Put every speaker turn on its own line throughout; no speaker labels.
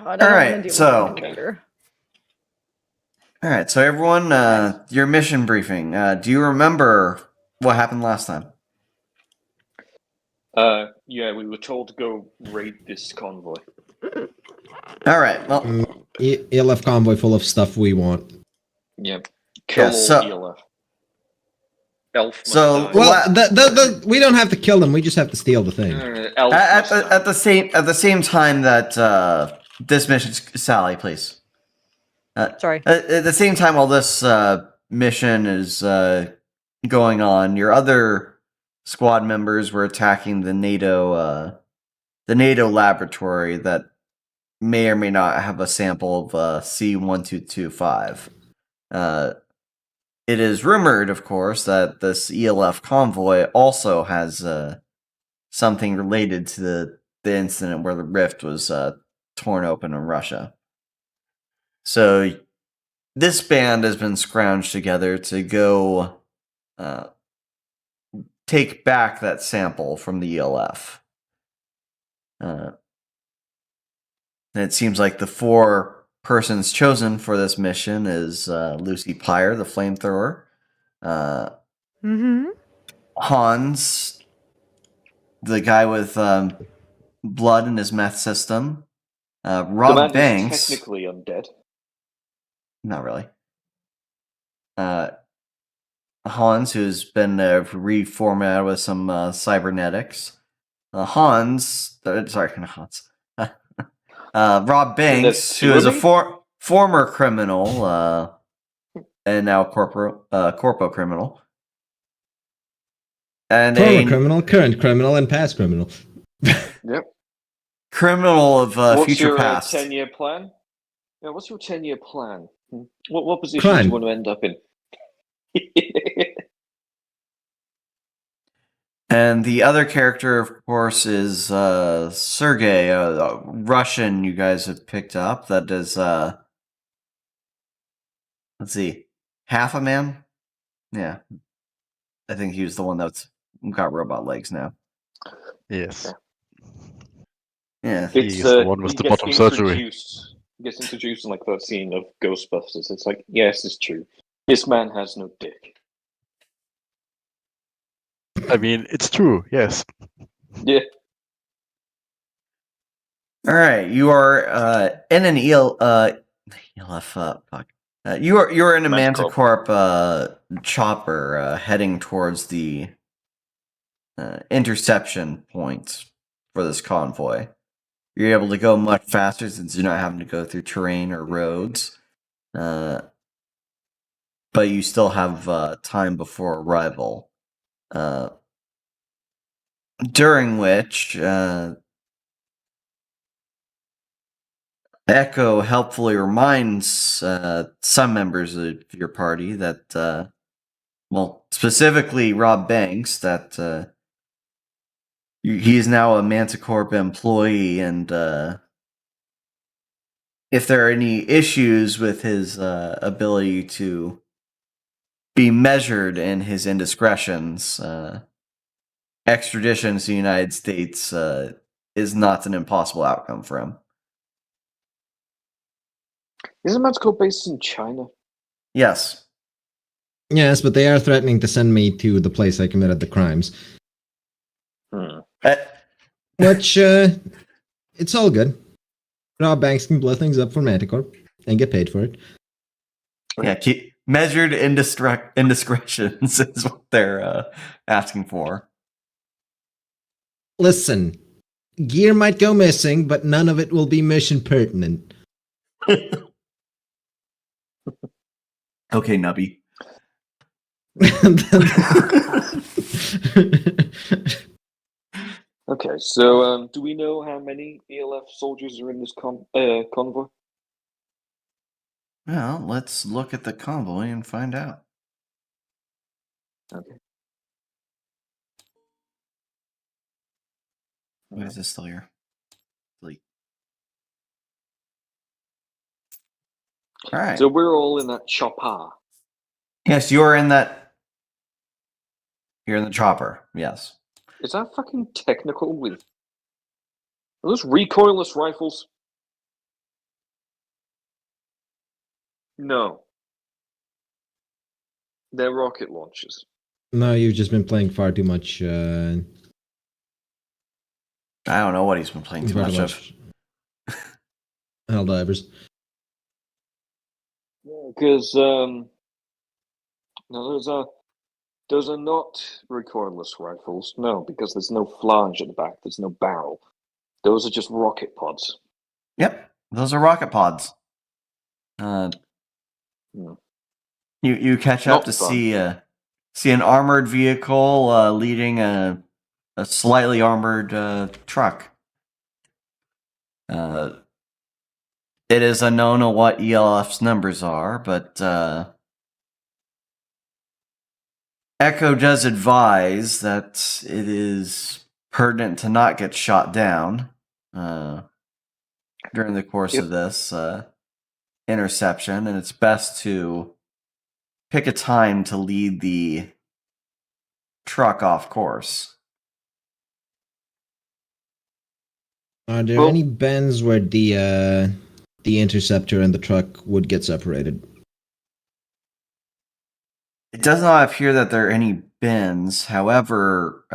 God, I don't want to deal with the commander.
All right, so everyone, your mission briefing. Do you remember what happened last time?
Yeah, we were told to go raid this convoy.
All right, well...
ELF convoy full of stuff we want.
Yep. Kill all ELF. Elf must die.
Well, we don't have to kill them. We just have to steal the thing.
At the same time that this mission, Sally, please.
Sorry.
At the same time, while this mission is going on, your other squad members were attacking the NATO laboratory that may or may not have a sample of C-1225. It is rumored, of course, that this ELF convoy also has something related to the incident where the rift was torn open in Russia. So this band has been scrounged together to go take back that sample from the ELF. And it seems like the 4 persons chosen for this mission is Lucy Pyre, the flamethrower, Hans, the guy with blood in his meth system, Rob Banks.
Is technically undead.
Not really. Hans, who's been reformatted with some cybernetics. Hans. Rob Banks, who is a former criminal and now corpo criminal. And
former criminal, current criminal, and past criminal.
Yep.
Criminal of future past.
What's your 10-year plan? Yeah, what's your 10-year plan? What position do you want to end up in?
And the other character, of course, is Sergey, a Russian you guys have picked up. That is, let's see, half a man? Yeah. I think he was the one that's got robot legs now.
Yes.
Yeah.
He's the one with the bottom surgery.
He gets introduced in like that scene of Ghostbusters. It's like, yes, it's true. This man has no dick.
I mean, it's true, yes.
Yeah.
All right, you are in an ELF. Fuck. You are in a Manticorp chopper heading towards the interception point for this convoy. You're able to go much faster since you're not having to go through terrain or roads. But you still have time before arrival. During which Echo helpfully reminds some members of your party that, well, specifically Rob Banks, that he is now a Manticorp employee, and if there are any issues with his ability to be measured in his indiscretions, extradition to the United States is not an impossible outcome for him.
Isn't Manticorp based in China?
Yes.
Yes, but they are threatening to send me to the place I committed the crimes. Which, it's all good. Rob Banks can blow things up for Manticorp and get paid for it.
Yeah, measured indiscretions is what they're asking for.
Listen, gear might go missing, but none of it will be mission pertinent.
Okay, Nubby.
Okay, so do we know how many ELF soldiers are in this convoy?
Well, let's look at the convoy and find out.
Okay.
Why is this still here? Delete. All right.
So we're all in that chopper.
Yes, you're in that. You're in the chopper. Yes.
Is that fucking technical? Are those recoilless rifles? No. They're rocket launchers.
No, you've just been playing far too much.
I don't know what he's been playing too much of.
Helldivers.
Because no, those are not recoilless rifles. No, because there's no flange at the back. There's no barrel. Those are just rocket pods.
Yep, those are rocket pods. You catch up
Not
to
fun.
see an armored vehicle leading a slightly armored truck. It is unknown what ELF's numbers are, but Echo does advise that it is pertinent to not get shot down during the course of this interception, and it's best to pick a time to lead the truck off course.
Are there any bends where the interceptor and the truck would get separated?
It does not appear that there are any bends. However,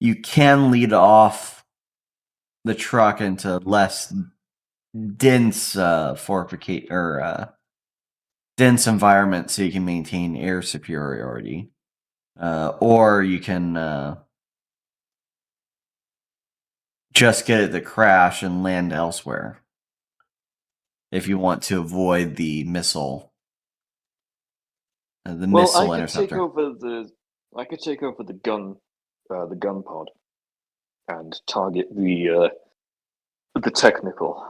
you can lead off the truck into less dense fortification or dense environment, so you can maintain air superiority, or you can just get it to crash and land elsewhere if you want to avoid the missile. Missile interceptor.
I could take over the gun pod, and target the technical.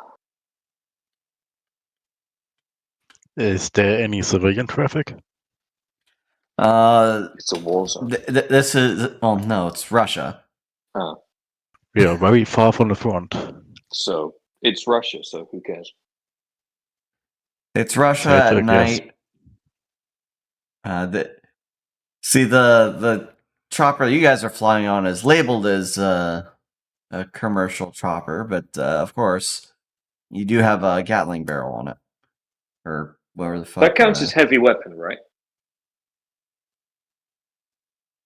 Is there any civilian traffic?
It's a war zone.
This is no, it's Russia.
We are very far from the front.
So it's Russia. So who cares?
It's Russia at night. The chopper you guys are flying on is labeled as a commercial chopper, but of course you do have a Gatling barrel on it, or whatever the fuck.
That counts as heavy weapon, right?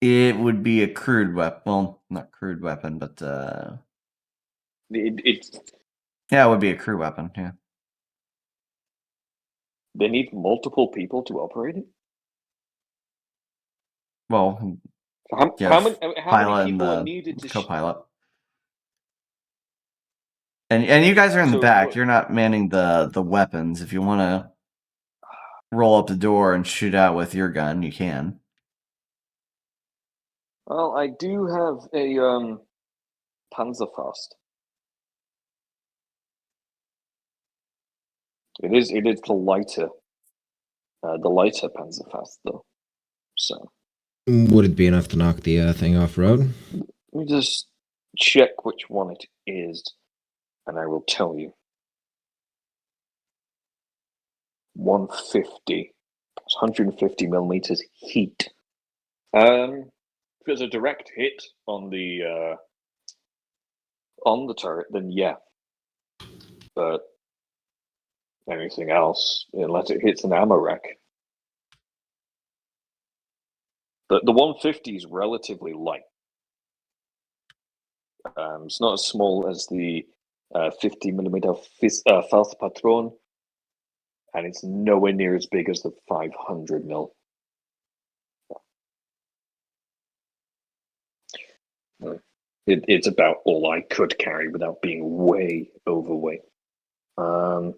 It would be a crude weapon. Well, not crude weapon, but yeah, it would be a crude weapon. Yeah.
They need multiple people to operate it.
Well,
how many people are needed to
co-pilot? And you guys are in the back. You're not manning the weapons. If you want to roll up the door and shoot out with your gun, you can.
Well, I do have a Panzerfaust. It is the lighter Panzerfaust though. So
would it be enough to knock the thing off road?
Let me just check which one it is, and I will tell you. 150. It's 150 millimeters heat. If there's a direct hit on the turret, then yeah. But anything else, unless it hits an ammo rack. The 150 is relatively light. It's not as small as the 50 millimeter Faustpatron, and it's nowhere near as big as the 500 mil. It's about all I could carry without being way overweight. My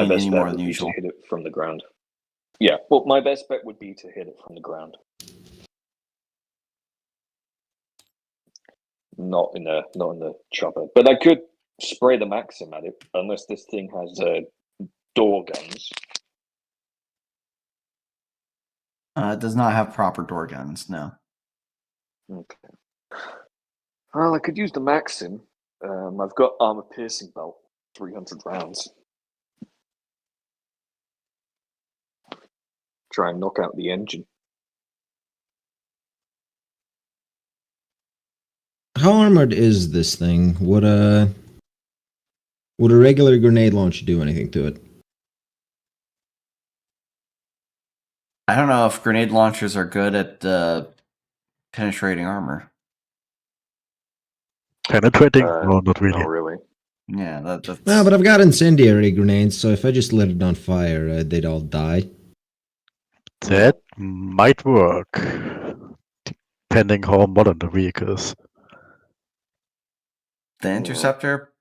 best bet would be to hit it from the ground. Yeah, well, my best bet would be to hit it from the ground. Not in the chopper. But I could spray the Maxim at it, unless this thing has door guns.
It does not have proper door guns, no.
Okay. Well, I could use the Maxim. I've got armor piercing belt, 300 rounds. Try and knock out the engine.
How armored is this thing? Would Would a regular grenade launcher do anything to it?
I don't know if grenade launchers are good at penetrating armor.
Penetrating? No, not really.
Not really.
Yeah, that's...
No, but I've got incendiary grenades, so if I just let it on fire, they'd all die.
That might work, depending how modern the vehicle is.
The Interceptor,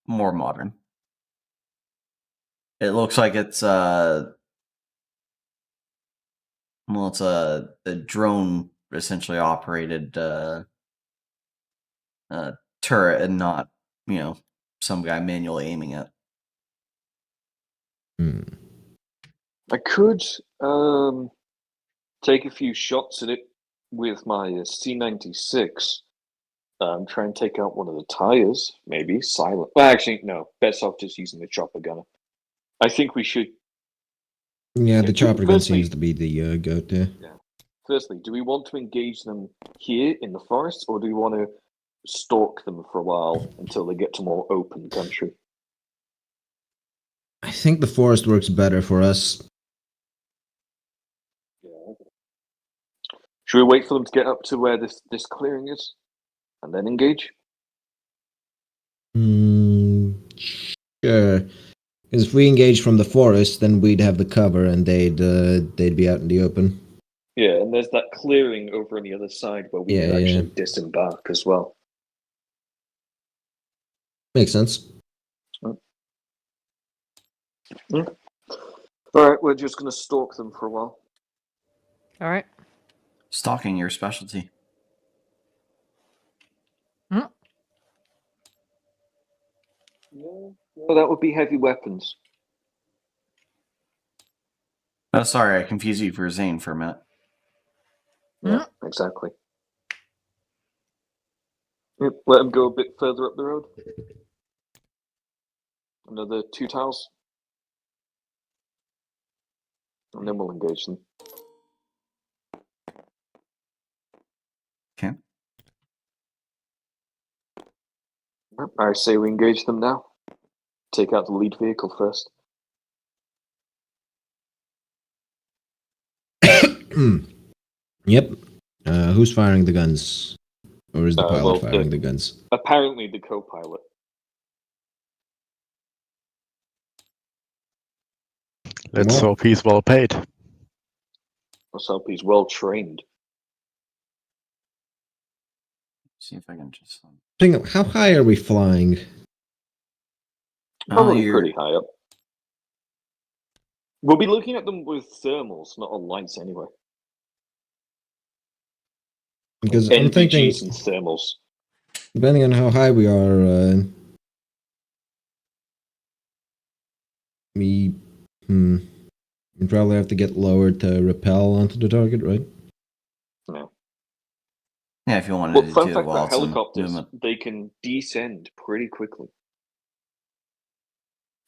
more modern. It looks like it's well, it's a drone essentially operated turret, and not, you know, some guy manually aiming it.
I could take a few shots at it with my C96. Try and take out one of the tires, maybe. Silent. Well, actually, no. Best off just using the chopper gunner. I think we should.
Yeah, the chopper gun
firstly-
seems to be the go-to.
Firstly, do we want to engage them here in the forest, or do we want to stalk them for a while until they get to more open country?
I think the forest works better for us.
Yeah. Should we wait for them to get up to where this clearing is, and then engage?
Sure. Because if we engage from the forest, then we'd have the cover, and they'd be out in the open.
Yeah, and there's that clearing over on the other side where we can actually disembark as well.
Makes sense.
All right, we're just going to stalk them for a while.
All right.
Stalking, your specialty.
Well, that would be heavy weapons.
Oh, sorry, I confused you for Zane for a minute.
Yeah, exactly. Yep, let them go a bit further up the road. Another 2 tiles. And then we'll engage them.
Okay.
I say we engage them now. Take out the lead vehicle first.
Yep. Who's firing the guns? Or is the pilot
well,
firing the guns?
Apparently the co-pilot.
Let's
Well-
hope he's well paid.
Let's hope he's well trained.
See if I can just...
How high are we flying?
Probably
you're-
pretty high up. We'll be looking at them with thermals, not on lights anyway.
Because I'm thinking,
NVGs and thermals.
depending on how high we are, we probably have to get lower to repel onto the target, right?
No.
Yeah, if you wanted
Well,
to
fun
do
fact
while
about
it's in
helicopters,
movement.
they can descend pretty quickly.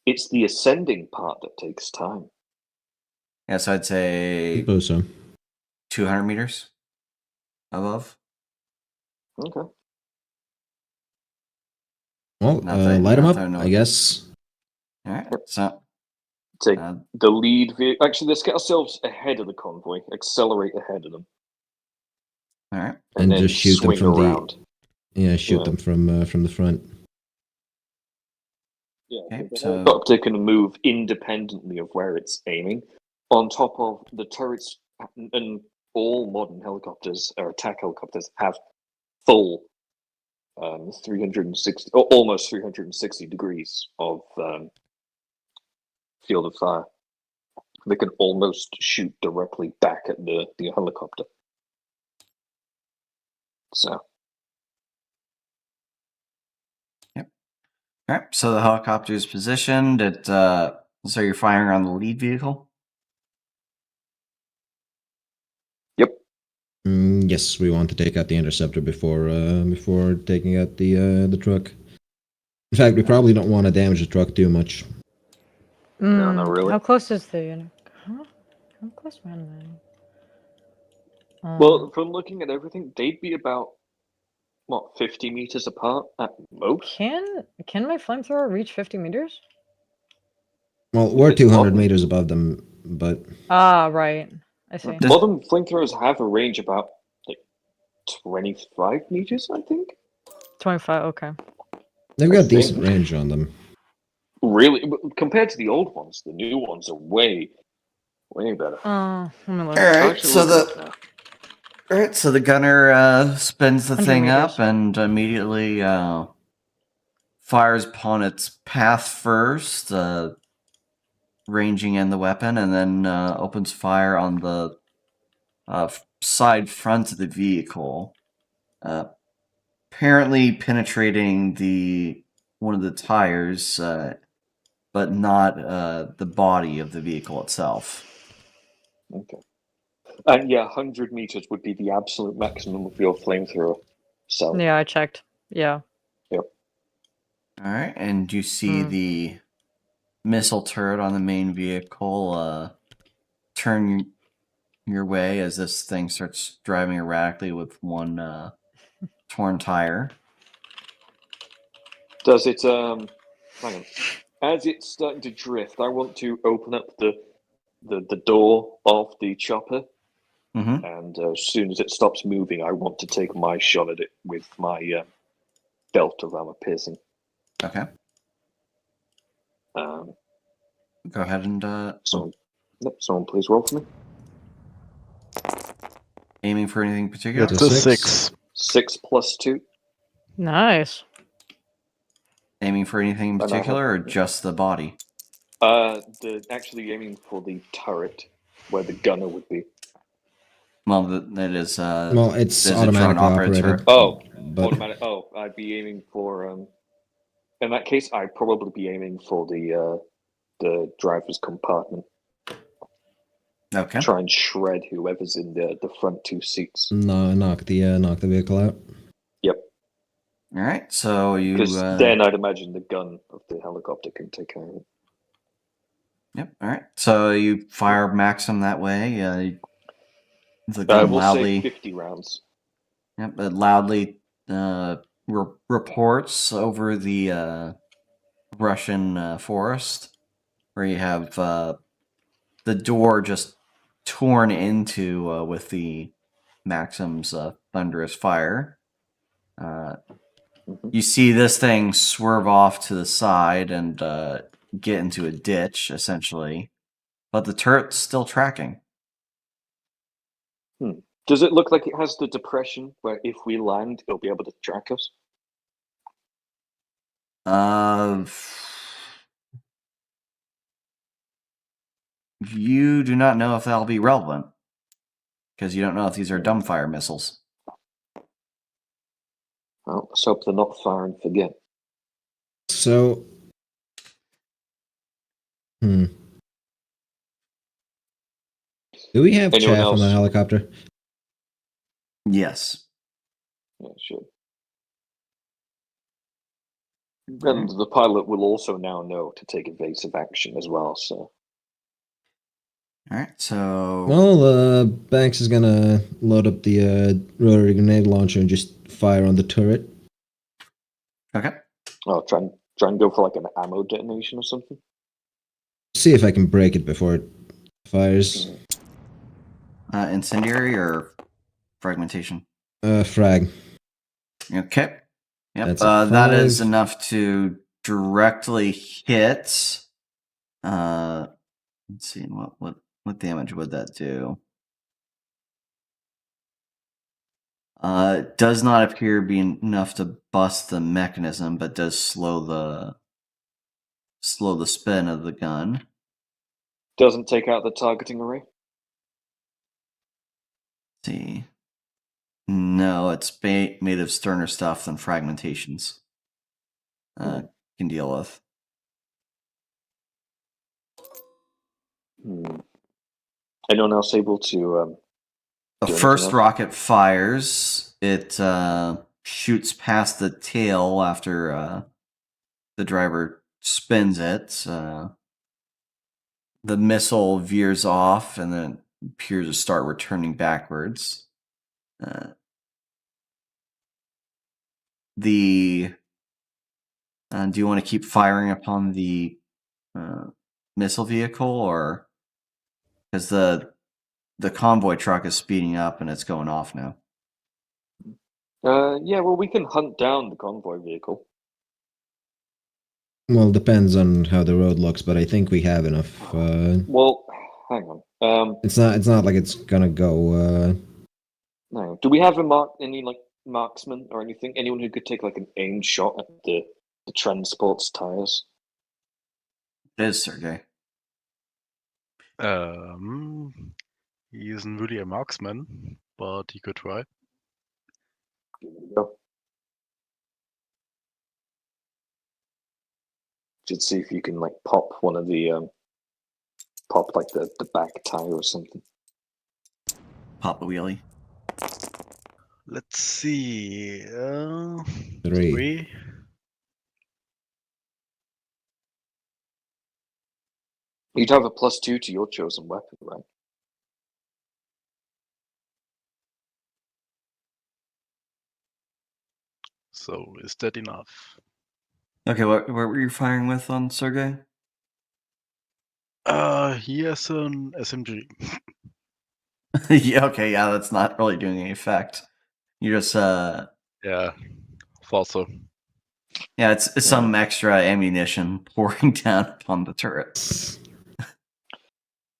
It's the ascending part that takes time.
Yeah, so I'd
I
say
suppose so.
200 meters above.
Okay.
Well,
Nothing-
light them up,
nothing, no.
I guess.
All right, so
Take
uh,
the lead vehicle. Actually, let's get ourselves ahead of the convoy. Accelerate ahead of them.
all right.
And
then
just shoot them
swing
from
around.
shoot them from the front.
Yeah,
Okay,
the
so-
helicopter can move independently of where it's aiming. On top of the turrets, and all modern helicopters or attack helicopters have full 360, or almost 360 degrees of field of fire. They can almost shoot directly back at the helicopter. So.
All right, so the helicopter is positioned at, so you're firing on the lead vehicle?
Yep.
Yes, we want to take out the interceptor before taking out the truck. In fact, we probably don't want to damage the truck too much.
No, not really.
How close is the? Huh? How close am I?
Well, from looking at everything, they'd be about what, 50 meters apart at most?
Can my flamethrower reach 50 meters?
Well, we're
It's
200
modern.
meters above them, but
Ah, right. I see.
Does-
Modern flamethrowers have a range about like 25 meters, I think.
25. Okay.
they've
I
got
think.
decent range on them.
Really, but compared to the old ones, the new ones are way better.
Let me look.
All right,
Actually,
so
look at
the
it now.
all right, so the gunner spins the
100
thing
meters.
up and immediately fires upon its path first, ranging in the weapon, and then opens fire on the side front of the vehicle, apparently penetrating one of the tires, but not the body of the vehicle itself.
Okay. And yeah, 100 meters would be the absolute maximum of your flamethrower. So
Yeah, I checked. Yeah.
All right, and you see the missile turret on the main vehicle turn your way as this thing starts driving erratically with one torn tire.
does it hang on. As it's starting to drift, I want to open up the door of the chopper,
Mm-hmm.
and as soon as it stops moving, I want to take my shot at it with my belt of armor piercing.
Okay, go ahead and
Someone please roll for me.
aiming for anything particular.
That's
It's a
six.
6.
6 plus 2.
Nice.
Aiming for anything in
I know.
particular, or just the body?
Actually aiming for the turret where the gunner would be.
Well, that is.
Well, it's
there's a drone
automatically
operated
operated.
turret.
Oh,
but
automatic. Oh, I'd be aiming for. In that case, I'd probably be aiming for the driver's compartment.
Okay.
Try and shred whoever's in the front 2 seats.
no, knock the vehicle out.
Yep.
All right. So you.
Because then I'd imagine the gun of the helicopter can take care of it.
Yep. All right. So you fire Maxim that way. The
I
gun
will
loudly.
say 50 rounds.
Yep. It loudly reports over the Russian forest, where you have the door just torn into with the Maxim's thunderous fire. You see this thing swerve off to the side and get into a ditch, essentially, but the turret's still tracking.
Does it look like it has the depression where if we land, it'll be able to track us?
You do not know if that'll be relevant, because you don't know if these are dumbfire missiles.
Well, let's hope they're not fire and forget.
So, do we have
Anyone
chaff on the
else?
helicopter?
Yes.
Yeah, sure. And the pilot will also now know to take evasive action as well, so...
All right, so...
Well, Banks is gonna load up the rotary grenade launcher and just fire on the turret.
Okay.
Oh, try and go for like an ammo detonation or something?
See if I can break it before it fires.
Incendiary or fragmentation?
Frag.
Okay. Yep.
That's a
that is
5.
enough to directly hit. Let's see, what damage would that do? It does not appear to be enough to bust the mechanism, but does slow the spin of the gun.
Doesn't take out the targeting array?
Let's see. No, it's made of sterner stuff than fragmentations. Can deal with.
Anyone else able to...
The
do
first
anything else?
rocket fires. It shoots past the tail after the driver spins it. The missile veers off and then appears to start returning backwards. the. Do you want to keep firing upon the missile vehicle, or because the convoy truck is speeding up and it's going off now?
Yeah, well, we can hunt down the convoy vehicle.
Well, depends on how the road looks, but I think we have enough.
Well, hang on.
It's not like it's gonna go.
No. Do we have any marksman or anything? Anyone who could take like an aimed shot at the transport's tires?
It is Sergey.
He isn't really a marksman, but he could try.
Give it a go. Should see if you can like pop one of the pop like the back tire or something.
Pop a wheelie.
Let's see.
3.
You'd have a +2 to your chosen weapon, right?
So is that enough?
Okay, what were you firing with on Sergey?
He has an SMG.
Yeah, okay, yeah, that's not really doing any effect. You just
Yeah, thought so.
yeah, it's some extra ammunition pouring down upon the turret.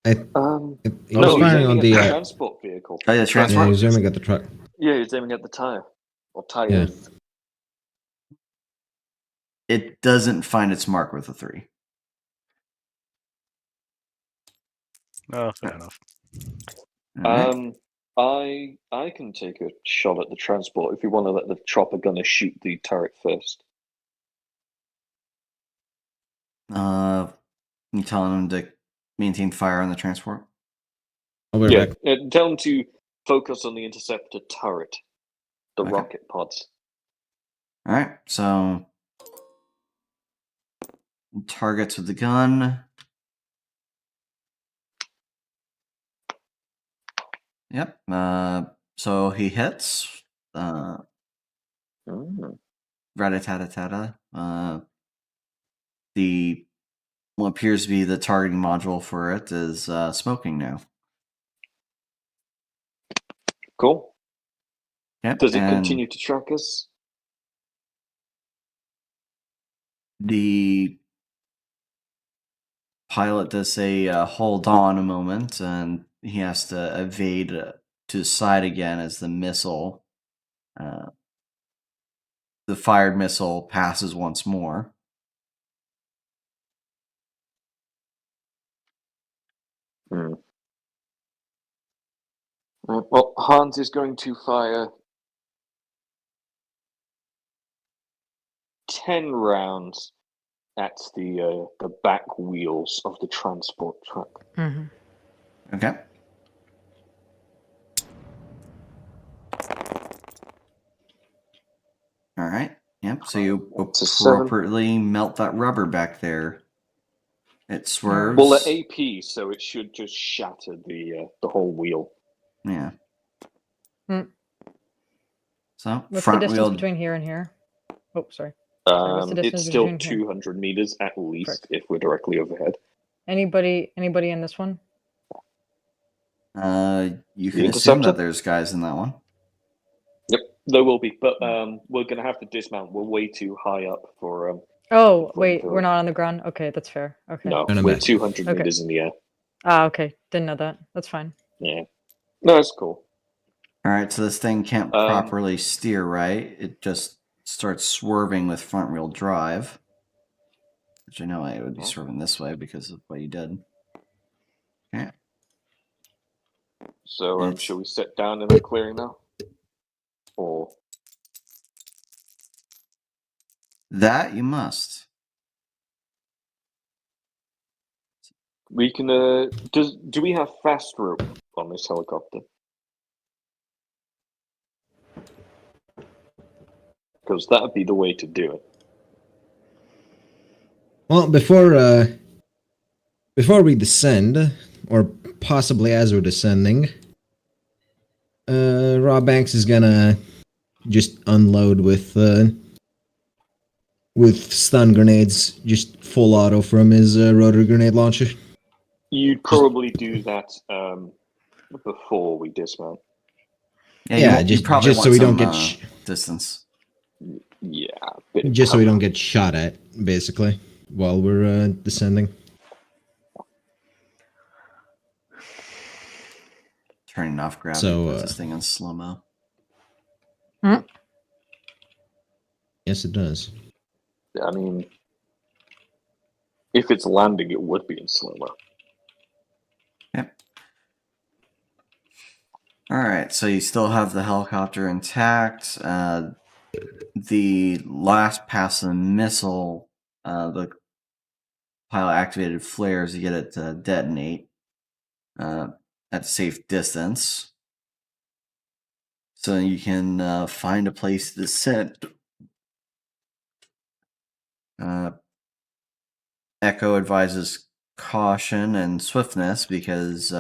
He
No,
was
he's
firing on
aiming
the.
at the transport vehicle.
Oh, yeah,
Yeah,
transport.
he was aiming at the truck.
Yeah, he's aiming at the tire or tires.
Yeah.
It doesn't find its mark with a 3.
Oh, fair enough.
Alright.
I can take a shot at the transport if you want to let the chopper gunner shoot the turret first.
You telling him to maintain fire on the transport?
I'll be
Yeah,
back.
tell him to focus on the interceptor turret, the
Okay.
rocket pods.
Alright, so targets with the gun. Yep. So he hits. Rat-a-tat-a-tat-a. The what appears to be the targeting module for it is smoking now.
Cool.
Yep.
Does it
and
continue to track us?
The pilot does say, hold on a moment, and he has to evade to the side again as the missile, the fired missile passes once more.
Well, Hans is going to fire 10 rounds at the back wheels of the transport truck.
Mm-hmm.
Okay. All right. Yep. So you
That's a 7.
appropriately melt that rubber back there. It swerves.
Well, the AP, so it should just shatter the whole wheel.
Yeah.
Hmm.
So
What's
front
the distance
wheel.
between here and here? Oh, sorry. what's the distance
It's still
between here?
200 meters at least
Correct.
if we're directly overhead.
Anybody in this one?
You can
The
assume
interceptor?
that there's guys in that one.
Yep, there will be, but we're going to have to dismount. We're way too high up for...
Oh,
For
wait,
the-
we're not on the ground? Okay, that's fair. Okay.
No,
And I'm
we're
back.
200
Okay.
meters in the air.
Ah, okay. Didn't know that. That's fine.
Yeah. No, that's cool.
All right. So this thing can't properly steer, right? It just starts swerving with front wheel drive. Which I know I would be swerving this way because of what you did. Okay.
So,
It's-
shall we sit down in the clearing now? Or...
That you must.
We can, do we have fast rope on this helicopter? Because that would be the way to do it.
Well, before we descend, or possibly as we're descending, Rob Banks is gonna just unload with with stun grenades, just full auto from his rotary grenade launcher.
You'd probably do that before we dismount.
Yeah, you
just
probably
just
want
so we don't
some,
get
distance.
Yeah. Bit of
just so we
cover.
don't get shot at, basically, while we're descending.
Turning off gravity
So,
puts this thing in slow-mo.
Yes, it does.
I mean, if it's landing, it would be in slow-mo.
Yep. Alright, so you still have the helicopter intact. The last pass of the missile, the pilot-activated flares, you get it to detonate at a safe distance. So you can find a place to descend. Echo advises caution and swiftness because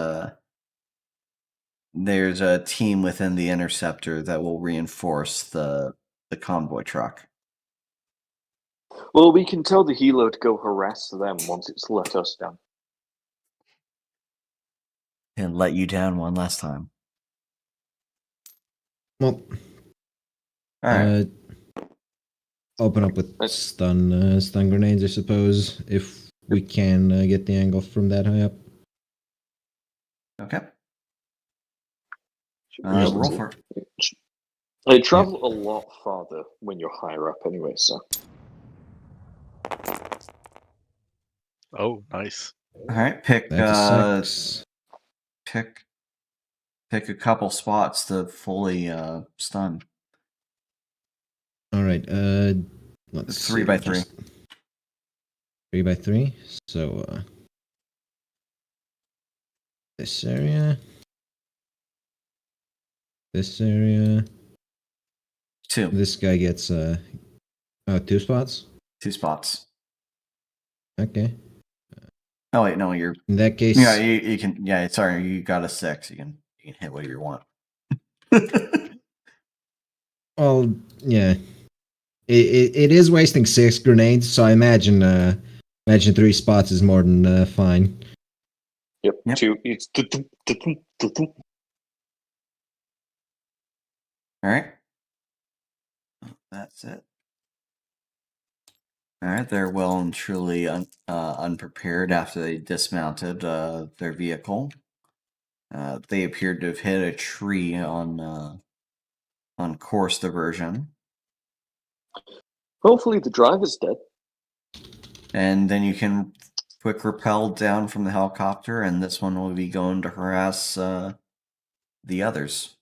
there's a team within the interceptor that will reinforce the convoy truck.
Well, we can tell the helo to go harass them once it's let us down.
And let you down one last time.
Well,
Alright.
open up with stun grenades, I suppose, if we can get the angle from that high up.
Okay. Roll for it.
They travel a lot farther when you're higher up anyway, so.
Oh, nice.
Alright, pick
That's a 6.
pick a couple spots to fully stun.
All right. Let's
3 by 3.
3 by 3. So this area, this area.
2.
This guy gets 2 spots.
2 spots.
Okay.
Oh wait, no, you're.
In that case,
Yeah, you can. Yeah, sorry, you got a 6. You can hit whatever you want.
well, yeah. It is wasting 6 grenades, so I imagine 3 spots is more than fine.
Yep.
Yep.
2. It's.
All right. That's it. All right, they're well and truly unprepared after they dismounted their vehicle. They appeared to have hit a tree on course diversion.
Hopefully the driver's dead.
And then you can quick rappel down from the helicopter, and this one will be going to harass the others.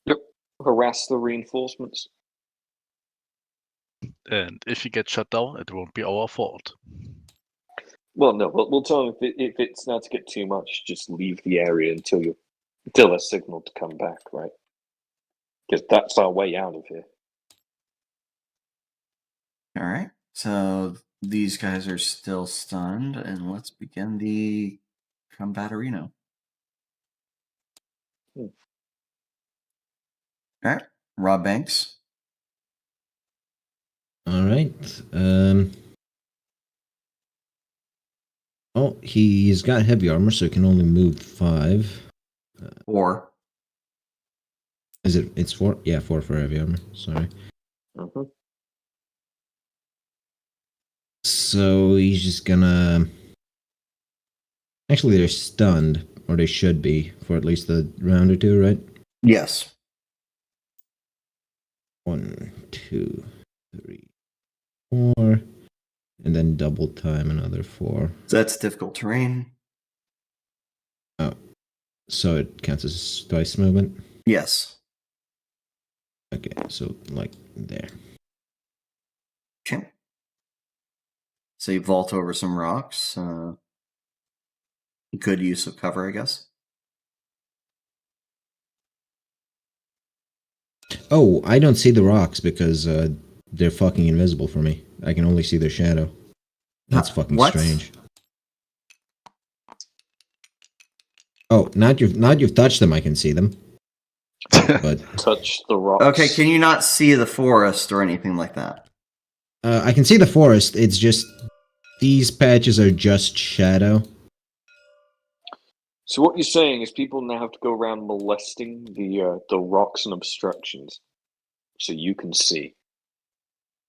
Yep. Harass the reinforcements.
And if you get shut down, it won't be our fault.
Well, no, but we'll tell them if it starts to get too much, just leave the area until they're signaled to come back, right? Because that's our way out of here.
All right, so these guys are still stunned, and let's begin the combat arena. All right, Rob Banks.
All right. Oh, he's got heavy armor, so he can only move 5.
4.
Is it? It's 4. Yeah, 4 for heavy armor. Sorry.
Mm-hmm.
So he's just gonna. Actually, they're stunned, or they should be for at least a round or 2, right?
Yes.
1, 2, 3, 4, and then double time another 4.
So that's difficult terrain.
Oh, so it counts as twice movement.
Yes.
Okay, so like there.
Okay. So you vault over some rocks. Good use of cover, I guess.
Oh, I don't see the rocks because they're fucking invisible for me. I can only see their shadow. That's fucking
What?
strange. Oh, now you've touched them, I can see them. But
Touch the rocks.
Okay, can you not see the forest or anything like that?
I can see the forest. It's just these patches are just shadow.
So what you're saying is people now have to go around molesting the rocks and obstructions, so you can see.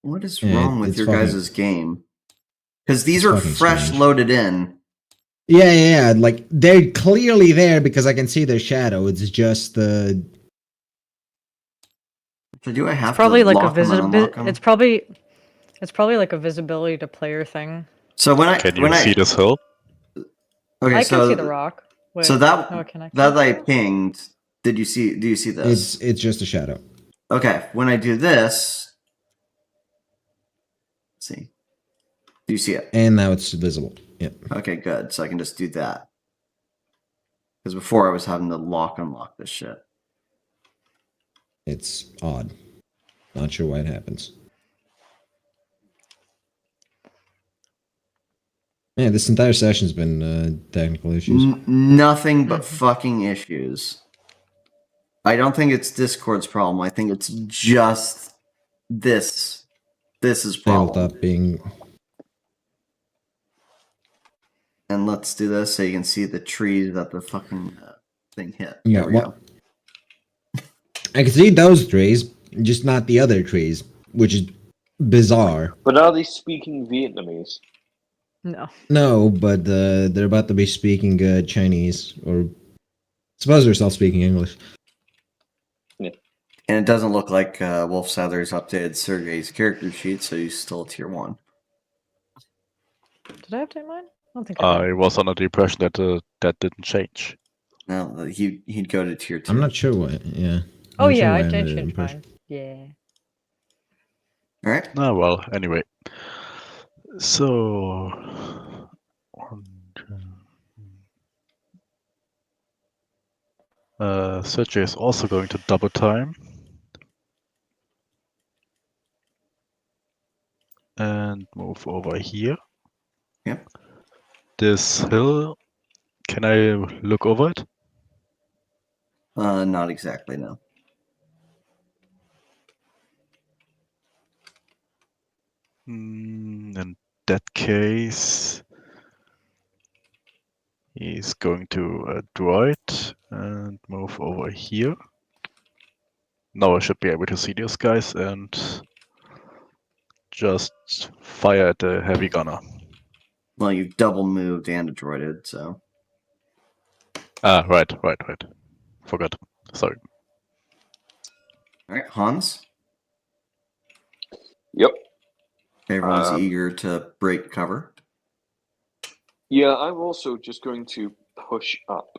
What is
Yeah,
wrong with
it's
your
fucking-
guys' game? Because these
it's
are
fucking
fresh
strange.
loaded in.
Yeah. Like they're clearly there because I can see their shadow. It's just the.
So do I have
It's probably
to
like a
lock them and unlock them?
It's probably like a visibility to player thing.
So when I
Can you see this hill?
okay,
I
so
can see the rock. Wait,
so that
no, can I?
that I pinged. Do you see this?
It's just a shadow.
Okay, when I do this, let's see. Do you see it?
And now it's visible. Yeah.
Okay, good. So I can just do that. Because before I was having to unlock this shit.
It's odd. Not sure why it happens. Yeah, this entire session's been technical issues.
Nothing but fucking issues. I don't think it's Discord's problem. I think it's just this. This is problem.
Tabletop being.
And let's do this so you can see the trees that the fucking thing hit.
Yeah,
There we
what?
go.
I can see those trees, just not the other trees, which is bizarre.
But are they speaking Vietnamese?
No.
No, but they're about to be speaking Chinese, or suppose they're still speaking English.
And it doesn't look like Wolf Sather's updated Sergei's character sheet, so he's still tier 1.
Did I update mine? I don't think I did.
I was under the impression that that didn't change.
No, he'd go to tier 2.
I'm not sure why. Yeah.
Oh
I'm not sure
yeah,
why
I
I'm
did
under the
change
impression.
mine. Yeah.
Alright.
Ah, well, anyway. So. Sergey is also going to double time. And move over here.
Yep.
This hill, can I look over it?
Not exactly, no.
In that case, he's going to draw it and move over here. Now I should be able to see these guys and just fire at the heavy gunner.
Well, you double moved and droided, so.
Ah, right. Forgot. Sorry.
Alright, Hans.
Yep.
Everyone's eager to break cover.
Yeah, I'm also just going to push up.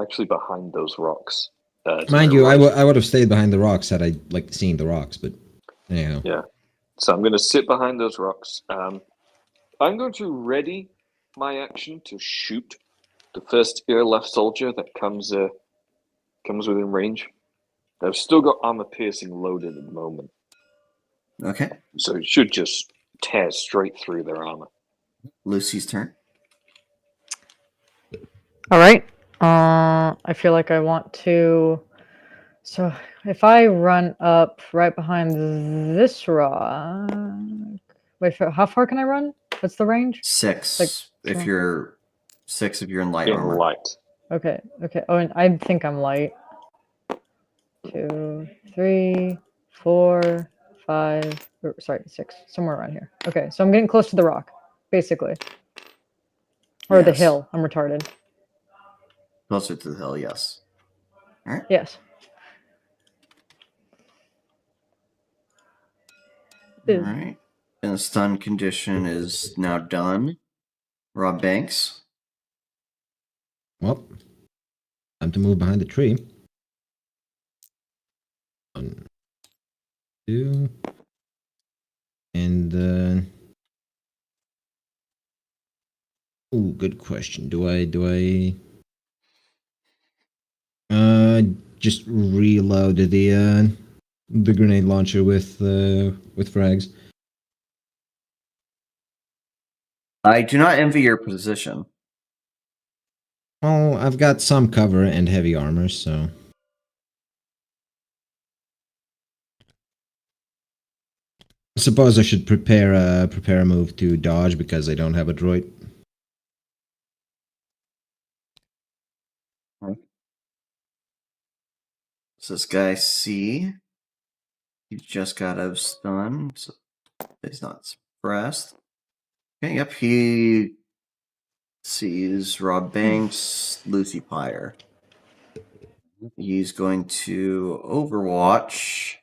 Actually, behind those rocks. To
Mind
the
you,
right.
I would have stayed behind the rocks had I like seen the rocks, but anyhow.
Yeah. So I'm going to sit behind those rocks. I'm going to ready my action to shoot the first ear left soldier that comes within range. I've still got armor piercing loaded at the moment,
Okay.
so it should just tear straight through their armor.
Lucy's turn.
All right. I feel like I want to. So if I run up right behind this rock, wait, how far can I run? What's the range?
6
Like,
if
so-
you're 6 if you're in light
In
armor.
light.
Okay. Oh, and I think I'm light. 2, 3, 4, 5. Sorry, 6. Somewhere around here. Okay, so I'm getting close to the rock, basically, or the
Yes.
hill. I'm retarded.
Closer to the hill, yes. Alright.
Yes.
Alright. And the stun condition is now done. Rob Banks.
Well, time to move behind the tree. 1, 2, and ooh, good question. Do I just reload the grenade launcher with frags?
I do not envy your position.
Oh, I've got some cover and heavy armor, so Suppose I should prepare a move to dodge because I don't have a droid.
So this guy C, he just got out of stun, so he's not suppressed. Okay, yep, he sees Rob Banks, Lucy Pyre. He's going to Overwatch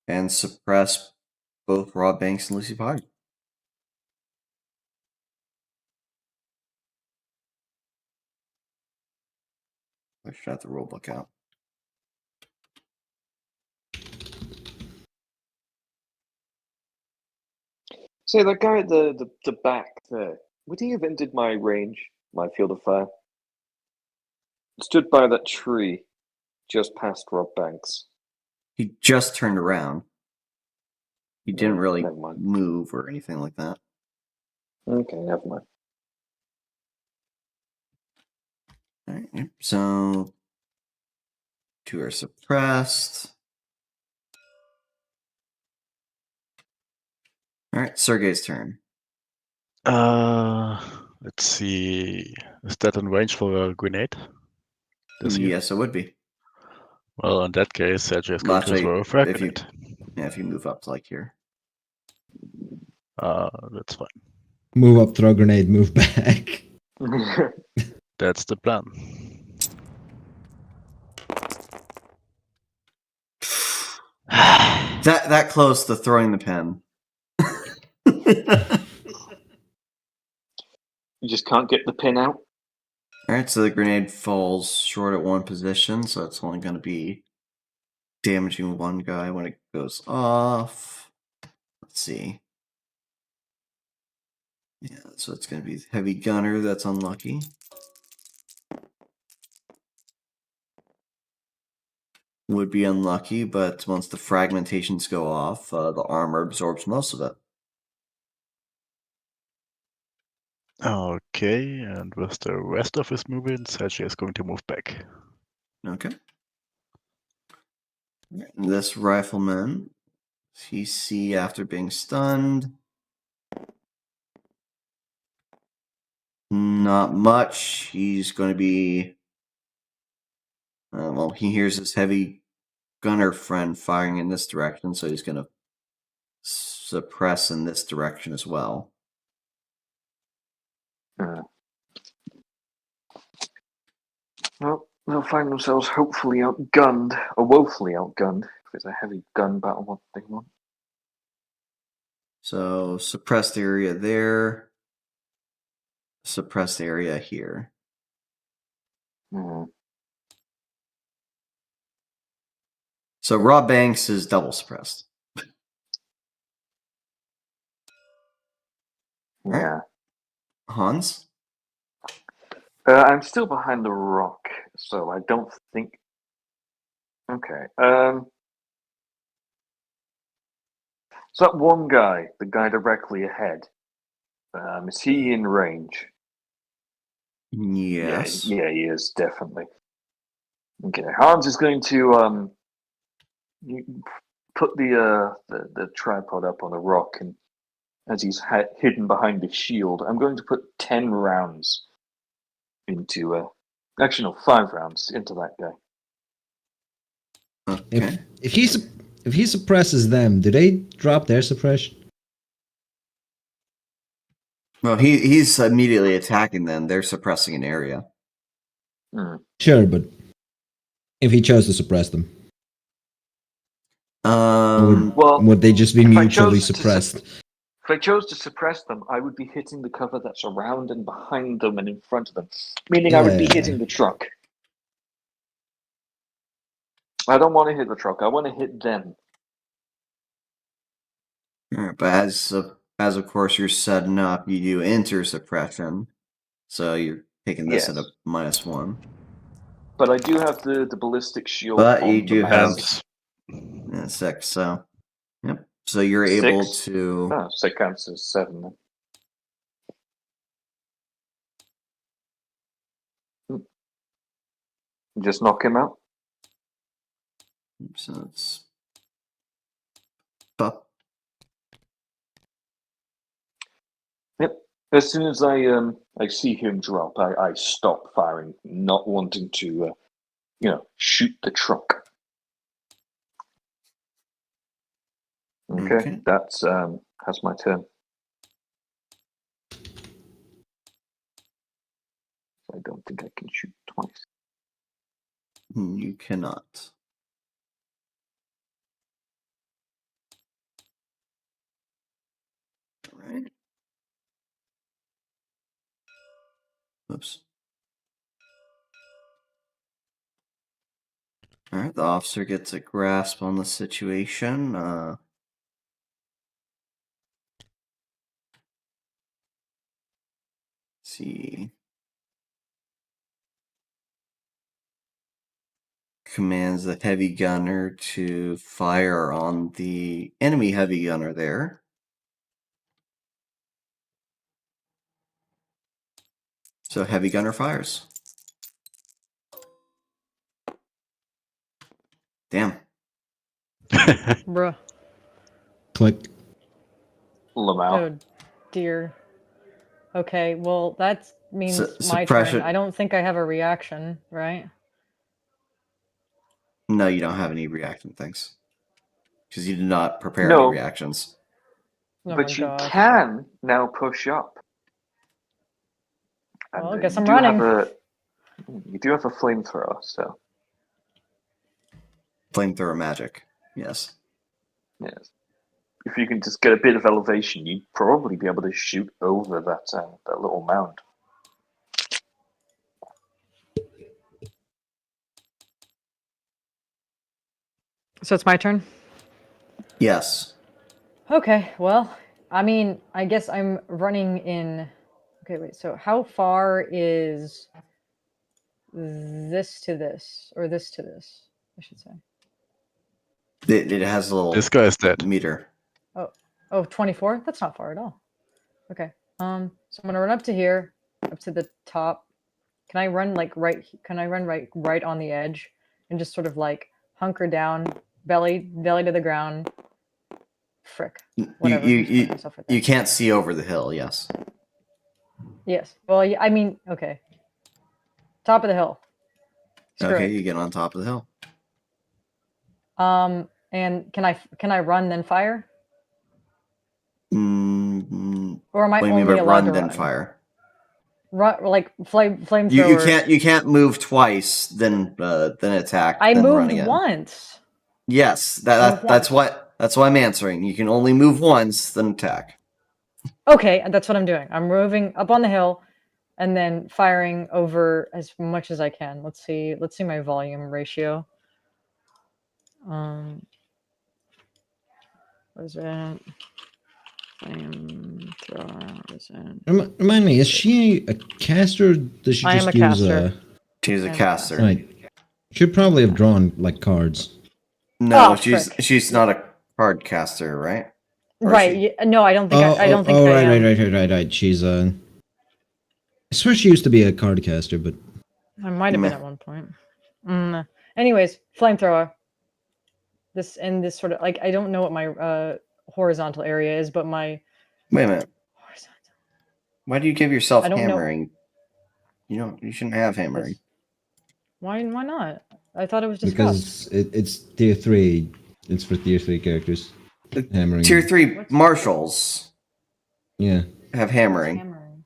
and suppress both Rob Banks and Lucy Pyre. I should have the rulebook out.
So that guy at the back there, would he have entered my range, my field of fire? Stood by that tree just past Rob Banks.
He just turned around. He didn't really
never mind.
move or anything like that.
Okay, never mind.
Alright, yep, so 2 are suppressed. Alright, Sergey's turn.
Let's see. Is that in range for a grenade? Does he?
Yes, it would be.
Well, in that case, Sergio is going to
Actually,
throw a frag
if you-
grenade.
Yeah, if you move up to like here.
That's fine.
Move up, throw grenade, move back.
That's the plan.
That close to throwing the pen.
You just can't get the pin out?
Alright, so the grenade falls short at one position, so it's only going to be damaging one guy when it goes off. Let's see. Yeah, so it's going to be heavy gunner, that's unlucky. Would be unlucky, but once the fragmentations go off, the armor absorbs most of it.
Okay, and with the rest of his movement, Sergio is going to move back.
Okay. This rifleman, CC after being stunned. Not much. He's going to be. Well, he hears his heavy gunner friend firing in this direction, so he's going to suppress in this direction as well.
Well, they'll find themselves hopefully outgunned, or woefully outgunned, if it's a heavy gun battle what they want.
So, suppressed area there. Suppressed area here. So, Rob Banks is double suppressed.
Yeah.
Hans?
I'm still behind the rock, so I don't think. Okay. So that one guy, the guy directly ahead, is he in range?
Yes.
Yeah, he is definitely. Okay, Hans is going to put the tripod up on a rock, and as he's hidden behind the shield, I'm going to put 10 rounds into actually no, 5 rounds into that guy.
Okay.
If he suppresses them, do they drop their suppression?
Well, he's immediately attacking them. They're suppressing an area.
Sure, but if he chose to suppress them, would they just be mutually suppressed?
If I chose to suppress them, I would be hitting the cover that's around and behind them and in front of them, meaning I would be hitting the truck. I don't want to hit the truck. I want to hit them.
Alright, but as of course you're setting up, you do enter suppression, so you're taking this at a -1.
But I do have the ballistic shield.
But
on
you do have 6, so yep. So you're able to.
Oh, 6 counts as 7 then. Just knock him out.
So it's. But
As soon as I see him drop, I stop firing, not wanting to, shoot the truck. Okay. That's my turn. I don't think I can shoot twice.
You cannot. All right. Oops. All right, the officer gets a grasp on the situation. See. Commands the heavy gunner to fire on the enemy heavy gunner there. So heavy gunner fires. Damn.
Bruh.
Click.
Lamau.
Oh, dear. Okay, well, that means my
suppression.
turn. I don't think I have a reaction, right?
No, you don't have any reaction things. Because you did not prepare
No.
any reactions.
Oh
But
my
you
gosh.
can now push up. And
Well, I guess
you
I'm
do
running.
You do have a flamethrower, so.
Flamethrower magic. Yes.
Yes. If you can just get a bit of elevation, you'd probably be able to shoot over that little mound.
So it's my turn?
Yes.
Okay, well, I mean, I guess I'm running in... Okay, wait, so how far is this to this? Or this to this, I should say.
It has a little
This guy is dead.
meter.
Oh, 24? That's not far at all. Okay. So I'm gonna run up to here, up to the top. Can I run like right? Can I run right on the edge and just sort of like hunker down, belly to the ground? Frick. Whatever. I'm just putting myself right there.
You can't see over the hill. Yes.
Yes. Well, I mean, okay. Top of the hill. Screw
Okay,
it.
you get on top of the hill.
And can I run then fire?
Mm-hmm.
Or am I
What do you mean
only
by
allowed to
run then
run?
fire?
Run like flamethrower.
You can't move twice then attack.
I
then run
moved
again.
once.
Yes,
Moved
that's
once.
that's why I'm answering. You can only move once then attack.
Okay, that's what I'm doing. I'm moving up on the hill and then firing over as much as I can. Let's see my volume ratio. What is it? Flamethrower, is it?
Remind me, is she a caster? Or does she
I am
just
a
use
caster.
She's a
I'm a
caster.
Right. Should probably have drawn like cards.
No,
Oh, frick.
she's not a card caster, right? Or is
Right.
she?
No, I don't think I don't think I am.
Right. She's I swear she used to be a card caster, but
I might have been
Meh.
at one point. Anyways, flamethrower. This sort of like I don't know what my horizontal area is, but my
Wait a minute.
horizontal.
Why do you give yourself
I don't know.
hammering? You shouldn't have hammering.
Why not? I thought it was discussed.
because it's tier 3. It's for tier 3 characters. Hammering.
Tier 3 marshals
Yeah,
have hammering.
Hammering.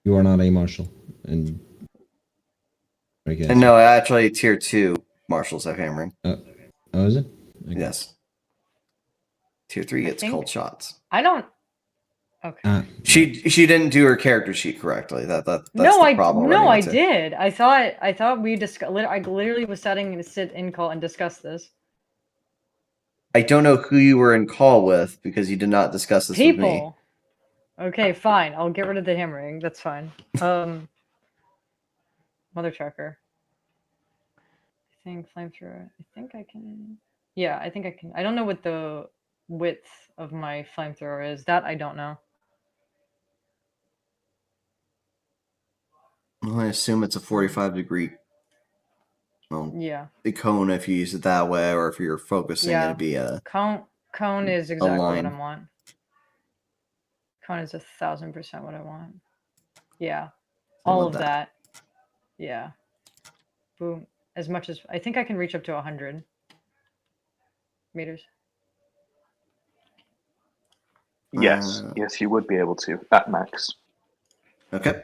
you are not a marshal, and
And no, actually, tier 2 marshals have hammering.
Oh, is it? Okay.
Yes. Tier 3 gets
think-
cold shots.
I don't. Okay.
She didn't do her character sheet correctly. That's
No,
the problem.
I did. I thought we discussed. I literally was setting to sit in call and discuss this.
I don't know who you were in call with because you did not discuss this with me.
People. Okay, fine. I'll get rid of the hammering. That's fine. Mother tracker. I think flamethrower. I think I can. Yeah, I think I can. I don't know what the width of my flamethrower is. That I don't know.
Well, I assume it's a 45-degree. Well,
Yeah.
the cone if you use it that way, or if you're focusing,
Yeah.
it'd be a.
Cone is exactly what
line.
I want. Cone is 1,000% what I want. Yeah.
I
All
want
of that. Yeah. Boom. As much as I think I can reach up to 100 meters.
Yes, yes, you would be able to at max.
Okay.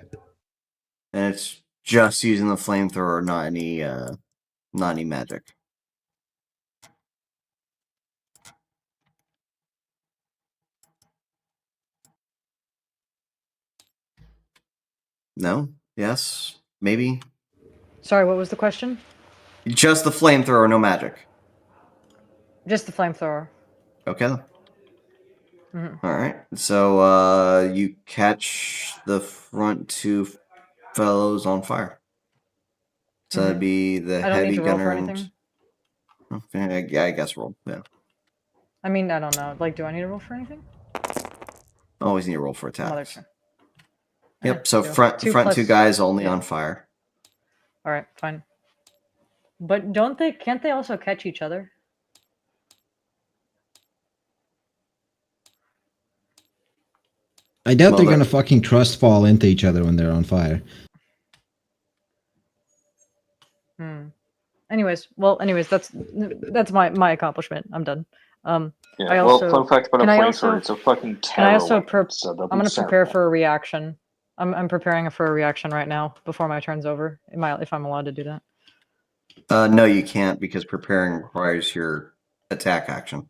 And it's just using the flamethrower, not any magic. No? Yes? Maybe?
Sorry, what was the question?
Just the flamethrower, no magic.
Just the flamethrower.
Okay.
Mhm.
Alright. So you catch the front two fellows on fire. So that'd be the
I don't need
heavy
to roll
gunner
for
and
anything.
okay, yeah, I guess roll. Yeah.
I mean, I don't know. Like, do I need to roll for anything?
Always need to roll for
Mother
attacks.
turn.
Yep, so
Two.
front
Two
two
plus-
guys only
yeah.
on fire.
All right, fine. But don't they? Can't they also catch each other?
I doubt
Well,
they're
they're-
gonna fucking trust fall into each other when they're on fire.
Anyways, that's my accomplishment. I'm done.
Yeah,
I
well,
also-
fun fact about a
can I
flamethrower,
also-
it's a fucking
Can I
terror
also
weapon, so they'll
I'm
be
gonna prepare
several.
for a reaction. I'm preparing for a reaction right now before my turn's over. If I'm allowed to do that.
No, you can't because preparing requires your attack action.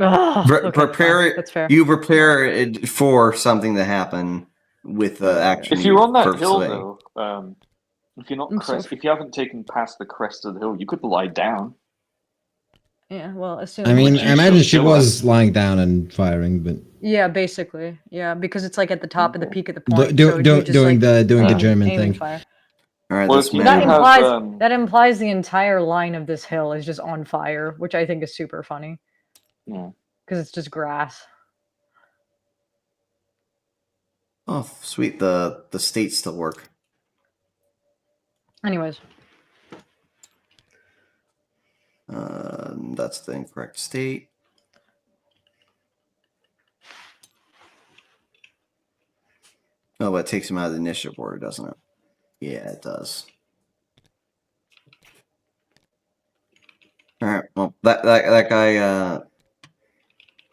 Okay,
Prepare
fine.
it.
That's fair.
You prepare it for something to happen with the action.
If you're on that
purposely-
hill, though, if you're not
I'm so
if you haven't taken past the crest of the hill, you could lie down.
Yeah. Well, as soon
I mean,
Would you
I imagine
still
she
kill
was lying down and firing, but
yeah, basically, yeah, because it's like at the top of the peak of the
do,
point.
do,
so
do,
you just,
doing
like,
the
aim-
German
aim and
thing.
fire.
All right,
Well,
this
if you
man.
do have,
That implies the entire line of this hill is just on fire, which I think is super funny
yeah.
because it's just grass.
Oh, sweet. The states still work.
Anyways,
That's the incorrect state. Oh, but it takes him out of the initiative order, doesn't it? Yeah, it does. All right. Well, that guy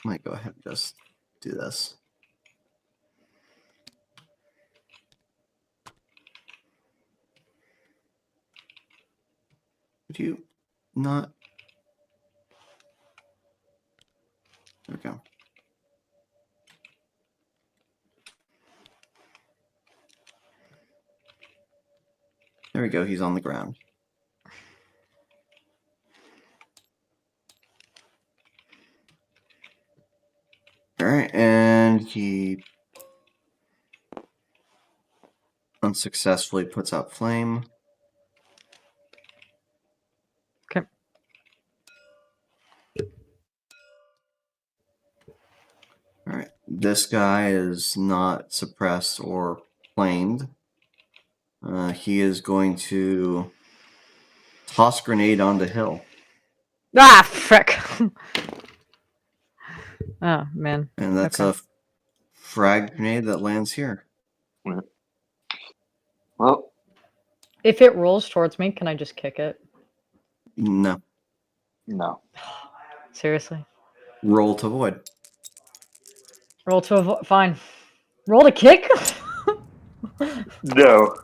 might go ahead and just do this. Would you not? There we go. There we go. He's on the ground. All right, and he unsuccessfully puts out flame.
okay.
All right, this guy is not suppressed or flamed. He is going to toss grenade on the hill.
Ah, frick! Oh man.
And that's
Okay.
a frag grenade that lands here.
Well,
If it rolls towards me, can I just kick it?
No.
no.
Seriously.
Roll to avoid.
Roll to avoid. Fine. Roll to kick.
No.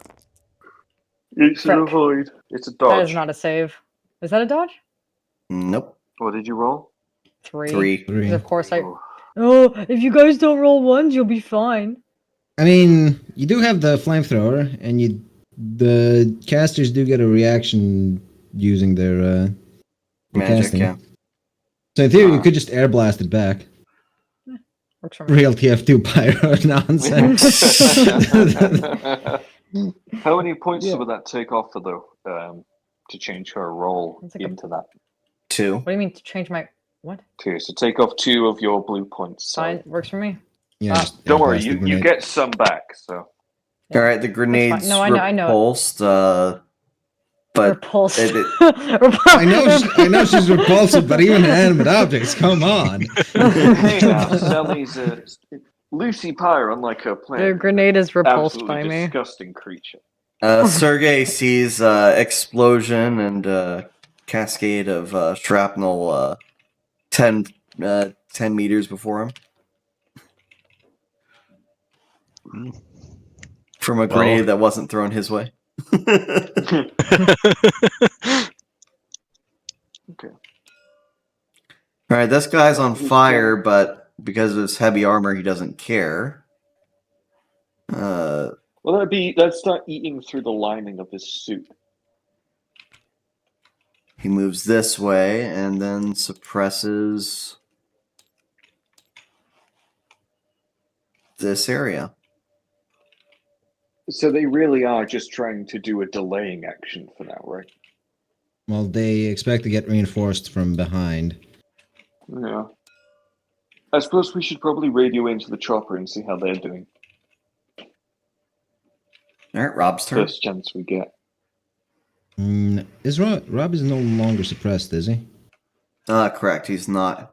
It's
Frick.
an avoid. It's a
That
dodge.
is not a save. Is that a dodge?
Nope.
What did you roll?
3.
3.
'Cause
Three.
of course I.
Oh.
Oh, if you guys don't roll ones, you'll be fine.
I mean, you do have the flamethrower, and the casters do get a reaction using their
Magic,
casting.
yeah.
So in theory, you could just air blast it back.
Works for me.
Real TF2 pyro nonsense.
How many points would that take off for though? To change her role
It's like a-
into that.
2.
What do you mean to change my what?
Okay, so take off 2 of your blue points. So
Fine, works for me.
Yeah, just
don't
air
worry,
blast the
you
grenade.
get some back. So
All right, the grenade's
No, I know.
repulsed, but
Repulsed.
I know she's repulsive, but even inanimate objects, come on.
hey now, Sally's Lucy Pyre, unlike her
The
planet,
grenade is repulsed
absolutely
by me.
disgusting creature.
Sergey sees explosion and cascade of shrapnel 10 meters before him.
Hmm.
From a grenade that wasn't thrown his way.
Okay.
Alright, this guy's on fire, but because of his heavy armor, he doesn't care.
Well, that'd start eating through the lining of his suit.
He moves this way and then suppresses this area.
So they really are just trying to do a delaying action for now, right?
Well, they expect to get reinforced from behind.
Yeah. I suppose we should probably radio into the chopper and see how they're doing.
Alright, Rob's turn.
First chance we get.
Is Rob is no longer suppressed, is he?
Correct, he's not.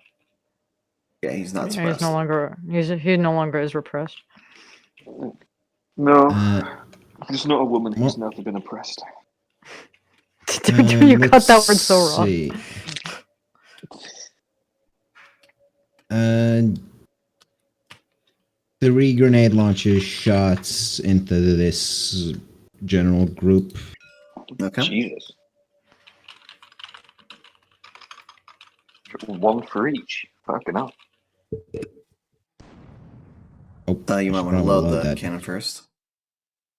Yeah, he's not
Yeah,
suppressed.
he's no longer. He no longer is repressed.
No,
Uh,
he's not a woman who's
well-
never been oppressed.
You cut that word so
let's
wrong.
see. Three grenade launcher shots into this general group.
Okay.
Jesus. One for each. Fucking hell.
Oh,
You might
should
want to
probably
load the
that.
cannon first.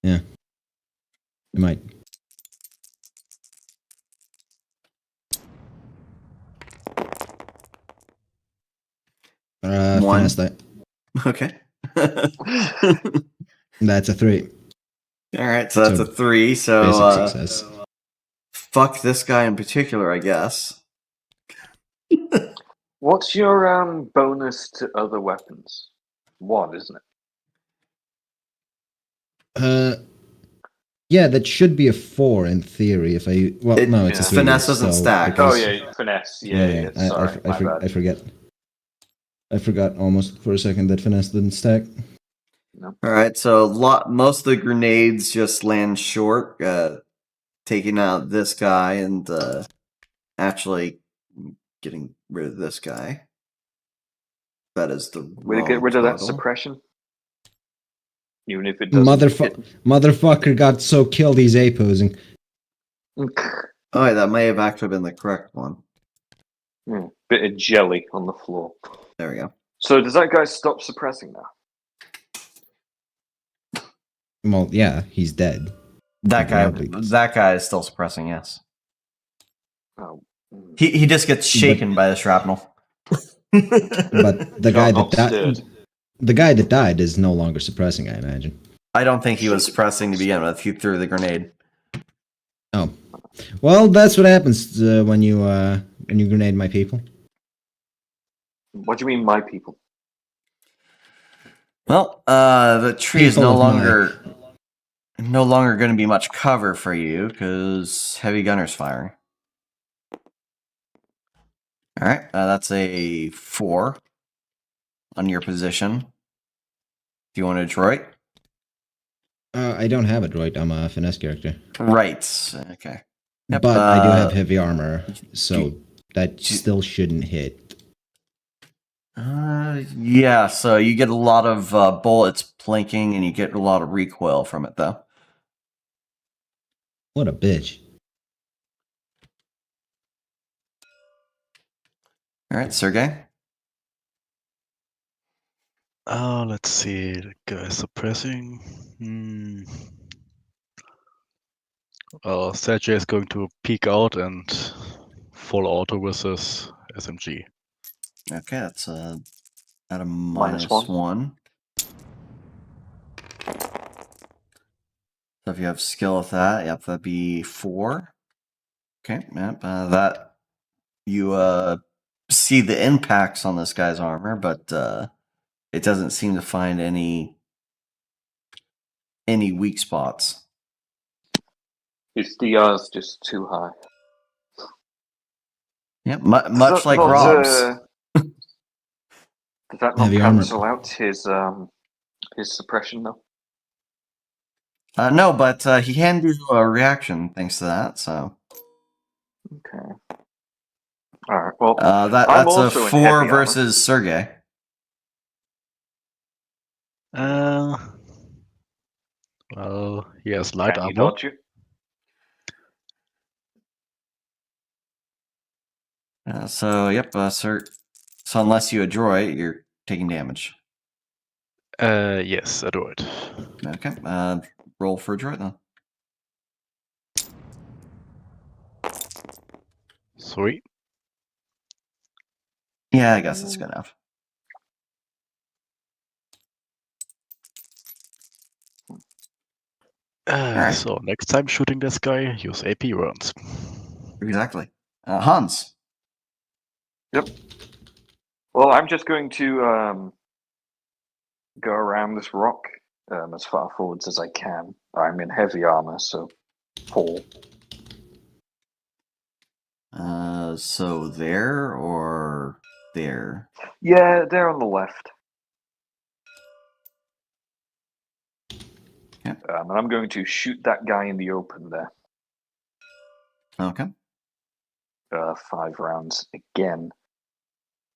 Yeah. You might.
One.
Finesse that.
Okay.
That's a 3.
Alright, so that's
So,
a 3,
Basic
so
success.
fuck this guy in particular, I guess.
What's your bonus to other weapons? 1, isn't it?
Yeah, that should be a 4 in theory. If I no, it's a
yeah.
3.
Finesse doesn't
so-
stack.
Oh
because-
yeah, finesse. Yeah. Sorry, my bad.
I forget. I forgot almost for a second that finesse didn't stack.
Alright, so most of the grenades just land short, taking out this guy and actually getting rid of this guy. That is the
Will it get rid of that
total.
suppression? Even if it doesn't.
Motherfucker got so killed he's A-posing.
Oh, yeah, that may have actually been the correct one.
Bit of jelly on the floor.
There we go.
So does that guy stop suppressing now?
Well, yeah, he's dead.
That
Probably.
guy is still suppressing, yes.
Oh.
He just gets shaken by the shrapnel.
But the guy that died,
Stirred.
the guy that died is no longer suppressing, I imagine.
I don't think he was suppressing to begin with. He threw the grenade.
Oh, well, that's what happens when you grenade my people.
What do you mean, my people?
Well, the tree is
People
no
of
longer going to be much cover for you because heavy gunner's firing. All right, that's a 4 on your position. Do you want a droid?
I don't have a droid. I'm a finesse character.
Right. Okay. Yep,
But I do have heavy armor, so that
do-
still shouldn't hit.
Yeah. So you get a lot of bullets plinking, and you get a lot of recoil from it, though.
What a bitch.
All right, Sergey.
Oh, let's see. The guy suppressing. Sergey is going to peek out and full auto with his SMG.
Okay, that's at a
Minus
-1. So if you have skill with that, yep, that'd be 4. Okay, yep, that you see the impacts on this guy's armor, but it doesn't seem to find any weak spots.
His DR's just too high.
Yep, much like
Not,
Rob's.
Does that not
Heavy armor.
cancel out his suppression though?
No, but he can do a reaction thanks to that. So
Okay. All right. Well,
that's a
also in
4
heavy
versus Sergey.
Well, he has light
Can you
armor.
dodge it?
So yep, sir. So unless you adroit, you're taking damage.
Yes, I do it.
Okay. Roll for adroit then.
3.
Yeah, I guess that's good enough. Alright.
So next time shooting this guy, use AP rounds.
Exactly. Hans.
Yep. Well, I'm just going to go around this rock as far forwards as I can. I'm in heavy armor, so 4.
So there or there?
Yeah, they're on the left.
Yep.
And I'm going to shoot that guy in the open there.
Okay.
5 rounds again,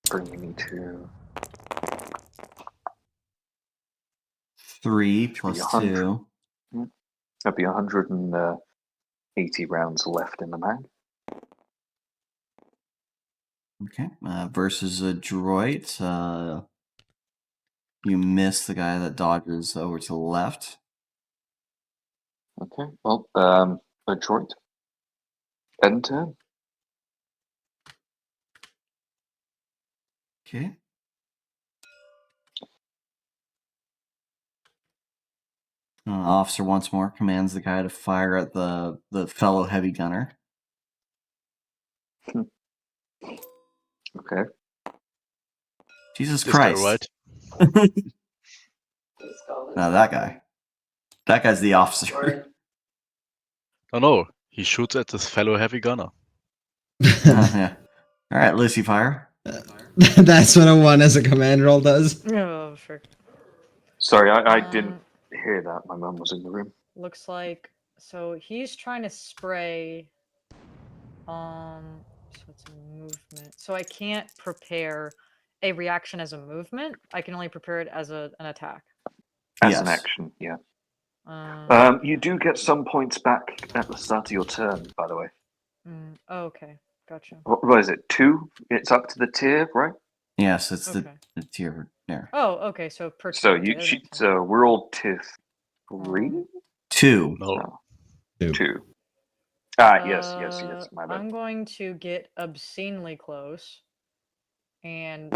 bringing me to
3
be
plus
100.
2.
There'll be 180 rounds left in the mag.
Okay. Versus adroit. You miss the guy that dodges over to the left.
Okay, well, adroit. End turn.
Okay. Officer once more commands the guy to fire at the fellow heavy gunner.
Okay.
Jesus
This guy,
Christ.
right?
No, that guy. That guy's the officer.
Oh no, he shoots at this fellow heavy gunner.
Yeah. All right, Lucy, fire.
That's what a 1 as a command roll does.
Oh, sure.
Sorry, I didn't hear that. My mum was in the room.
Looks like so he's trying to spray. So it's a movement. So I can't prepare a reaction as a movement. I can only prepare it as an attack.
As an
Yes.
action, yeah. You do get some points back at the start of your turn, by the way.
Oh, okay, gotcha.
What is it? 2? It's up to the tier, right?
Yes, it's
Okay.
the tier there.
Oh, okay. So per
So
turn,
you,
it
she,
isn't 10.
so we're all tier 3?
2.
No.
2. Ah, yes, my bad.
I'm going to get obscenely close and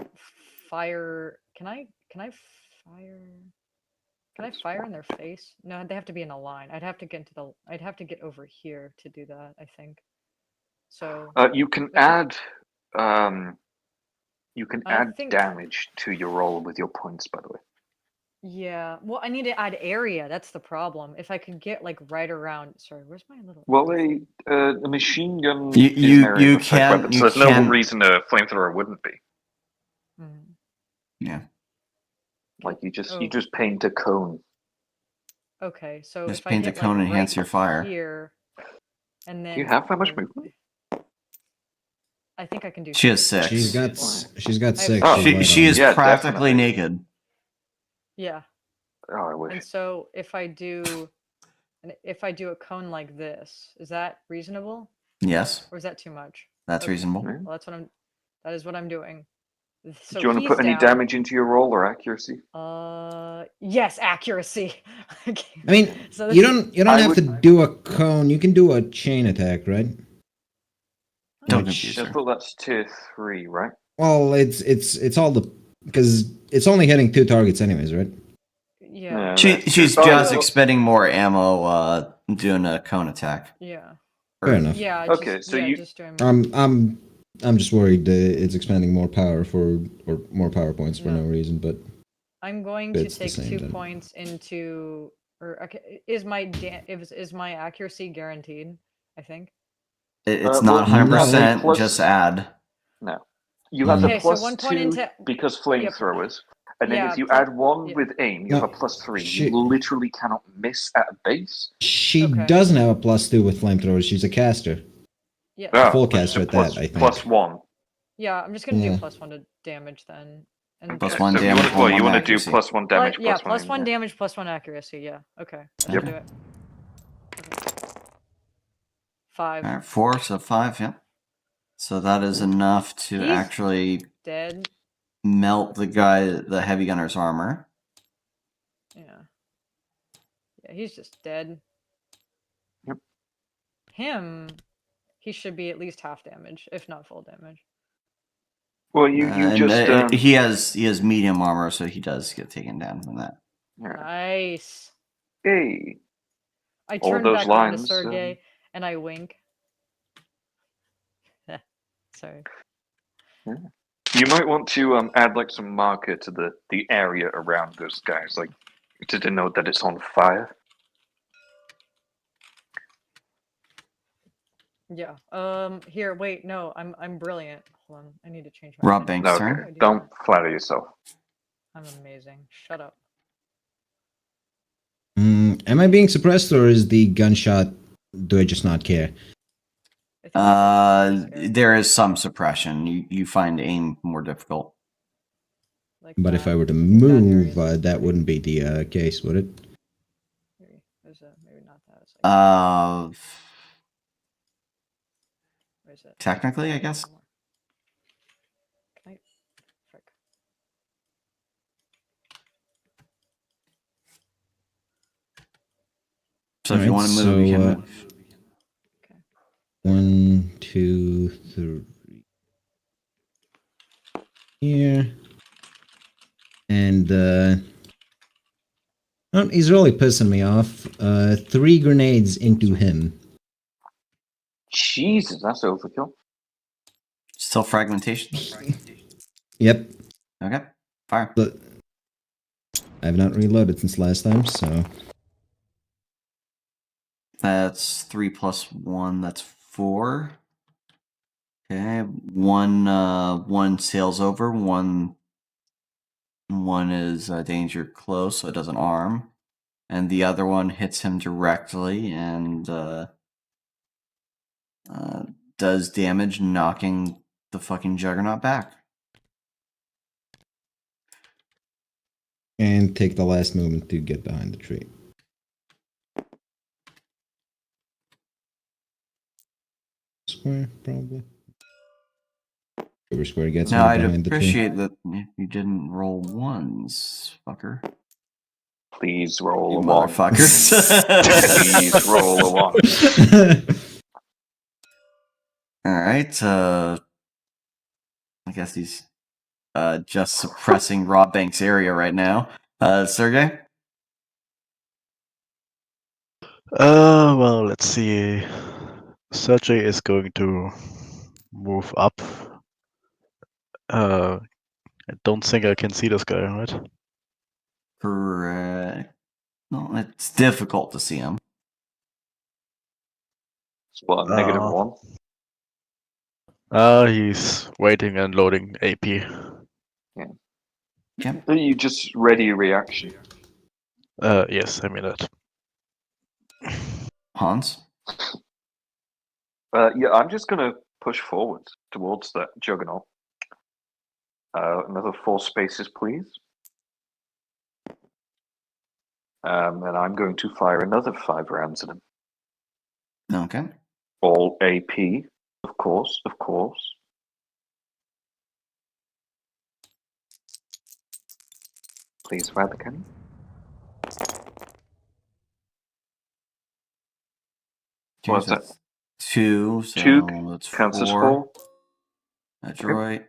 fire. Can I fire? Can I fire in their face? No, they have to be in a line. I'd have to get over here to do that, I think. So
You can
Which
add
I think-
damage to your roll with your points, by the way.
yeah. Well, I need to add area. That's the problem. If I could get like right around. Sorry, where's my little?
Well, a machine gun
You-
is
you-
an area
you
of effect
can-
weapon,
you
so there's
can-
no reason a flamethrower wouldn't be.
Yeah.
Like you just
Oh.
paint a cone.
Okay, so
Just
if I
paint a
get
cone
like
and enhance
right
your fire.
here, and then
Do you have that much
or-
movement?
I think I can do.
She has
6.
6.
She's got
I have
6.
Oh,
she's
She
light
she is
armor.
Yeah,
practically
definitely.
naked.
Yeah,
Oh, I wish.
and so if I do a cone like this, is that reasonable
Yes,
or is that too much?
that's
Okay.
reasonable.
Yeah.
Well, that is what I'm doing. So
Do you want to
he's
put any
down.
damage into your roll or accuracy?
Yes, accuracy. Okay.
I mean,
So
you
this-
don't have to do a cone. You can do a chain attack, right?
Don't
Which-
confuse
I
her.
thought that's tier 3, right?
Well, it's all the because it's only hitting 2 targets anyways, right?
Yeah.
She's
Oh,
just
no.
expending more ammo doing a cone attack.
Yeah.
Fair enough.
Yeah.
Okay,
Just,
so
yeah,
you-
just doing.
I'm just worried it's expending more power or more power points for no reason, but
I'm going to
It's the
take
same
2
then.
points into. Or okay, is my accuracy guaranteed? I think.
It's
Well,
not
no,
100%.
plus-
Just add.
No. You have
Okay,
the
so
plus
1 point
2
into
because flamethrowers, and then
yeah,
if you
pl-
add 1
yeah.
with aim, you
No,
have a plus 3.
she-
You literally cannot miss at a base.
She
Okay.
doesn't have a +2 with flamethrowers. She's a caster.
Yeah.
A full
but it's
caster
a
at
plus,
that, I think.
plus 1.
Yeah, I'm just gonna
Yeah.
do +1 to damage then. And
Plus
Okay,
1
so
damage,
you want
one
to do
accuracy.
plus 1 damage,
yeah,
plus 1
+1
aim,
damage, +1 accuracy. Yeah. Okay. That
Yep.
should do it. Okay. 5.
Alright, 4, so 5, yeah. So that is enough to
He's
actually
dead.
melt the heavy gunner's armor.
Yeah. Yeah, he's just dead.
Yep.
Him, he should be at least half damage, if not full damage.
Well, you
And
just
he has medium armor, so he does get taken down from that.
yeah.
Nice.
Hey,
I
all
turn
those
back around to
lines,
Sergey and I wink. Sorry.
you might want to add like some marker to the area around those guys, like to denote that it's on fire.
Yeah. Here, wait, no, I'm brilliant. Hold on, I need to change my
Rob
settings.
Banks'
No,
turn.
How do I do
don't
that?
flatter yourself.
I'm amazing. Shut up.
Am I being suppressed, or is the gunshot? Do I just not care?
I think I'm scared.
There is some suppression. You find aim more difficult.
Like
But if
that.
I were to
Like that
move,
area.
that wouldn't be the case, would it?
Maybe there's maybe not that. It's like, where is it?
Technically, I guess.
Can I? Frick.
So if you want to move, you can move.
1, 2, 3. Here. And oh, he's really pissing me off. 3 grenades into him.
Jesus, that's overkill.
Still fragmentation.
Yep.
Okay, fire.
But I have not reloaded since last time, so
That's 3 plus 1. That's 4. Okay, one sails over. One is danger close, so it doesn't arm, and the other one hits him directly and does damage, knocking the fucking juggernaut back.
and take the last movement to get behind the tree. Square, probably. Whoever square gets
Now,
me
I'd
behind the tree.
appreciate that if you didn't roll ones, fucker.
Please roll
You
a 1.
motherfucker.
Please roll a 1.
Alright, I guess he's just suppressing Rob Banks' area right now. Sergey?
Well, let's see. Sergey is going to move up. I don't think I can see this guy, right?
Correct. No, it's difficult to see him.
It's what, a negative 1?
He's waiting and loading AP.
Yep.
You just ready a reaction.
Yes, I mean that.
Hans?
Yeah, I'm just gonna push forward towards that juggernaut. Another 4 spaces, please. And I'm going to fire another 5 rounds at him.
Okay.
All AP, of course, of course. Please fire the cannon. What's that?
2, so
2
that's
counts as
4.
4.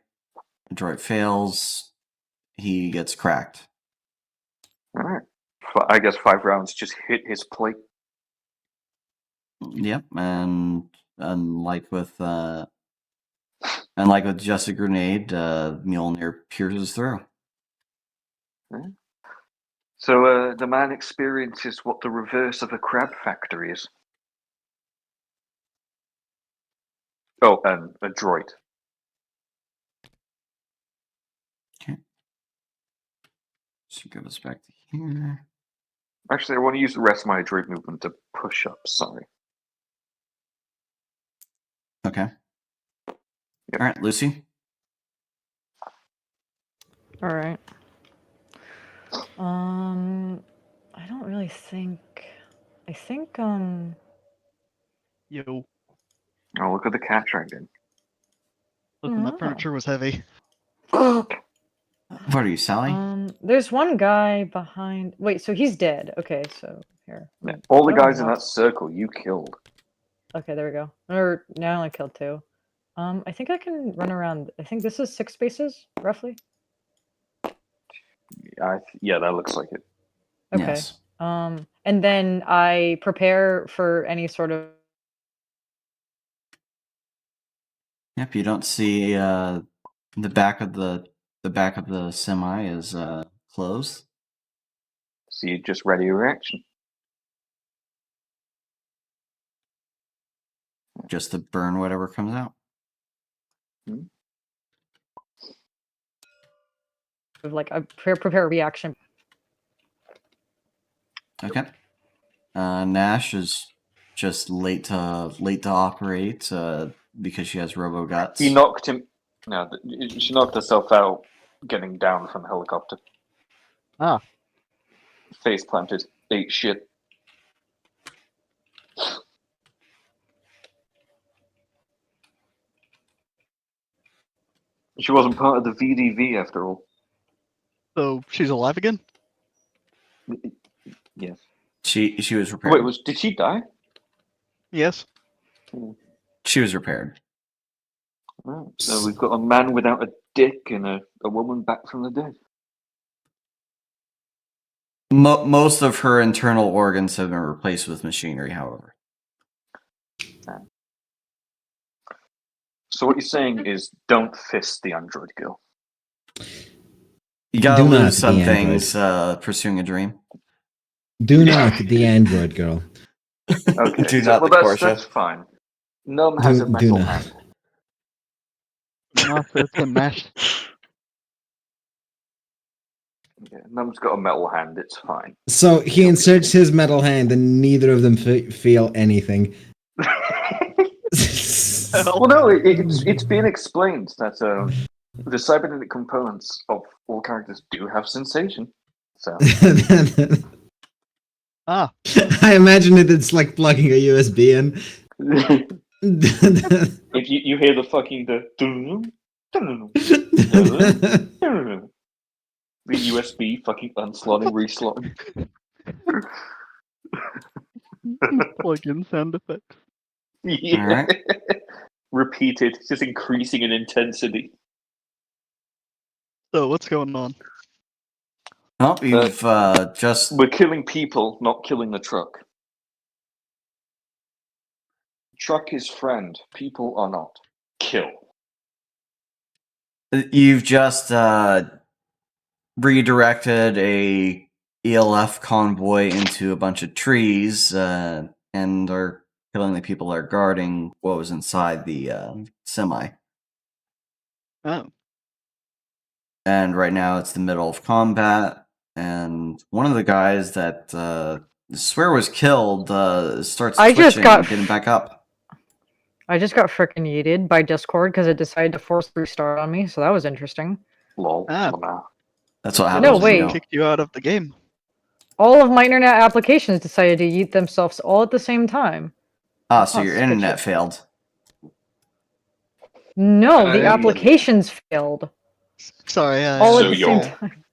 Adroit fails. He gets cracked.
Alright. I guess 5 rounds just hit his plate.
Yep, and unlike with just a grenade, Mjolnir pierces through.
So the man experiences what the reverse of a crab factory is. Oh, and a droid.
So give us back to here.
Actually, I want to use the rest of my Druid movement to push up. Sorry.
Okay.
Yep.
All right, Lucy.
All right. I don't really think. I think
Yo,
Oh, look at the cat dragon.
listen, that
Oh.
furniture was heavy.
What are you, Sally?
There's one guy behind. Wait, so he's dead. Okay, so here.
Yeah. All the
Oh,
guys in
wow.
that circle you killed.
Okay, there we go. Or now I only killed 2. I think I can run around. I think this is 6 spaces, roughly.
Yeah, that looks like it.
Okay.
Yes.
And then I prepare for any sort of.
Yep. You don't see the back of the semi is closed.
So you just ready your action.
Just to burn whatever comes out.
Like I prepare a reaction.
Okay. Nash is just late to operate because she has robo guts.
He knocked him. No, she knocked herself out getting down from the helicopter.
Ah.
Face planted. Ate shit. She wasn't part of the VDV after all.
So she's alive again?
Yes.
She was repaired.
Wait, did she die?
Yes.
She was repaired.
Right. So we've got a man without a dick and a woman back from the dead.
Most of her internal organs have been replaced with machinery, however.
So what you're saying is, don't fist the android girl.
You gotta
Do not
lose some
the
things pursuing a dream.
Do not the android girl.
Okay,
Do not the
that's
Porsche.
fine. Gnome has a
Do
metal
not.
hand.
Not it's a mesh.
Yeah, Gnome's got a metal hand. It's fine.
So he inserts his metal hand, and neither of them feel anything.
Well, no, it's been explained that the cybernetic components of all characters do have sensation. So
Ah,
I imagine it's like plugging a USB in.
if you hear the fucking the USB fucking unslotting, reslotting.
plug-in sound effects.
Yeah.
Alright.
Repeated, just increasing in intensity.
So what's going on?
Oh, you've just
We're killing people, not killing the truck. Truck is friend, people are not. Kill.
You've just redirected a ELF convoy into a bunch of trees and are killing the people that are guarding what was inside the semi.
Oh,
And right now it's the middle of combat, and one of the guys that I swear was killed starts
I
twitching
just got
and getting back up.
I just got frickin' yeeted by Discord because it decided to force restart on me, so that was interesting.
Lol.
Ah.
Nah.
That's what happens.
No,
when
wait.
you don't-
kicked you out of the game.
All of my internet applications decided to yeet themselves all at the same time.
Ah, so
Oh,
your
sketchy.
internet failed.
No, the
I-
applications failed.
Sorry,
All
So
at the
y'all-
same time.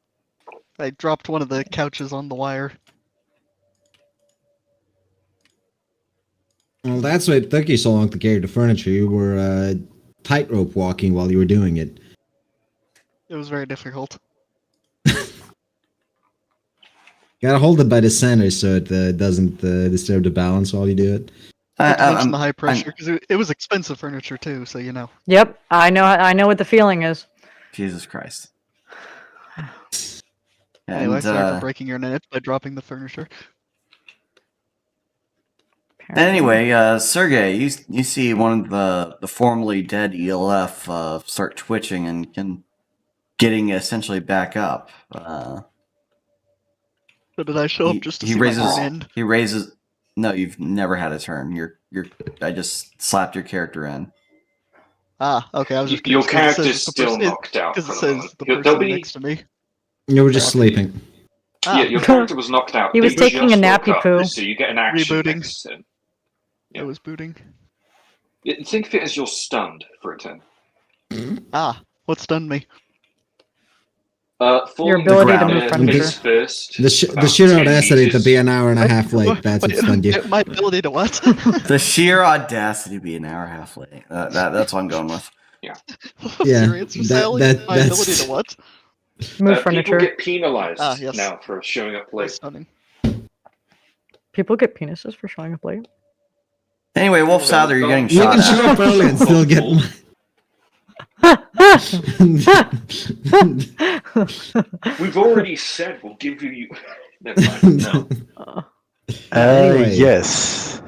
I dropped one of the couches on the wire.
Well, that's why it took you so long to carry the furniture. You were tightrope walking while you were doing it.
It was very difficult.
Gotta hold it by the center so it doesn't disturb the balance while you do it.
Not to mention
I'm-
the high pressure, because it was expensive furniture too, so you know.
Yep, I know what the feeling is.
Jesus Christ.
Anyway,
And,
sorry for breaking your internet by dropping the furniture.
anyway, Sergey, you see one of the formerly dead ELF start twitching and getting essentially back up.
Or did I show up just to
he
see
raises.
my turn end?
He raises. No, you've never had a turn. I just slapped your character in.
Ah, okay. I was just
Your
curious 'cause it
character's
says the
still
person-
knocked out.
because it
for the
says
moment.
the
There'll
person
be-
next to me.
You were just sleeping.
Ah,
Yeah, your character was knocked out.
He was
just
taking a
woke
nappy
up,
poo.
So you get an action
Rebooting.
next turn.
I was booting.
Think of it as you're stunned for a turn.
Ah, what stunned me?
Your
Falling
ability
to
down
move
face
furniture.
First,
The
about
sheer
10
audacity to
meters.
be an hour and a half late. That's what
Wait,
stunned you.
My ability to what?
The sheer audacity to be an hour and a half late. That's what I'm going with.
Yeah,
Serious, Sally? My ability to what?
Move
People
furniture.
get penalized
Yes.
now for showing up
What
late.
stunning?
People get penises for showing up late.
Anyway, Wolf Souther, you're getting
You
shot
can show
at.
up early and still get.
We've already said we'll give you. Never mind. No.
Anyway.
Yes.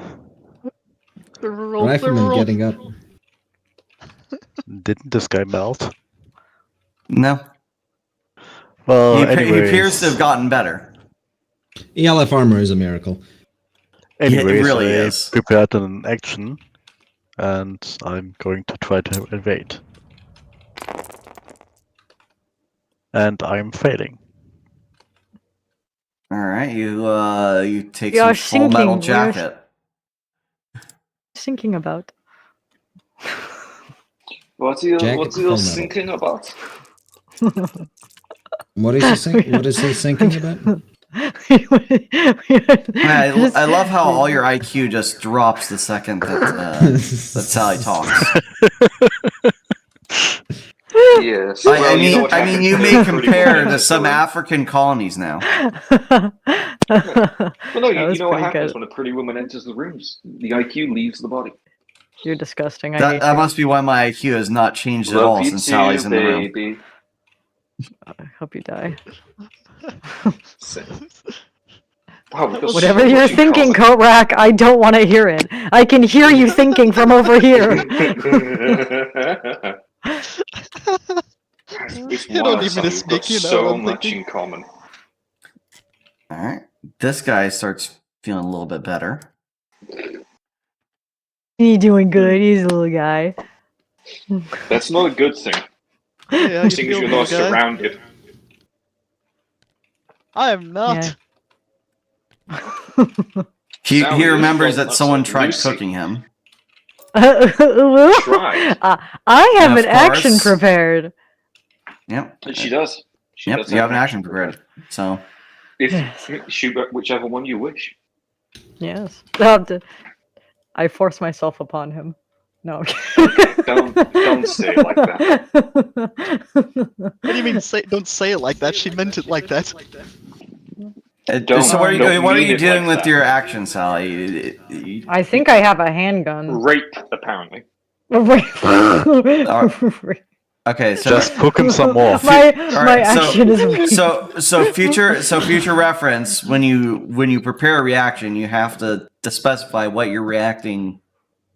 Rifleman getting up.
Didn't this guy melt?
No,
Well,
he
anyways,
appears to have gotten better.
ELF armor is a miracle.
anyways,
really
I
is.
prepared an action, and I'm going to try to invade. And I'm failing.
All right, you take
Yeah,
some full metal
sinking. We're-
jacket.
Thinking about.
What's he
Jacket full metal.
thinking about?
What is he thinking? What is he thinking about?
I love how all your IQ just drops the second that Sally talks.
Yes.
I
you know
mean,
what
I mean,
happens
you
to
may
pretty
compare
women
to
in
some
the room?
African colonies now.
Well, no,
That
you
was
know what
pretty
happens
good.
when a pretty woman enters the rooms? The IQ leaves the body.
You're disgusting. I
That,
hate
that
you.
must be why my IQ has not changed at
Love
all
you
since
too,
Sally's in the room.
baby.
I hope you die.
Wow, we've got
Whatever
so
you're
much in
thinking,
common.
Kotrak, I don't want to hear it. I can hear you thinking from over here.
It's
You don't
wild,
need me to
son, we've got
speak, you know
so
what I'm
much
thinking.
in common.
All right, this guy starts feeling a little bit better.
He's doing good. He's a little guy.
That's not a good thing.
Hey, how you
Seeing as
feel,
you're
little
not
guy?
surrounded.
I am not.
He
Sally,
remembers
you've
that
got
someone
lots of
tried
Lucy.
cooking him.
Tried.
I have
Of
an action
course.
prepared.
Yep.
And she does. She
Yep.
does
You have an action prepared. So
If
Yes.
shoot whichever one you wish.
Yes. I force myself upon him. No. I'm kidding.
Don't say it like that.
What do you mean? Don't say it like that. She meant it like that.
Don't-
so what are you
don't
what are
mean
you
it
doing
like
with
that.
your action, Sally?
I think I have a handgun.
Rape, apparently.
Okay, so
Just cook him some more.
My
right, so-
action is rape.
so future reference, when you prepare a reaction, you have to specify what you're reacting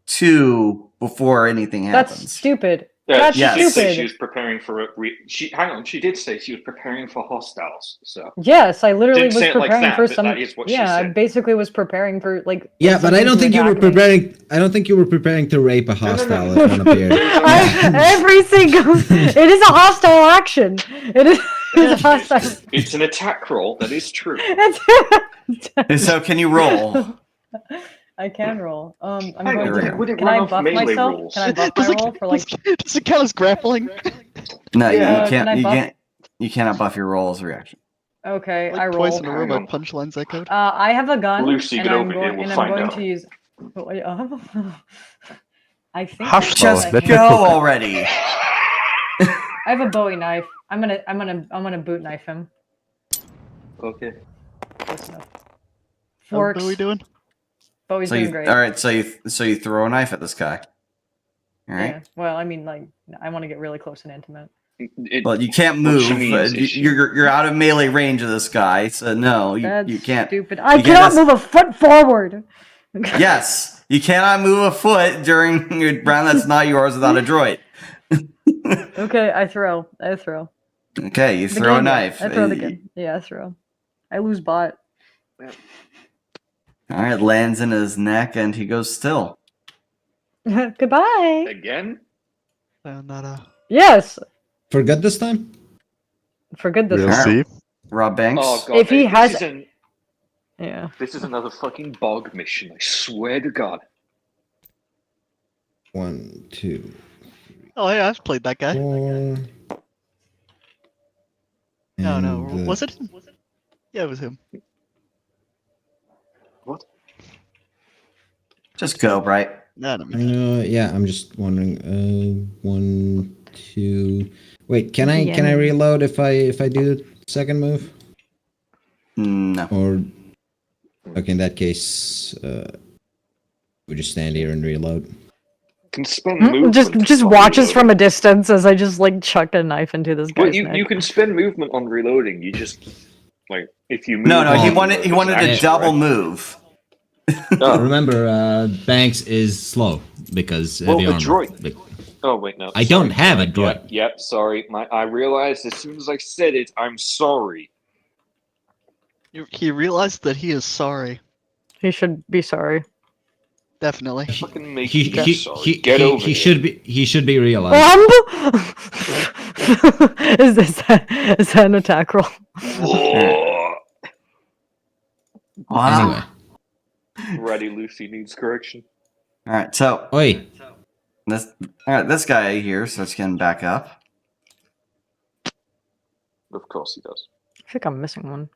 to before anything happens.
That's stupid.
Yeah,
That's
she did say
stupid.
she was preparing for a hang on, she did say she was preparing for hostiles. So
Yes, I literally
Didn't
was
say it like
preparing
that,
for
but
some.
that is what she
Yeah, I
said.
basically was preparing for like.
Yeah, but I
something
don't
to
think you were
attack me.
preparing. I don't think you were preparing to rape a hostile
no.
if one appeared.
Every single. It is a hostile action. It is a hostile.
it's an attack roll, that is true.
So can you roll?
I can roll. I'm
Hang on,
going to.
would it
Can
run
I
off
buff
melee
myself?
rules?
Can I buff
Does
my
it,
roll for like?
does it count as grappling?
No,
Yeah,
you
can I
can't. You
buff-
can't. You cannot buff your roll as a reaction.
Okay,
Like
I
twice
roll.
in a
Hang
row,
on.
my punchlines echoed.
I have a gun,
Lucy,
and
get
I'm
over here,
going,
we'll
and I'm
find
going
out.
to use. I think.
Hush,
I
no,
Just
have
let
a
me
go
hand-
cook.
already.
I have a Bowie knife. I'm gonna boot knife him.
Okay.
Close enough.
How's
Forks.
Bowie doing?
Bowie's
So
doing
you,
great.
all right. So you throw a knife at this guy. All right.
Yeah. Well, I mean, like, I want to get really close and intimate.
Well, you can't
What
move.
she means is she-
You're out of melee range of this guy. So no,
That's
you can't.
stupid. I
you can't
cannot
just-
move a foot forward.
Yes, you cannot move a foot during a round that's not yours without a droid.
Okay, I throw.
Okay, you
The
throw a
game, yeah.
knife.
I throw the gun. Yeah, I throw. I lose bot.
All right, lands in his neck, and he goes still.
Goodbye.
Again?
Sayonara.
Yes,
For good this time?
for good this
We'll
time.
see.
Rob Banks.
Oh god!
If he
this
has-
isn't.
Yeah.
This is another fucking bog mission. I swear to God.
1, 2,
Oh yeah, I've played that guy.
4.
No,
And,
was it him? Yeah, it was him.
What?
Just go, right?
No, no,
yeah, I'm just wondering. 1, 2. Wait, can I
DMing.
reload if I do the second move?
No.
Or okay, in that case, we just stand here and reload.
Can spend movement.
Just
on
watches from a
reloading.
distance as I just like chuck a knife into this
Well,
guy's
you
neck.
can spend movement on reloading. You just like if you move.
No, he
on
wanted
reload, it's an
a
action,
double
right?
move.
Oh.
Remember, Banks is slow because
Well,
heavy
a
armor.
droid.
But
Oh wait, no.
I don't have a droid.
Yep, sorry. I realized as soon as I said it, I'm sorry.
He realized that he is sorry.
He should be sorry.
Definitely.
Fucking make
he
me sorry.
he
Get over
he
it.
should be realized.
Is that an attack roll?
Whoa.
Wow.
Anyway,
Ready, Lucy needs correction.
All right, so
oi,
this guy here starts getting back up.
Of course he does.
I think I'm missing one.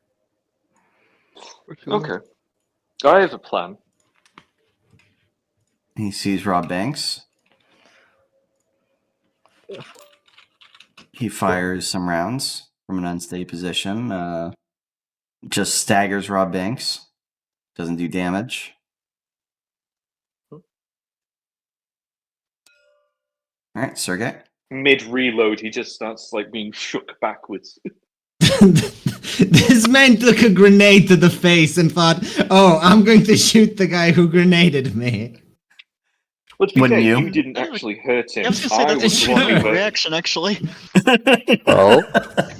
Okay. I have a plan.
He sees Rob Banks. He fires some rounds from an unsteady position. Just staggers Rob Banks. Doesn't do damage. All right, Sergey.
Mid reload, he just starts like being shook backwards.
this man took a grenade to the face and thought, "Oh, I'm going to shoot the guy who grenaded me."
Well, to be
Wouldn't
fair,
you?
you didn't actually hurt him.
I was gonna say that's
was
a
the one who
good
hurt him.
reaction, actually.
Well,
was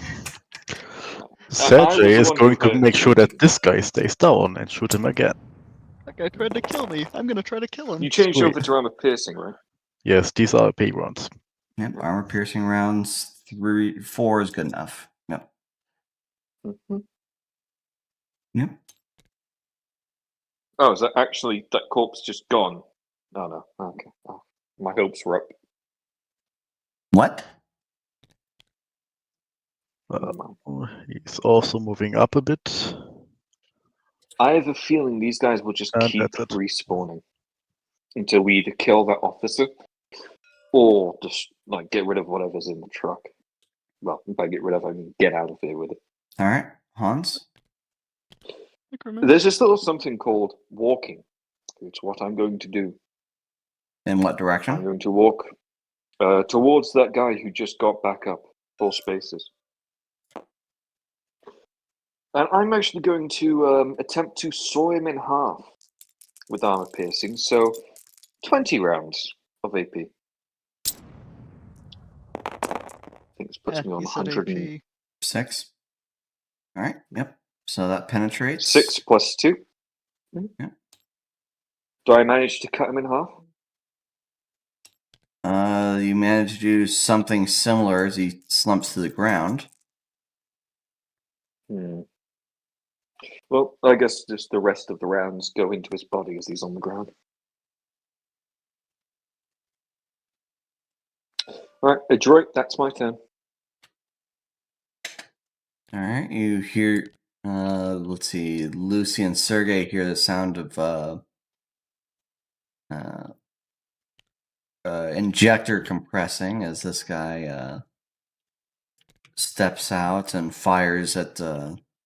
Sergey
the
is
one
going
who
to
hurt
make
him.
sure that this guy stays down and shoot him again.
That guy tried to kill me. I'm gonna try to kill him.
You changed
Sweet.
over to armor piercing, right?
Yes, these are big rounds.
Yep, armor piercing rounds. 4 is good enough. Yep.
Mm-hmm.
Yep.
Oh, is that actually that corpse just gone? Oh no. Okay. Oh, my hopes were up.
What?
He's also moving up a bit.
I have a feeling these guys will just
And
keep
that's it.
respawning until we either kill that officer or just like get rid of whatever's in the truck. Well, by get rid of, I mean get out of here with it.
All right, Hans.
There's just little something called walking. It's what I'm going to do.
In what
I'm
direction?
going to walk towards that guy who just got back up. 4 spaces. And I'm actually going to attempt to saw him in half with armor piercing. So 20 rounds of AP. I think this puts me on
he said
106
AP.
6. All right. Yep. So that penetrates.
plus 2.
Yep.
Do I manage to cut him in half?
You manage to do something similar as he slumps to the ground.
Well, I guess just the rest of the rounds go into his body as he's on the ground. Alright, adroit, that's my turn.
All right. You hear. Let's see. Lucy and Sergey hear the sound of injector compressing as this guy steps out and fires at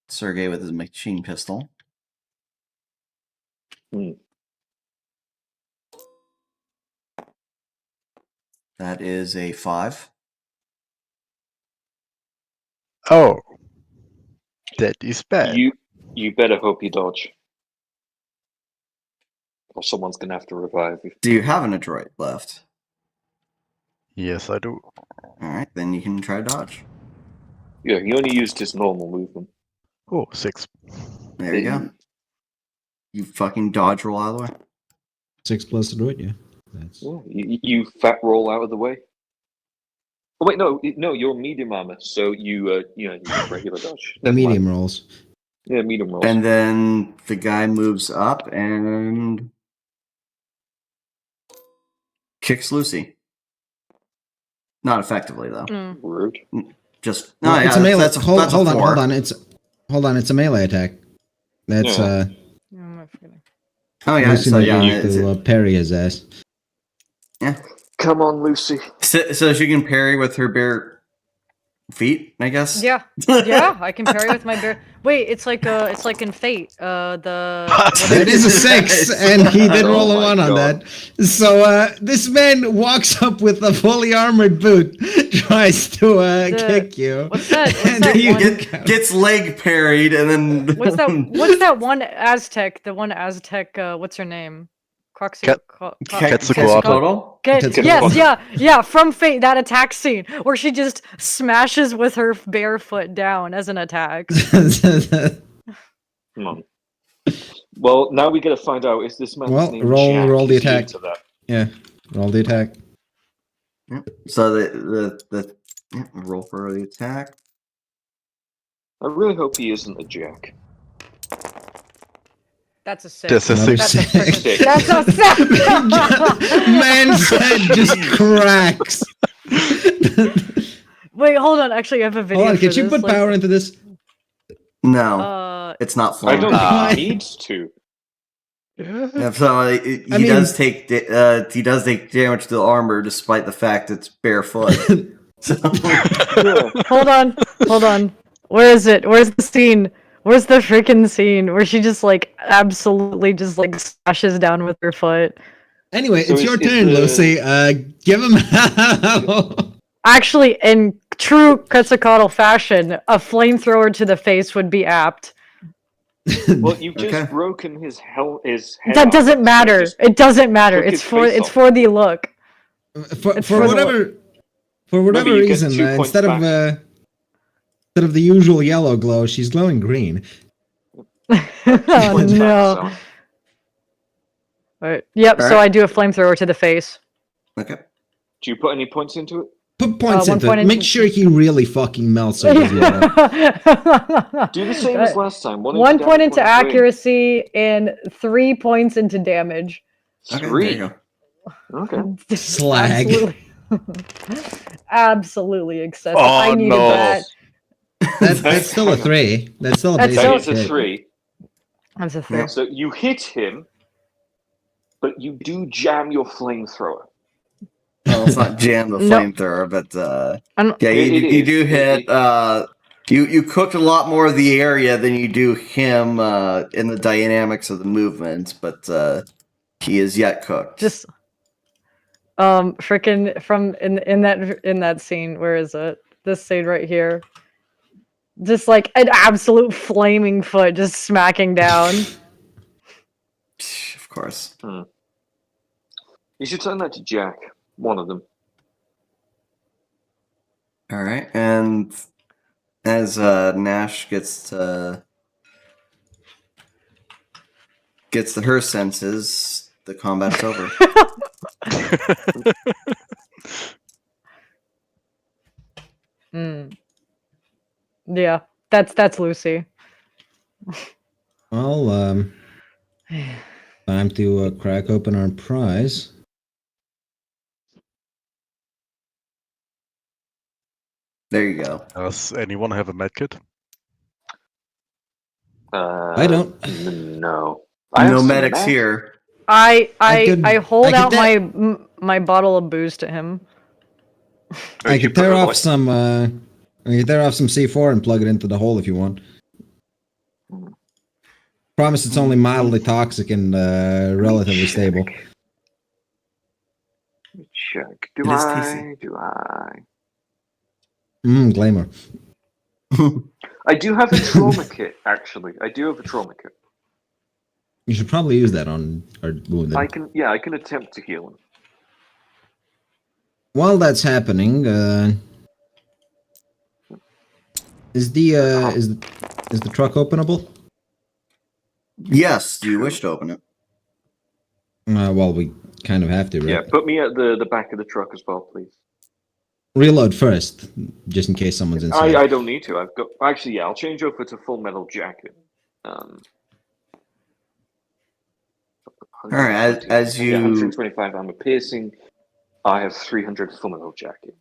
Sergey with his machine pistol. That is a 5.
Oh, that is bad.
You better hope you dodge. Or someone's gonna have to revive you.
Do you have an adroit left?
Yes, I do.
All right, then you can try dodge.
Yeah, he only used his normal movement.
Oh, 6.
There you go. You fucking dodge roll out of the way.
6 plus the droid, yeah. That's
Yeah, you fat roll out of the way. Oh wait, no, you're medium armor, so you regular dodge.
the
Never mind.
medium rolls.
Yeah, medium rolls.
And then the guy moves up and kicks Lucy. Not effectively though.
Mm.
Rude.
Just
Well,
yeah,
it's a melee.
that's a
hold on,
4.
hold on. It's a melee attack. That's
Yeah.
Yeah, I'm forgetting.
Oh yeah,
Lucy
so
might
yeah,
need
it's-
to parry his ass.
Come on, Lucy.
so she can parry with her bare feet, I guess.
Yeah, yeah, I can parry with my bare. Wait, it's like in Fate.
That is a 6, and he did
Oh
roll a
my
1 on
God.
that. So this man walks up with a fully armored boot, tries to kick you.
What's that? What's
and
that
you
one?
Gets leg parried and then
What's that? What's that one Aztec? The one Aztec. What's her name?
Quetzalcoatl.
Yes, yeah, from Fate, that attack scene where she just smashes with her bare foot down as an attack.
Come on. Well, now we gotta find out, is this man's
Well,
name
roll
Jack?
the
Is he
attack.
into that?
Yeah, roll the attack.
So the roll for the attack.
I really hope he isn't a Jack.
That's a 6.
That's a
Another
6.
That's a freaking-
Six.
That's a 6.
Man's head just cracks.
Wait, hold on. Actually, I have a video.
Hold on,
for
can you
this,
put
like,
power into this?
No, it's not
I
flying.
don't
Ah.
think he needs to.
Yeah, so he
I mean-
does take damage to the armor despite the fact it's barefoot. So
Yeah.
Hold on. Where is it? Where's the scene? Where's the freaking scene where she just like absolutely just like smashes down with her foot?
Anyway,
So
it's your
it's
turn,
the-
Lucy. Give him hell.
Actually, in true Quetzalcoatl fashion, a flamethrower to the face would be apt.
Well, you've just
Okay.
broken his head
That
off,
doesn't
so
matter.
just
It doesn't matter.
took
It's
his
for
face
it's
off.
for the look.
for
It's for the-
whatever
you get
reason,
2 points
instead of the usual yellow glow, she's glowing green.
Oh
points back,
no.
so.
Alright. Yep. So
Alright.
I do a flamethrower to the face.
okay.
Do you put any points into it?
Put points
1
into
point
it.
into-
Make sure he really fucking melts over the yellow.
Do the same as last time.
1 point into
damage, one
accuracy and 3 points into damage.
swing.
Okay,
3.
there you go.
Okay.
Slag.
Absolutely, absolutely excessive.
Oh,
I needed
no.
that.
That's still a 3. That's still a
That's
basic
That is a
hit.
3.
That's a 3.
So you hit him, but you do jam your flamethrower.
Well, it's not jam the
No.
flamethrower, but
I'm-
yeah,
It
you
is.
do hit. You cooked a lot more of the area than you do him in the dynamics of the movement, but he is yet cooked.
Just freaking from in that scene. Where is it? This scene right here. Just like an absolute flaming foot just smacking down.
Of course.
You should turn that to Jack. One of them.
All right, and as Nash gets to her senses, the combat's over.
Yeah, that's Lucy.
Well, time to crack open our prize.
There you go.
Does anyone have a medkit?
I don't.
No. I have
No
some
medics
meds.
here.
I
could-
hold
I could
out
de-
my bottle of booze to him.
I
You
could
put
tear
it
off
away.
some. I could tear off some C4 and plug it into the hole if you want. Promise it's only mildly toxic and relatively stable.
Check.
It is tasty.
Do I?
Glamour.
I do have a trauma kit, actually. I do have a trauma kit.
You should probably use that on our wounded.
I can attempt to heal him.
While that's happening, is the truck openable?
Yes, do you wish to open it?
Well, we kind of have to, right?
Yeah, put me at the back of the truck as well, please.
Reload first, just in case someone's inside.
I don't need to. I've got actually. Yeah, I'll change over to full metal jacket.
All right, as you
125 armor piercing, I have 300 full metal jacket.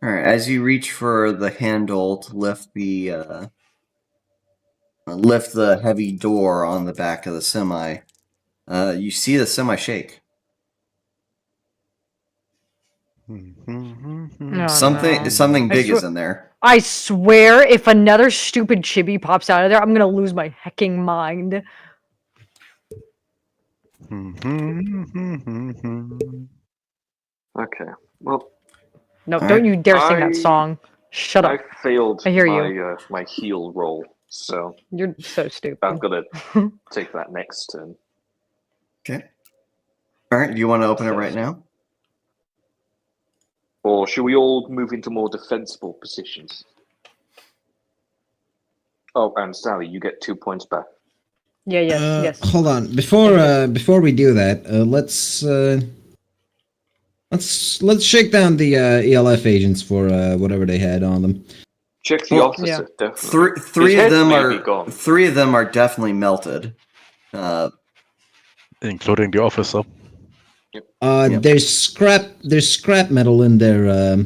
all right, as you reach for the handle to lift the heavy door on the back of the semi, you see the semi shake.
No,
Something
no.
something
I
big is
swear-
in there.
I swear, if another stupid chibi pops out of there, I'm gonna lose my hecking mind.
Okay. Well,
No,
All
don't
right.
you dare sing that
I-
song. Shut
I
up.
failed
I hear
my
you.
my heal roll, so
You're so stupid.
I've got to take that next turn.
Okay. All right, do you want to open it right
First.
now?
Or should we all move into more defensible positions? Oh, and Sally, you get 2 points back.
Yeah, yes.
Hold on. Before we do that, let's shake down the ELF agents for whatever they had on them.
Check the
Well,
officer, definitely.
Three
His
of
head
them
may be
are
gone.
definitely melted.
Including the officer.
Yep.
There's scrap metal in their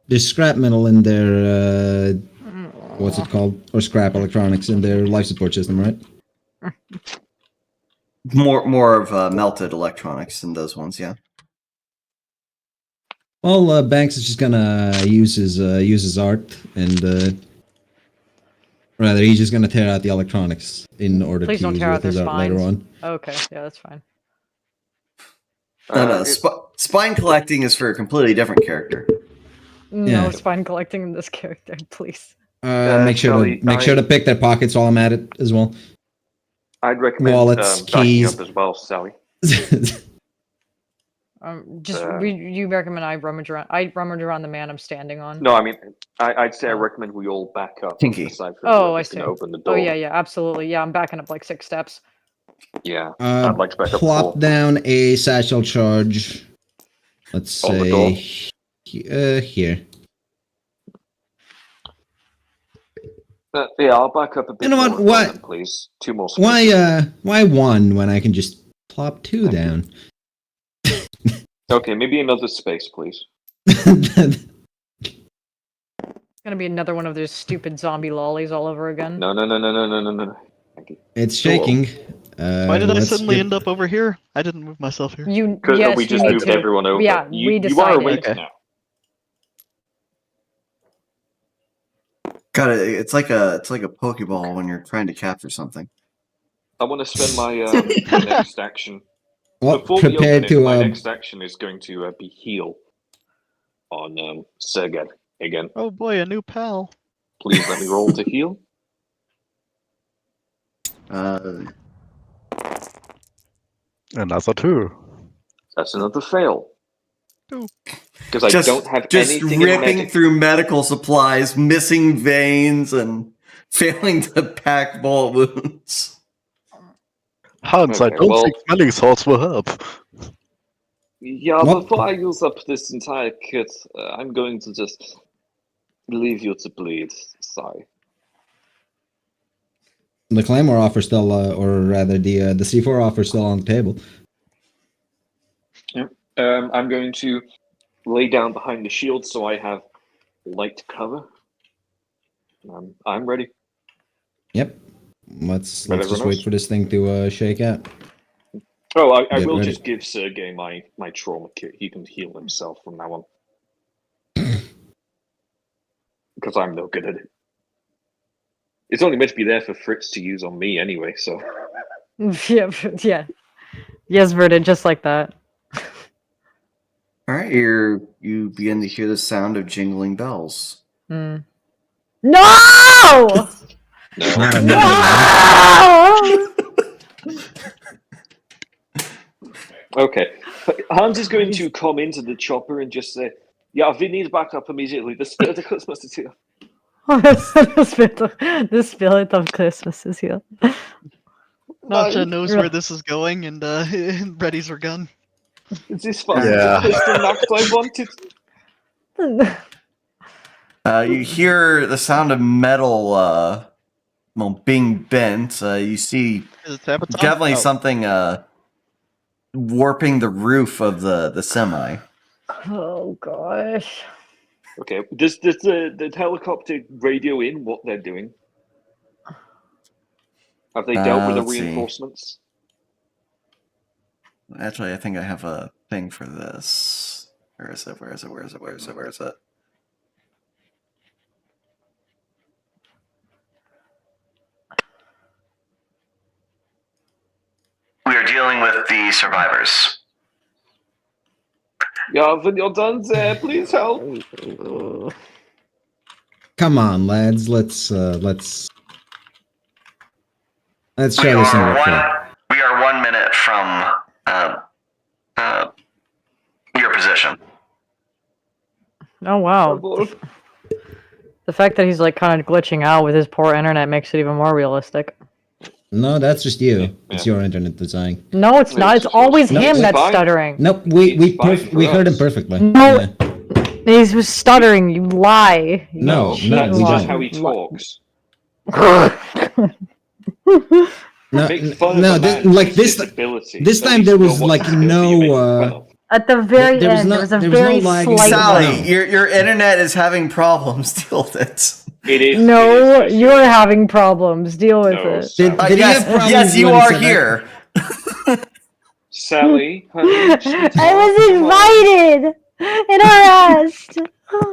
there's scrap metal in their what's it called, or scrap electronics in their life support system, right?
More of melted electronics than those ones, yeah.
Well, Banks is just gonna use his art, and rather he's just gonna tear out the electronics in order
Please
to
don't
use
tear
with
out their
his art later
spines.
on.
Okay, yeah, that's fine.
No, spine collecting is for a completely different character.
No
Yeah.
spine collecting in this character, please.
Make sure
Sally,
to pick their pockets while I'm at it as well.
I'd recommend
Wallets,
backing
keys.
up as well, Sally.
You recommend I rummage around. I rummage around the man I'm standing on.
No, I mean, I'd say I recommend we all back up.
Kinky.
Aside from
Oh, I
whoever's
see.
gonna open the
Oh
door.
yeah, absolutely. Yeah, I'm backing up like 6 steps.
Yeah, I'd like to back up
Plop
4.
down a satchel charge. Let's
On the door?
say here.
Yeah, I'll back up a bit
You know
more.
what?
in
Why-
front, please? 2 more spaces.
Why one when I can just plop 2 down?
Okay, maybe another space, please.
It's gonna be another one of those stupid zombie lollies all over again.
No. Thank you.
It's shaking.
Why did I
let's
suddenly
get-
end up over here? I didn't move myself here.
Because
Yes,
we
you
just
need
moved
to.
everyone over.
Yeah,
you,
we
you are
decided.
awake
Okay.
now.
God, it's like a Pokeball when you're trying to capture something.
I want to spend my next action.
Well,
Before we
prepared
open it, my
to.
next action is going to be heal on Serged again.
Oh boy, a new pal.
Please let me roll to heal.
Another 2.
That's another fail.
Ooh.
Because I don't have
just
anything in
ripping
medic.
through medical supplies, missing veins, and failing to pack bullet wounds.
Hans, I
Okay,
don't
well-
think smelling salts will help.
Yeah,
What?
before I use up this entire kit, I'm going to just leave you to bleed. Sorry.
The Claymore offer still, or rather, the C4 offer still on the table.
I'm going to lay down behind the shield so I have light cover. I'm ready.
Yep. Let's
But
just
everyone
wait
else?
for this thing to shake out.
Oh, I
Get
will
ready.
just give Sergey my trauma kit. He can heal himself from now on. Because I'm no good at it. It's only meant to be there for Fritz to use on me anyway, so...
yeah. Yes, Verdant, just like that.
All right, you begin to hear the sound of jingling bells.
Mm. No!
No.
Not a
No!
Okay. Hans is going to come into the chopper and just say, yeah, we need backup immediately. The Cuts must have...
The spirit of Christmas is here.
Nacha knows
Right.
where this is going and readies her gun.
Is this fucking
Yeah.
the crystal knuckle I wanted?
You hear the sound of metal being bent. You see
Is it Sabaton?
definitely
Oh.
something warping the roof of the semi.
Oh gosh.
Okay, does the helicopter radio in what they're doing? Have they dealt with the
Let's see.
reinforcements?
Actually, I think I have a thing for this. Where is it? Where is it? Where is it? Where is it? Where is it? We are dealing with the survivors.
Yeah, when you're done there, please help.
Come on, lads. Let's try this in real quick.
We are 1 minute from your position.
Oh wow.
Oh,
The fact that he's like kind of glitching out with his poor internet makes it even more realistic.
No, that's just you. It's
Yeah.
your internet design.
No, it's not. It's always
No,
him
it's
that's
fine.
stuttering.
Nope,
It's fine for
we heard him
us.
perfectly.
No.
Yeah.
He was stuttering. You lie. You
No,
cheat
no,
That's
we
lie.
just
don't.
how he talks.
No,
Make fun
no,
of a
this,
man
like
with
this.
disability.
This
At
time
least
there
know
was
what
like
disability you're making fun
no.
of.
At the very
There was
end,
no-
there was a
there was no
very
lagging
slight
sound.
Sally,
delay.
your internet is having problems. Deal with it.
It is.
No,
it is
you're having problems. Deal with
No,
it.
Did he
Yes,
have problems
yes, you
when he
are
said that?
here.
Sally, honey, sweetheart,
I was
come on.
invited and harassed.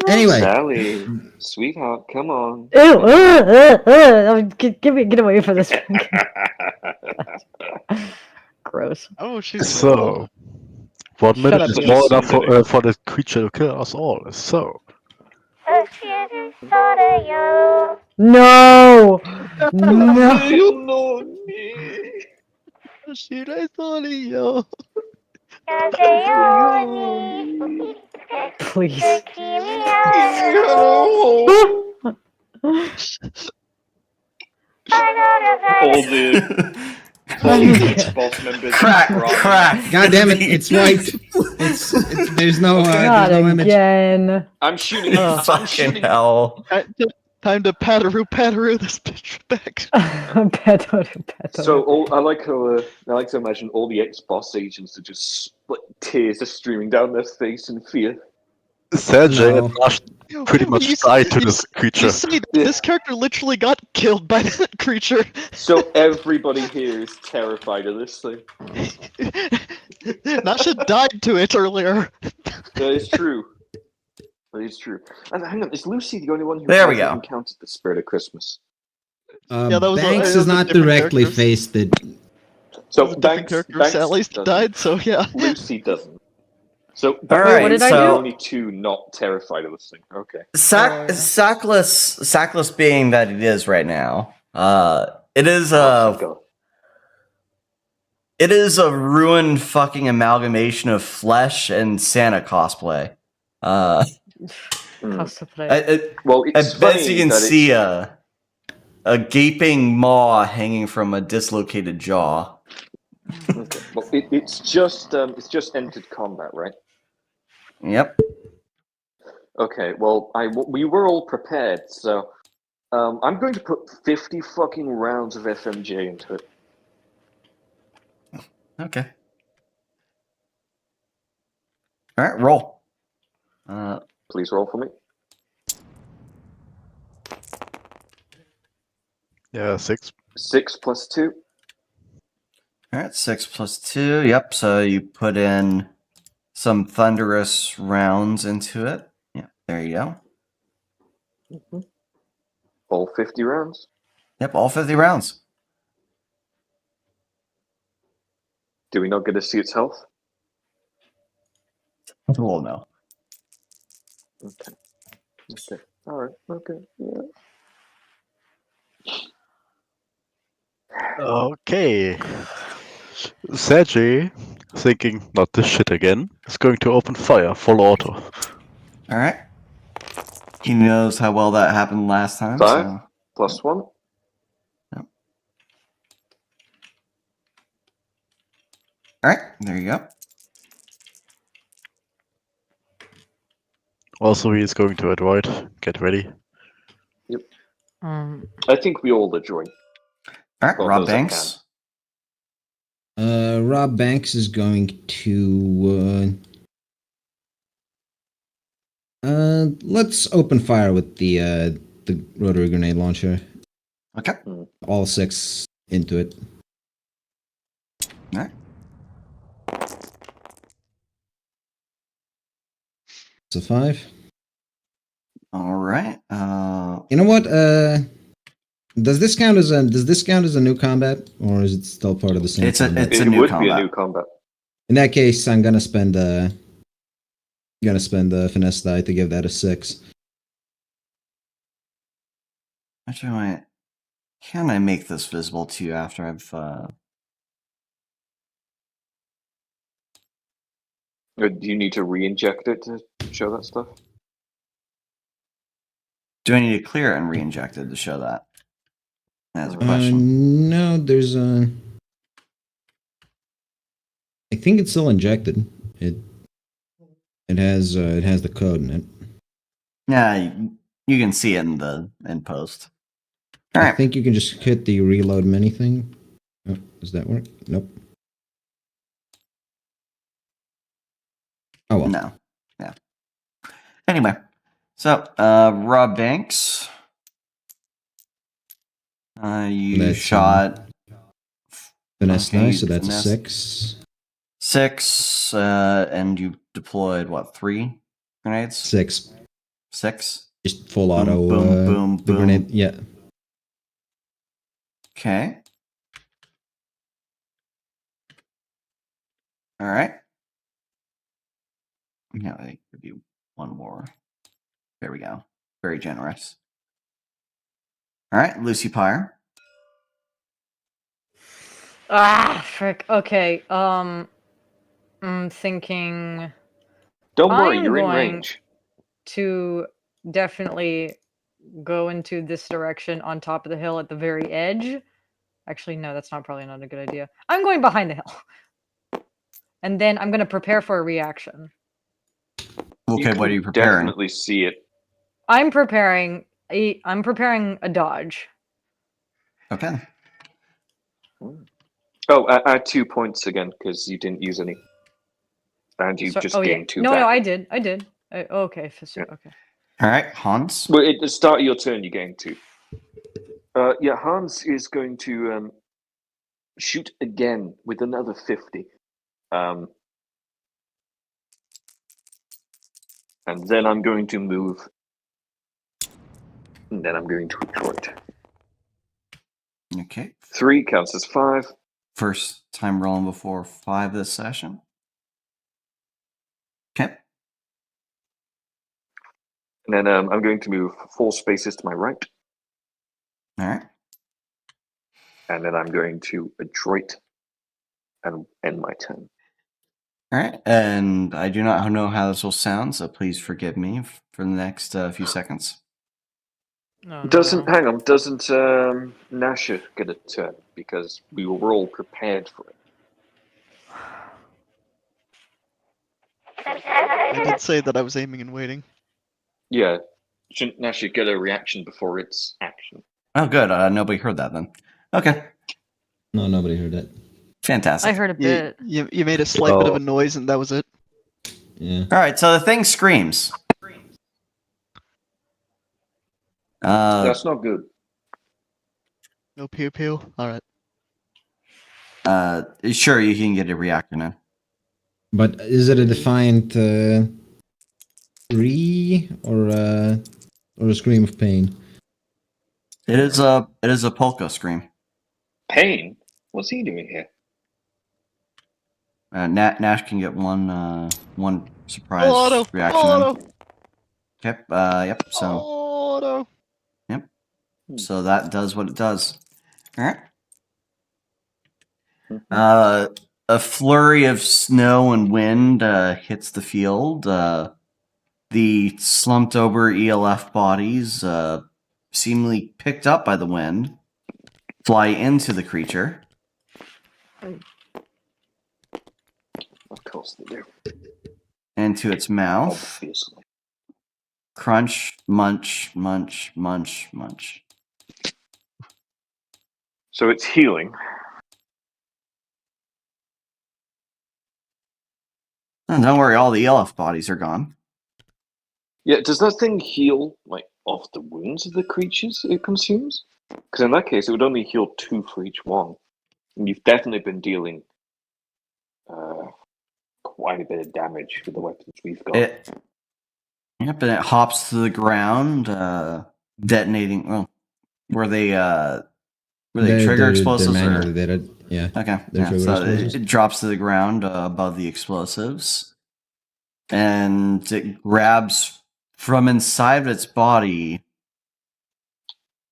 Anyway,
Sally, sweetheart, come on.
Ew, get away from this. Gross.
Oh, she's
So, 1
Shut
minute
up,
is
you.
more enough for the creature to kill us all. So,
No, no.
No.
Please.
All the Xbox members.
Crack,
crying.
crack.
God damn it, it's white. It's there's no
Not
there's no image.
again.
I'm shooting.
Oh.
I'm
Fucking
shooting.
hell.
Time to patteroo this bitch back.
Pedo.
So I like to imagine all the ex-boss agents are just like tears are streaming down their face in fear.
Sergey
No.
and Lars pretty much
You
died to
you
this creature.
You see, this character literally got killed by that creature.
So everybody here is terrified of this thing.
Nasha died to it earlier.
That is true. That is true. And hang on, is Lucy the only one who
There we
hasn't
go.
encountered the spirit of Christmas?
Yeah, that was a-
Banks
that
is
was a
not
different
directly
character.
faced it.
So
Different
Banks,
character.
Banks
Sally's
doesn't.
died, so yeah.
Lucy doesn't. So
Alright,
what did I
the
do?
only two not terrified of this thing. Okay.
Sackless being that it is right now. It is
Oh, thank God.
it is a ruined fucking amalgamation of flesh and Santa cosplay.
Cosplay.
Well,
At
it's
best,
funny
you can
that
see a gaping maw hanging from a dislocated jaw.
Okay. Well, it's just entered combat, right?
Yep.
Okay. Well, we were all prepared, so I'm going to put 50 fucking rounds of FMJ into it.
Okay. All right, roll.
Please roll for me.
Yeah, 6.
6 plus 2.
All right, 6 plus 2. Yep. So you put in some thunderous rounds into it. Yeah. There you go.
All 50 rounds.
Yep. All 50 rounds.
Do we not get to see its health?
Well, no.
Okay. Okay. All right. Okay. Yeah.
Okay. Sergey, thinking not this shit again, is going to open fire full auto.
All right. He knows how well that happened last time.
5
So.
plus 1.
All right, there you go.
Also, he is going to adroit. Get ready.
I think we all adjoin.
All right,
Well,
Rob
those that
Banks.
Rob Banks is going to. Let's open fire with the rotary grenade launcher.
Okay.
All 6 into it.
All right.
It's a 5.
All right.
You know what? Does this count as a new combat, or is it still part of the same?
It's a
combat?
It
new
would be a
combat.
new combat.
In that case, I'm gonna spend the finesse die to give that a 6.
Actually, can I make this visible to you after I've?
Do you need to re-inject it to show that stuff?
Do I need to clear it and re-inject it to show that? That's a question.
No, there's a. I think it's still injected. It has the code in it.
Yeah, you can see it in post. All
I
right.
think you can just hit the reload menu thing. Oh, does that work? Nope. Oh well.
No. Yeah. Anyway, so Rob Banks, you
That's,
shot
Finesse
okay,
die,
you
so that's
finesse.
a 6.
6, and you deployed what, 3 grenades?
6.
6.
Just full
Boom,
auto.
boom, boom,
the
boom.
grenade. Yeah.
Okay. All right. Yeah, I give you one more. There we go. Very generous. All right, Lucy Pyre.
Ah, frick. Okay. I'm thinking
Don't worry,
I'm
you're in
going-
range.
to definitely go into this direction on top of the hill at the very edge. Actually, no, that's probably not a good idea. I'm going behind the hill. And then I'm going to prepare for a reaction.
Okay, what are
can
you preparing?
Definitely see it.
I'm preparing a dodge.
Okay.
Oh, add 2 points again because you didn't use any, and you just gained 2
No,
back.
no, I did. Okay,
Yeah.
okay.
All right, Hans.
Well, at the start of your turn, you gain 2. Yeah, Hans is going to shoot again with another 50. And then I'm going to move. And then I'm going to Detroit.
Okay.
3 counts as 5.
First time rolling before 5 this session. Okay.
And then I'm going to move 4 spaces to my right.
All right.
And then I'm going to adroit and end my turn.
All right. And I do not know how this will sound, so please forgive me for the next few seconds.
No,
Doesn't
no.
hang on? Doesn't Nasha get a turn because we were all prepared for it?
I did say that I was aiming and waiting.
Yeah. Shouldn't Nasha get a reaction before its action?
Oh, good. Nobody heard that then. Okay.
No, nobody heard that.
Fantastic.
I heard a bit.
You made a slight bit of a noise, and that was it.
Yeah.
All right. So the thing screams.
That's not good.
No pew pew. All right.
Sure, you can get a reaction in.
But is it a defined 3 or a scream of pain?
It is a polka scream.
Pain? What's he doing here?
Nash can get one surprise
Auto.
reaction.
Auto.
Yep. Yep. So.
Auto.
Yep. So that does what it does. All right. A flurry of snow and wind hits the field. The slumped over ELF bodies, seemingly picked up by the wind, fly into the creature.
Of course they do.
Into its mouth.
Obviously.
Crunch, munch, munch, munch, munch.
So it's healing.
Oh, don't worry, all the ELF bodies are gone.
Yeah, does that thing heal like off the wounds of the creatures it consumes? Because in that case, it would only heal 2 for each one. And you've definitely been dealing quite a bit of damage with the weapons we've got.
Yep, and it hops to the ground, detonating. Well, were they trigger explosives?
They're
Or?
manually dated. Yeah.
Okay,
They're
yeah,
trigger
so
explosives.
it drops to the ground above the explosives, and it grabs from inside of its body,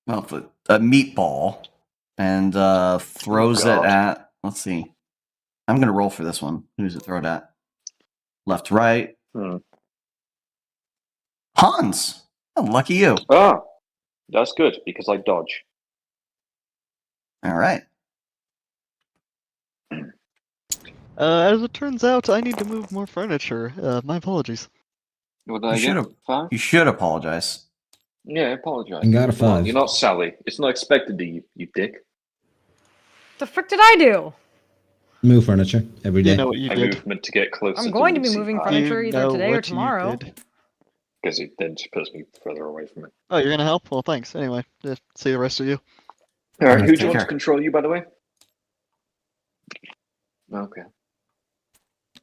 well, a meatball, and throws it
God.
at. Let's see. I'm gonna roll for this one. Who does it throw it at? Left, right. Hans. Oh, lucky you.
Ah, that's good because I dodge.
All right.
As it turns out, I need to move more furniture. My apologies.
What did I get? 5?
You should apologize.
Yeah, I apologize.
You got a
Come on,
5.
you're not Sally. It's not expected of you, you dick.
The frick did I do?
Move furniture every day.
You know what you
I
did.
moved meant to get closer.
I'm going to be
Lucy
moving
Pie,
furniture
You
either
know
today or
what you
tomorrow.
did.
because it then just puts me further away from it.
Oh, you're gonna help? Well, thanks. Anyway, see the rest of you.
All right,
Alright,
who do
take
you want
care.
to control you, by the way? Okay.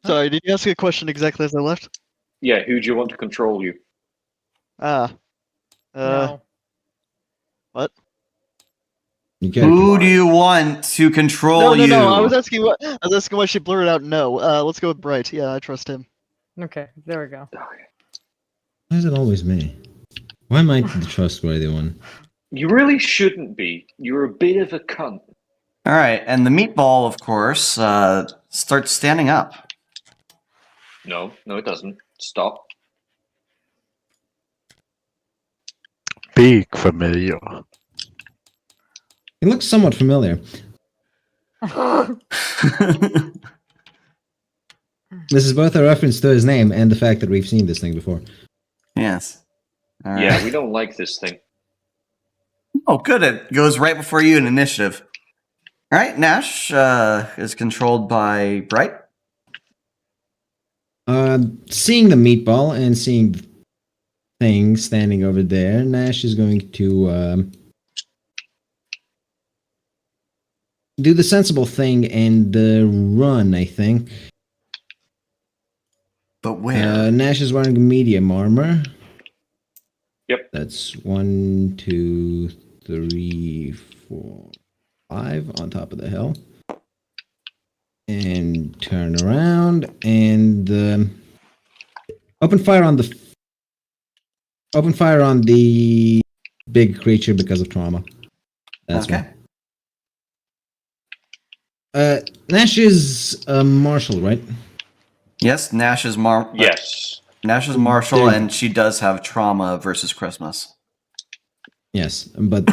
Sorry, did you ask a question exactly as I left?
Yeah, who do you want to control you?
Ah.
No.
What?
You get
Who do you want to control
No.
you?
I was asking why she blurted out no. Let's go with Bright. Yeah, I trust him.
Okay, there we go.
Why is it always me? Why am I the trustworthy one?
You really shouldn't be. You're a bit of a cunt.
All right, and the meatball, of course, starts standing up.
No, it doesn't. Stop.
Big familiar.
It looks somewhat familiar. This is both a reference to his name and the fact that we've seen this thing before.
Yes. All right.
Yeah, we don't like this thing.
Oh, good. It goes right before you in initiative. All right, Nash is controlled by Bright.
Seeing the meatball and seeing the thing standing over there, Nash is going to do the sensible thing and run, I think.
But where?
Nash is wearing medium armor.
Yep.
That's 1, 2, 3, 4, 5 on top of the hill. And turn around and open fire on the big creature because of trauma. That's
Okay.
why. Nash is a marshal, right?
Yes, Nash is
Yes.
Nash is martial,
There-
and she does have trauma versus Christmas.
Yes, but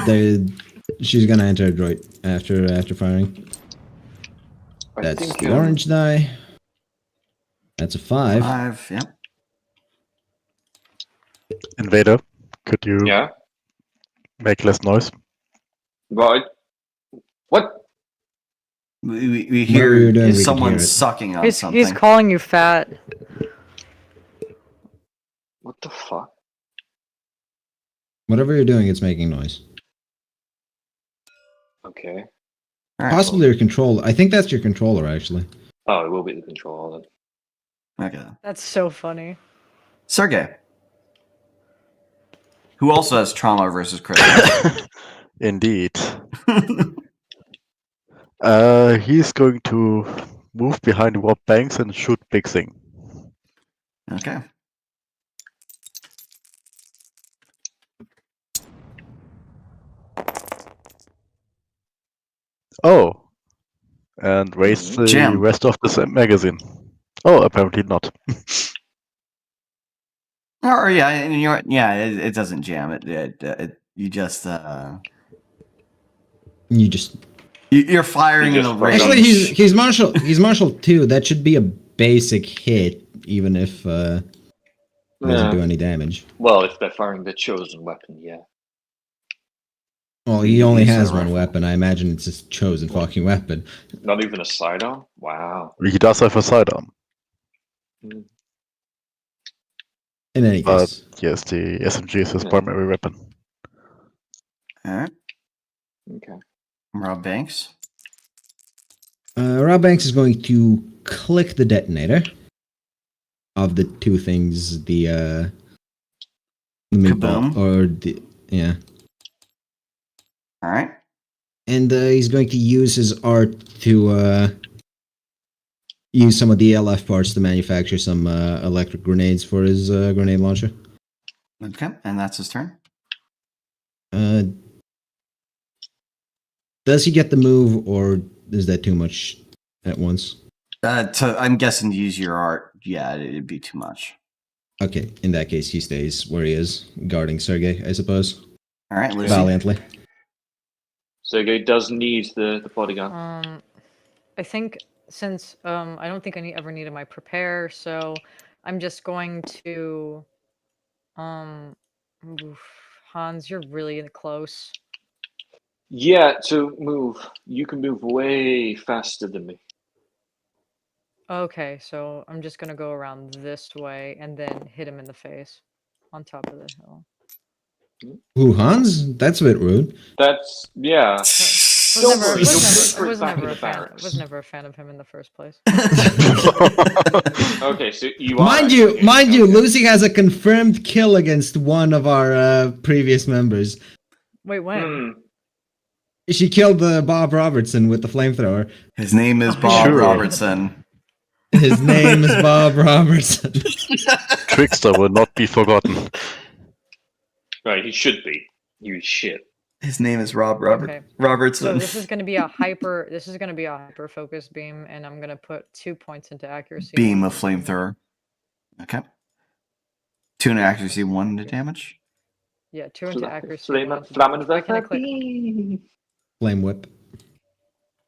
she's gonna enter a droid after firing.
I
That's
think,
the orange die. That's a 5.
5, yep.
Invader, could you
Yeah.
make less noise?
Right. What?
We
Whatever you're
hear
doing, we can
someone
hear it.
sucking on
He's
something.
calling you fat.
What the fuck?
Whatever you're doing, it's making noise.
Okay.
All right.
Possibly your controller. I think that's your controller, actually.
Oh, it will be the controller then.
Okay.
That's so funny.
Sergey, who also has trauma versus Christmas.
Indeed. He's going to move behind Warp Banks and shoot Big Thing.
Okay.
Oh, and waste the
Jam.
rest of the magazine. Oh, apparently not.
Or yeah, and it doesn't jam. You just
You just
you're firing
You
in the
just
range.
actually he's martial too. That should be a basic hit, even if it doesn't do any damage.
Well, if they're firing the chosen weapon, yeah.
Well, he only
He's a
has one
rifle.
weapon. I imagine it's his chosen fucking weapon.
Not even a sidearm? Wow.
He does have a sidearm,
In any
but
case,
yes, the SMG is his
Yeah.
primary weapon.
All right,
Okay.
Rob Banks.
Rob Banks is going to click the detonator of the two things, the meatball
Kaboom.
or the
All right.
and he's going to use his art to use some of the LF parts to manufacture some electric grenades for his grenade launcher.
Okay, and that's his turn.
Does he get the move, or is that too much at once?
I'm guessing to use your art, yeah, it'd be too much.
Okay, in that case, he stays where he is, guarding Sergey, I suppose.
All right, Lucy.
Valiantly.
Sergey does need the bodygun.
I think since I don't think I ever needed my prepare, so I'm just going to Hans, you're really close.
Yeah, to move. You can move way faster than me.
Okay, so I'm just gonna go around this way and then hit him in the face on top of the hill.
Ooh, Hans? That's a bit rude.
That's yeah.
I
Don't
was
worry,
never,
you'll
was
put
never, was
back
never
in
a
the
fan.
barracks.
Was never a fan of him in the first place.
Okay, so you are.
Mind you,
okay.
Lucy has a confirmed kill against one of our previous members.
Wait, when?
Hmm.
She killed Bob Robertson with the flamethrower.
His name is Bob
Sure.
Robertson.
His name is Bob Robertson.
Trickster will not be forgotten.
Right, he should be. You shit.
His name is Rob
Okay. So
Robertson.
this is gonna be a hyper. This is gonna be a hyper focus beam, and I'm gonna put 2 points into accuracy.
Beam
one
of
into damage.
flamethrower. Okay. 2 into accuracy, 1 into damage.
Yeah, 2 into accuracy.
Flame,
1 into
flamme
damage. I can click.
Flame whip.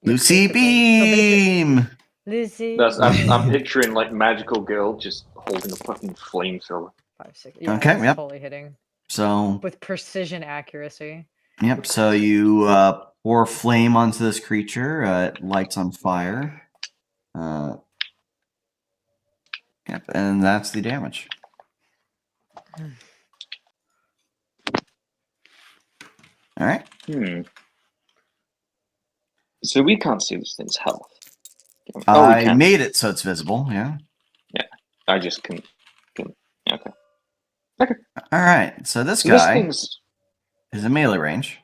Yeah,
Lucy
basically. So
Beam.
Lucy.
That's I'm picturing like magical girl just holding a fucking flamethrower.
5, 6. Yeah,
Okay,
it's
yep.
totally hitting
So,
with precision accuracy.
yep. So you pour flame onto this creature. It lights on fire. Yep, and that's the damage. All right.
So we can't see this thing's health. We
I
can.
made it so it's visible. Yeah.
I just can. Okay.
All right. So this
So this
guy
thing's.
is a melee range,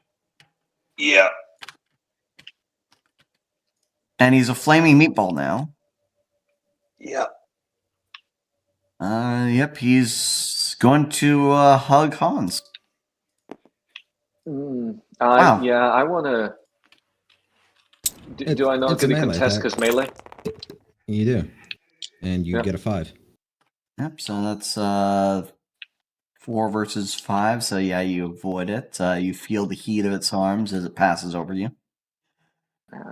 Yeah.
and he's a flaming meatball now.
Yeah.
Yep. He's going to hug Hans. Wow.
Yeah, I want to. Do I not
it's a
get a
melee
contest
attack.
because melee?
You do. And you
Yep.
get a 5.
Yep. So that's 4 versus 5. So yeah, you avoid it. You feel the heat of its arms as it passes over you.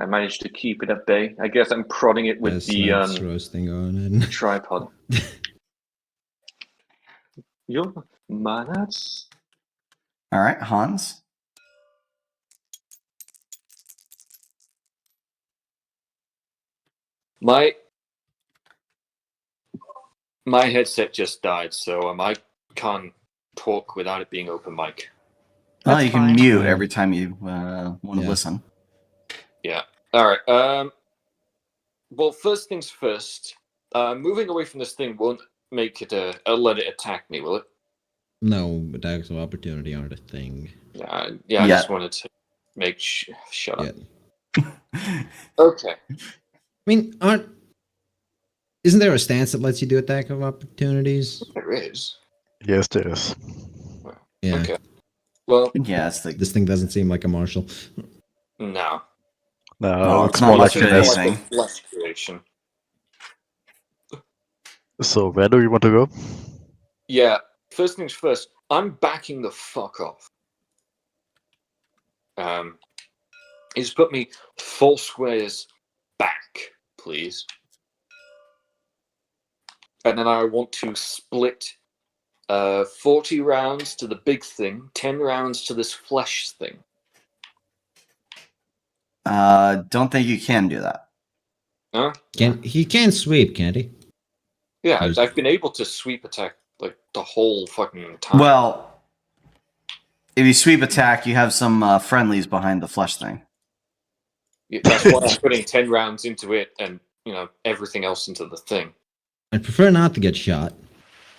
I managed to keep it at bay. I guess I'm prodding it with the
roasting on it.
tripod. Your manners.
All right, Hans.
My headset just died, so I can't talk without it being open mic.
Well,
That's
you can
fine.
mute every time you want to
Yeah.
listen.
Yeah. All right. Well, first things first. Moving away from this thing won't make it let it attack me, will it?
No, attacks of opportunity aren't a thing.
Yeah. I
Yeah.
just wanted to make shut up.
Yeah.
Okay.
I mean, isn't there a stance that lets you do attack of opportunities?
There is.
Yes, there is.
Yeah.
Okay. Well,
Yeah, it's the
This thing doesn't seem like a martial.
no.
No,
Oh,
it's
it's
more
not
like
much of
an S.
anything.
Like a flesh creation.
So where do you want to go?
Yeah. first things first. I'm backing the fuck off. He's put me 4 squares back, please. And then I want to split 40 rounds to the big thing, 10 rounds to this flesh thing.
Don't think you can do that.
Huh?
He can sweep, can't he?
Yeah,
There's-
I've been able to sweep attack like the whole fucking time.
Well, if you sweep attack, you have some friendlies behind the flesh thing.
Yeah, that's why I'm putting 10 rounds into it and, everything else into the thing.
I'd prefer not to get shot.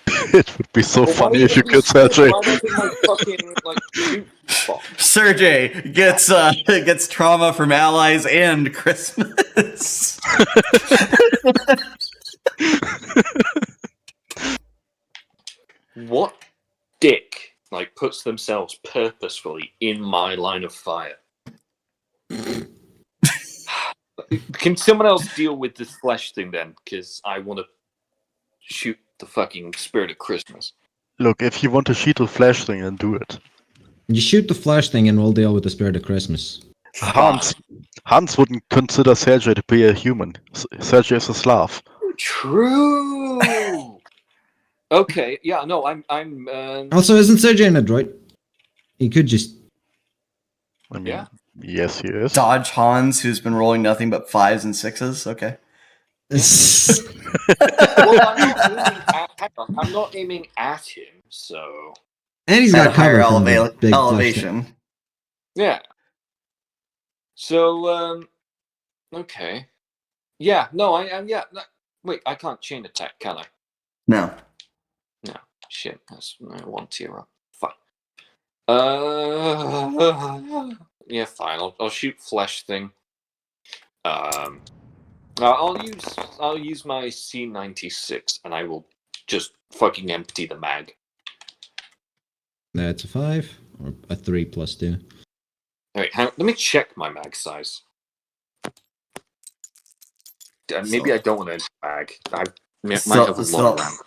It would be so
Well,
funny
why
if you
don't
could,
split
Sergey.
right up in my fucking, shoot spot?
Sergey gets trauma from allies and Christmas.
What dick, puts themselves purposefully in my line of fire? Can someone else deal with this flesh thing then? Because I want to shoot the fucking spirit of Christmas.
Look, if you want to shoot the flash thing, then do it.
You shoot the flash thing and we'll deal with the spirit of Christmas.
Hans wouldn't consider Sergey to be a human. Sergey is a Slav.
True. Okay. Yeah. No. I'm.
Also, isn't Sergey an droid? He could just.
I mean,
Yeah.
yes, he is.
Dodge Hans, who's been rolling nothing but 5s and 6s. Okay.
Well, I'm not aiming at him. So.
And he's
At
got
a higher
cover from the big flash thing.
elevation.
Yeah. So. Okay. Yeah. No. Yeah. No, wait. I can't chain attack, can I?
No.
No. Shit. That's 1 tier up. Fine. Yeah. Fine. I'll shoot flesh thing. I'll use my C96 and I will just fucking empty the mag.
That's a 5 or a 3 plus 2.
Alright, let me check my mag size. Maybe I don't want to enter mag. I might have a lot around.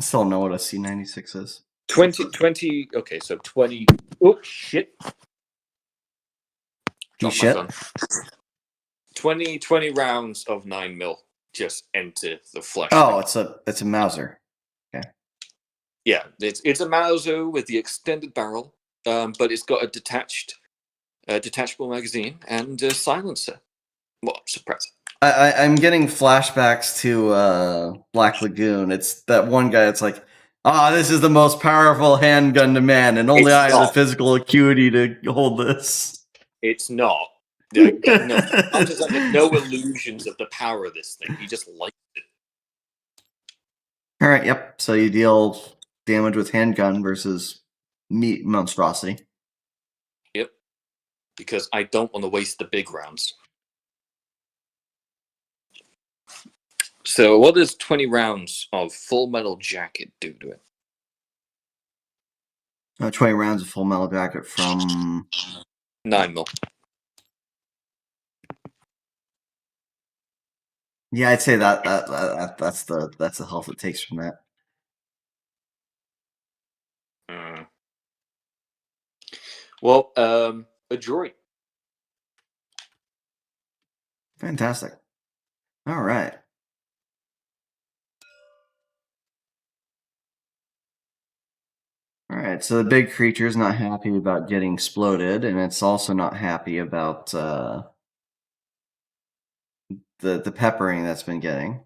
Still don't know what a C96 is.
20, okay, so 20. Oh, shit.
You
Dropped my
shit?
phone. 20 rounds of 9mm just enter the flesh.
Oh, it's a Mauser.
Yeah, it's a Mauser with the extended barrel, but it's got a detachable magazine and a silencer. Well, suppressor.
I'm getting flashbacks to Black Lagoon. It's that one guy that's like, this is the most powerful handgun to man, and only I have the physical acuity to hold this.
It's not. No, Hunter's under no illusions of the power of this thing. He just likes it.
Alright, yep. So you deal damage with handgun versus meat monstrosity.
Yep. Because I don't want to waste the big rounds. So what does 20 rounds of full metal jacket do to it?
20 rounds of full metal jacket from
9mm.
Yeah, I'd say that's the health it takes from that.
Well, a droid.
Fantastic. All right. All right. So the big creature is not happy about getting exploded, and it's also not happy about the peppering that's been getting.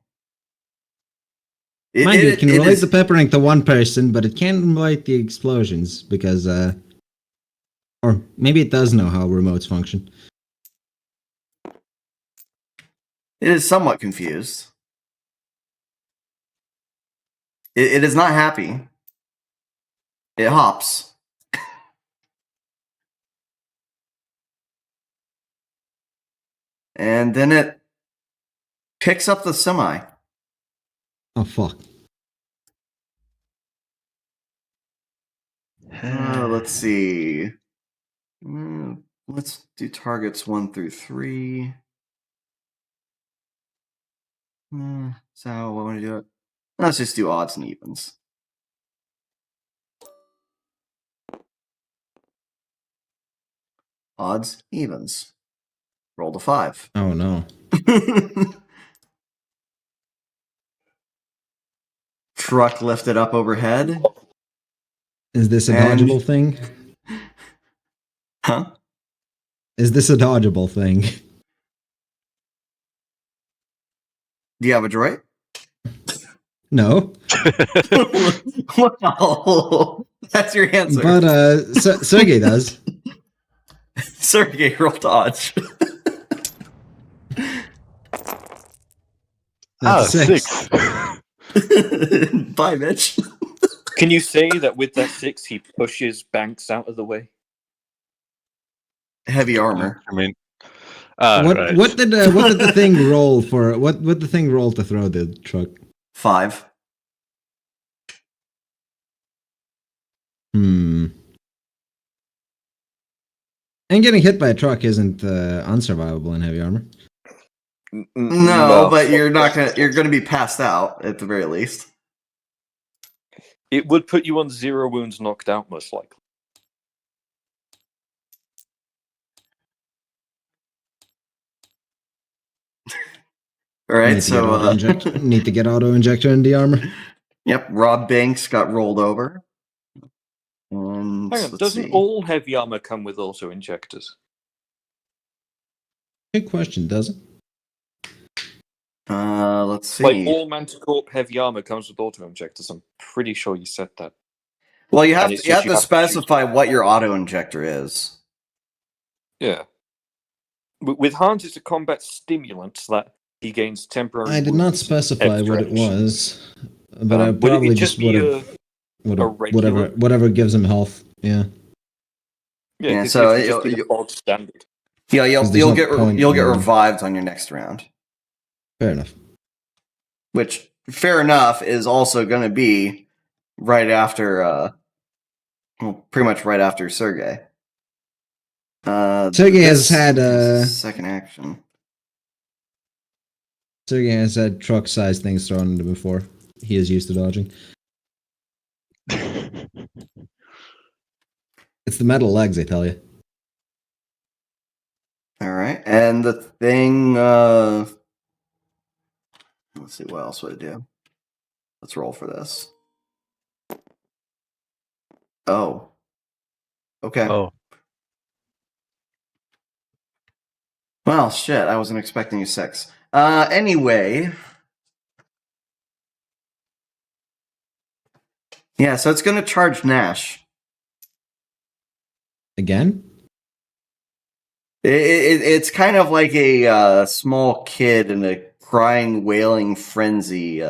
Mind you, it can relate the peppering to one person, but it can't relate the explosions because, or maybe it does know how remotes function.
It is somewhat confused. It is not happy. It hops. And then it picks up the semi.
Oh, fuck.
Let's see. Let's do targets 1 through 3. Is that how I want to do it? Let's just do odds and evens. Odds, evens. Roll a 5.
Oh no.
Truck lifted up overhead.
Is this a
And-
dodgeable thing?
Huh?
Is this a dodgeable thing?
Do you have a droid?
No.
Wow. That's your answer.
But Sergey does.
Sergey, roll dodge.
That's a 6.
Bye, Mitch.
Can you say that with that 6, he pushes Banks out of the way?
Heavy armor.
I mean,
What did the thing roll for? What the thing roll to throw the truck?
5.
And getting hit by a truck isn't unsurvivable in heavy armor.
No, but you're gonna be passed out at the very least.
It would put you on 0 wounds knocked out, most likely.
All right, so
need to get auto injector in the armor.
Yep, Rob Banks got rolled over. And
Hang on,
let's
doesn't
see.
all heavy armor come with auto injectors?
Good question, does it?
Let's see.
Like all Manticorp heavy armor comes with auto injectors. I'm pretty sure you said that.
Well, you have
And it's
to, you have
just you
to
have to
specify what your auto injector is.
Yeah. With Hans, it's a combat stimulant that he gains temporary.
I did not
wounds,
specify what it
extra action.
was, but I
Would it
probably
just
just
be
would
a
have
regular?
whatever gives him health. Yeah.
Yeah,
so
it just be the bog standard.
Yeah,
'Cause there's
you'll
no
get
point
you'll get
in-
revived on your next round.
Fair enough.
Which, fair enough, is also going to be right after, well, pretty much right after Sergey.
Sergey has had
second action.
Sergey has had truck-sized things thrown at him before. He is used to dodging. It's the metal legs, I tell you.
All right, and the thing. Let's see what else would it do. Let's roll for this. Oh. Okay.
Oh,
Well, shit. I wasn't expecting a 6. Anyway. Yeah, so it's going to charge Nash.
Again?
It's kind of like a small kid in a crying, wailing frenzy,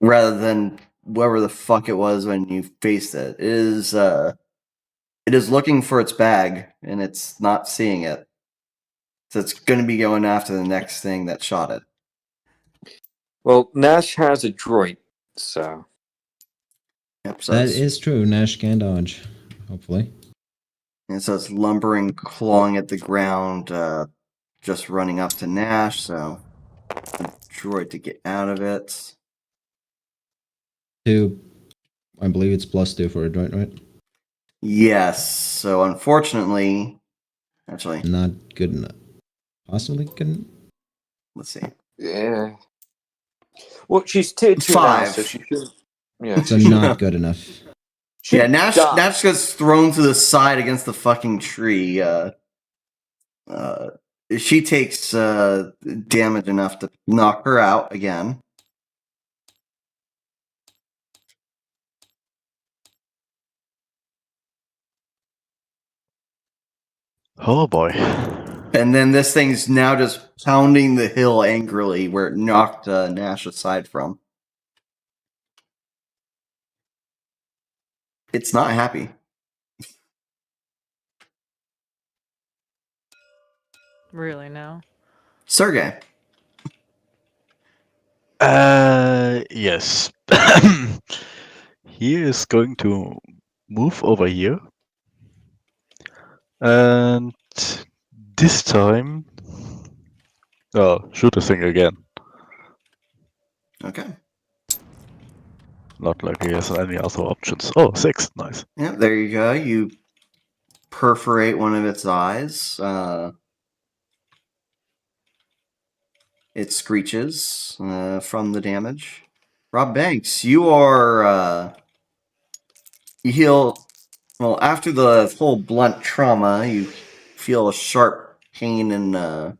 rather than whatever the fuck it was when you faced it. It is looking for its bag, and it's not seeing it. So it's going to be going after the next thing that shot it.
Well, Nash has a droid, so
Yep, so
That
it's,
is true. Nash can dodge. Hopefully.
and so it's lumbering, clawing at the ground, just running up to Nash, so the droid to get out of it.
2. I believe it's +2 for a joint, right?
Yes, so unfortunately, actually,
Not good enough. Possibly good.
let's see.
yeah. Well, she's tier 2 now,
5.
so she should. Yeah.
So not good enough.
Yeah, Nash gets thrown to the side against the fucking tree. She takes damage enough to knock her out again.
oh boy.
And then this thing's now just pounding the hill angrily where it knocked Nash aside from. It's not happy.
Really now?
Sergey.
Yes. He is going to move over here. And this time. Oh, shoot the thing again.
Okay.
Not like he has any other options. Oh, 6. Nice.
Yeah, there you go. You perforate one of its eyes. It screeches from the damage. Rob Banks, you are you heal. Well, after the full blunt trauma, you feel a sharp pain in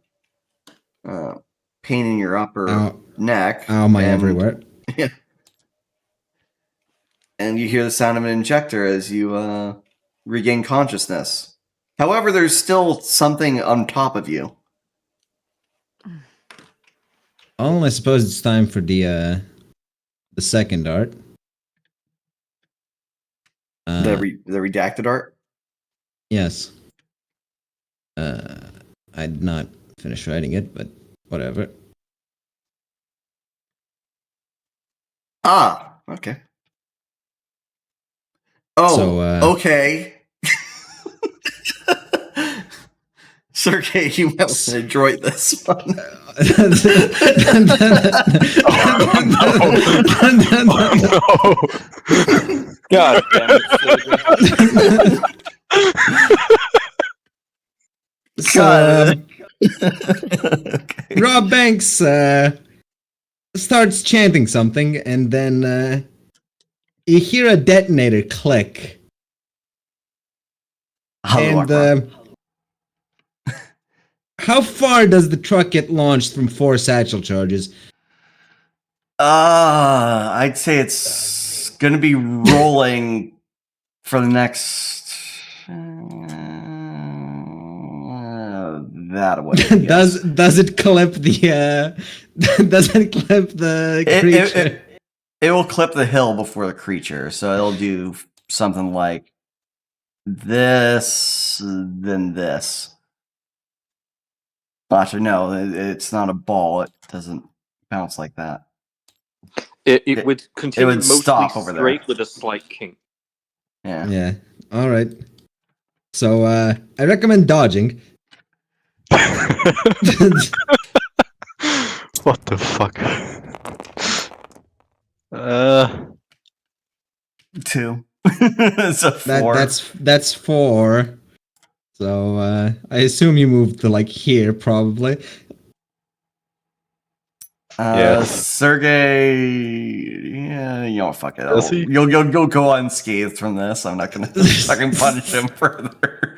your upper neck.
Ow, my everywhere.
Yeah. And you hear the sound of an injector as you regain consciousness. However, there's still something on top of you.
Oh, I suppose it's time for the second art.
The redacted art?
Yes. I did not finish writing it, but whatever.
Ah, okay. Oh,
So,
okay. Sergey, you might want to enjoy this one.
God damn it,
God.
Okay. Rob Banks starts chanting something, and then you hear a detonator click. And how far does the truck get launched from 4 satchel charges?
I'd say it's gonna be rolling for the next that way.
Does it clip the does it clip the creature?
It will clip the hill before the creature, so it'll do something like this, then this. Actually, no, it's not a ball. It doesn't bounce like that.
It would continue
would
mostly
stop over there.
straight with a slight kink.
Yeah.
Yeah. All right. So I recommend dodging.
What the fuck?
2. It's a 4.
That's 4. So I assume you moved to like here, probably.
Yes.
Sergey, yeah, you know, fuck it.
Does he?
You'll go unscathed from this. I'm not gonna fucking punish him further.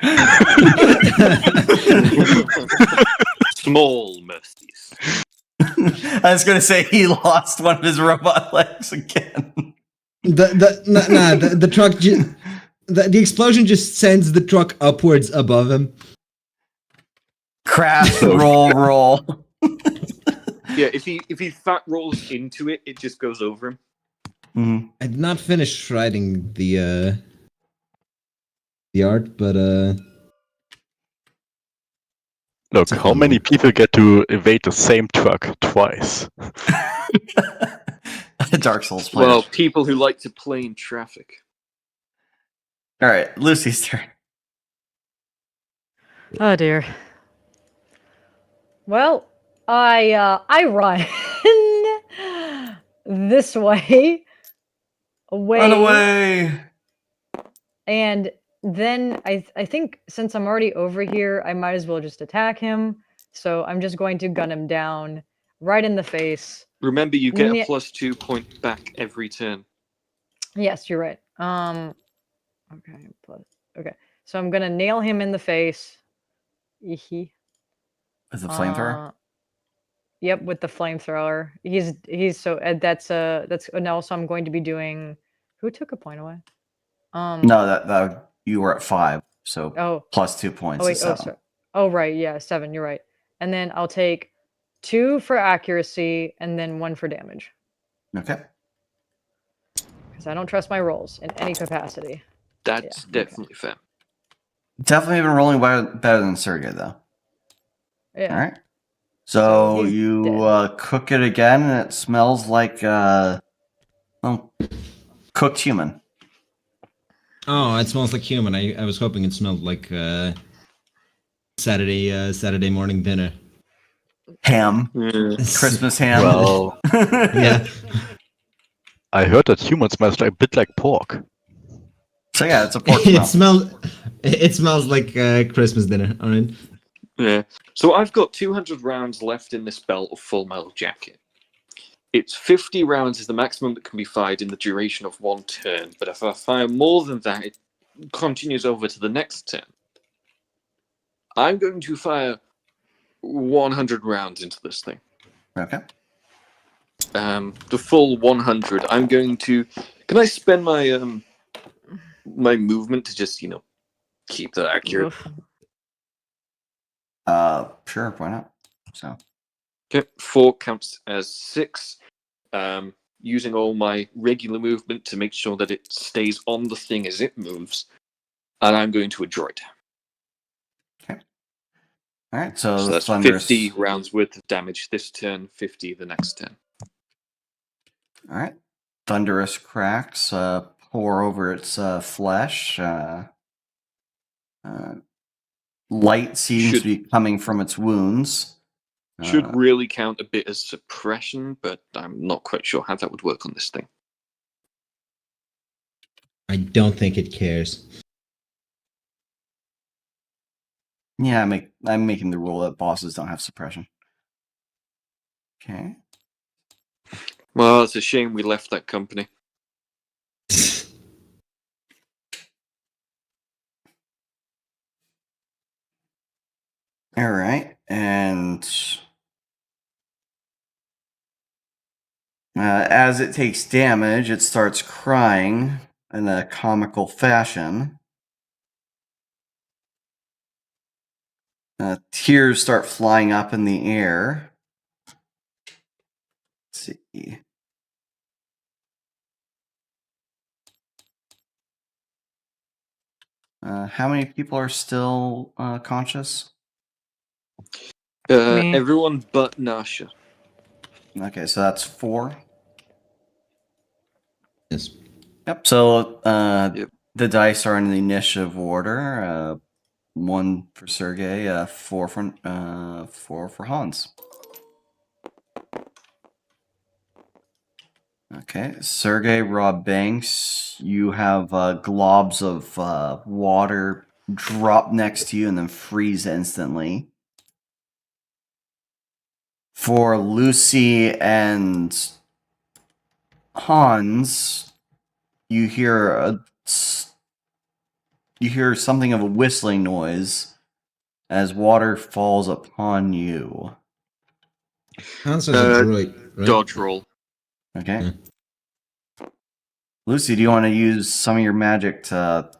Small mercies.
I was gonna say he lost one of his robot legs again.
The truck. The explosion just sends the truck upwards above him.
Crash, roll.
Yeah, if he fat rolls into it, it just goes over him.
Mm-hmm.
I did not finish writing the art, but
Look, how many people get to evade the same truck twice?
Dark Souls player.
Well, people who like to play in traffic.
All right, Lucy's turn.
Oh dear. Well, I run this way, away.
Run away.
And then I think since I'm already over here, I might as well just attack him. So I'm just going to gun him down right in the face.
Remember, you get
Yeah.
a +2 point back every turn.
Yes, you're right. Okay, okay. So I'm gonna nail him in the face. Eehee.
With the flamethrower?
Yep, with the flamethrower. He's so that's and also I'm going to be doing. Who took a point away?
No, that you were at 5, so
Oh.
+2 points.
Oh wait.
Is
Oh,
7.
sorry. Oh right. Yeah, 7. You're right. And then I'll take 2 for accuracy and then 1 for damage
Okay.
because I don't trust my rolls in any capacity.
That's
Yeah,
definitely fair.
Definitely been rolling better than Sergey, though.
Yeah.
All right.
So
So
he's
you
dead.
cook it again, and it smells like cooked human.
Oh, it smells like human. I was hoping it smelled like Saturday morning dinner.
Ham. Christmas ham.
Well,
Yeah.
I heard that human smells like a bit like pork.
So yeah, it's a pork
It
smell.
smells like Christmas dinner. All right.
Yeah. So I've got 200 rounds left in this belt of full metal jacket. It's 50 rounds is the maximum that can be fired in the duration of one turn, but if I fire more than that, it continues over to the next turn. I'm going to fire 100 rounds into this thing.
Okay.
The full 100. I'm going to. Can I spend my my movement to just keep that accurate?
Oof.
Sure, why not? So
Okay, 4 counts as 6. Using all my regular movement to make sure that it stays on the thing as it moves, and I'm going to withdraw it.
okay. All right. So,
So that's
thunderous.
50 rounds worth of damage this turn, 50 the next turn.
All right. Thunderous cracks pour over its flesh. Light seems to be coming from its wounds.
Should really count a bit as suppression, but I'm not quite sure how that would work on this thing.
I don't think it cares.
Yeah, I'm making the rule that bosses don't have suppression. Okay.
Well, it's a shame we left that company.
All right, and as it takes damage, it starts crying in a comical fashion. Tears start flying up in the air. Let's see. How many people are still conscious?
Me.
Everyone but Nasha.
Okay, so that's 4.
Yes.
Yep. So
Yep.
the dice are in the initiative order. 1 for Sergey, 4 for Hans. Okay, Sergey, Rob Banks, you have globs of water drop next to you and then freeze instantly. For Lucy and Hans, you hear something of a whistling noise as water falls upon you.
Hans is a droid, right?
Dodge roll.
Okay. Lucy, do you want to use some of your magic to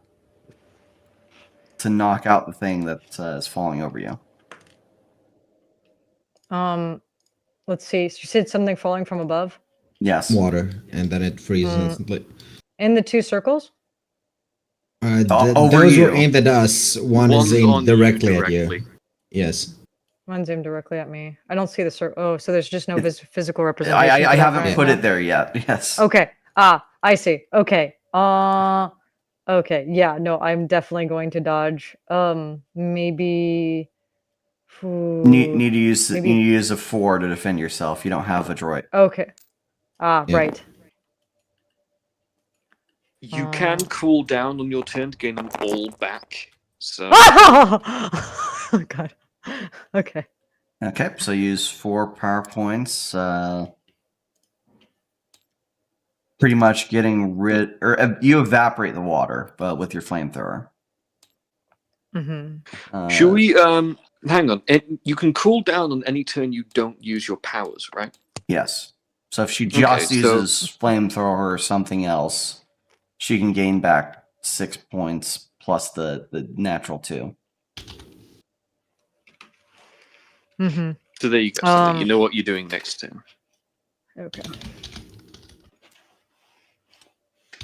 knock out the thing that is falling over you?
Let's see. So you said something falling from above?
Yes.
Water, and then it freezes instantly.
In the 2 circles?
Over
those
you.
were aimed at us. One
One's
is
on
aimed
you
directly at
directly.
you. Yes.
One's aimed directly at me. I don't see the circle. Oh, so there's just no physical
I
representation. of that
haven't
right
put
now?
it there yet. Yes.
Okay. I see. Okay. Okay. Yeah, no, I'm definitely going to dodge. Maybe
Need to use
maybe-
you need to use a 4 to defend yourself. You don't have a droid.
Okay.
Yeah.
Right.
You can cool down on your turn to gain them all back. So
Oh god. Okay.
Okay, so use 4 power points. Pretty much getting rid, or you evaporate the water, but with your flamethrower.
Mm-hmm.
should we hang on. You can cool down on any turn you don't use your powers, right?
Yes. So if she
Okay,
just
so-
uses flamethrower or something else, she can gain back 6 points plus the natural 2.
Mm-hmm.
So there you go. Sally. You know what you're doing next turn.
Okay.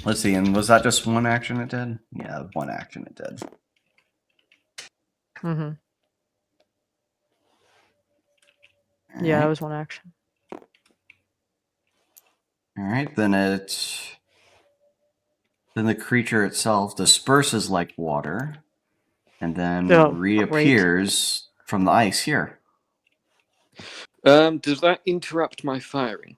Let's see, and was that just one action it did? Yeah, one action it did.
Mm-hmm. Yeah, that was one action.
Alright, then the creature itself disperses like water and then reappears from the ice here.
Does that interrupt my firing?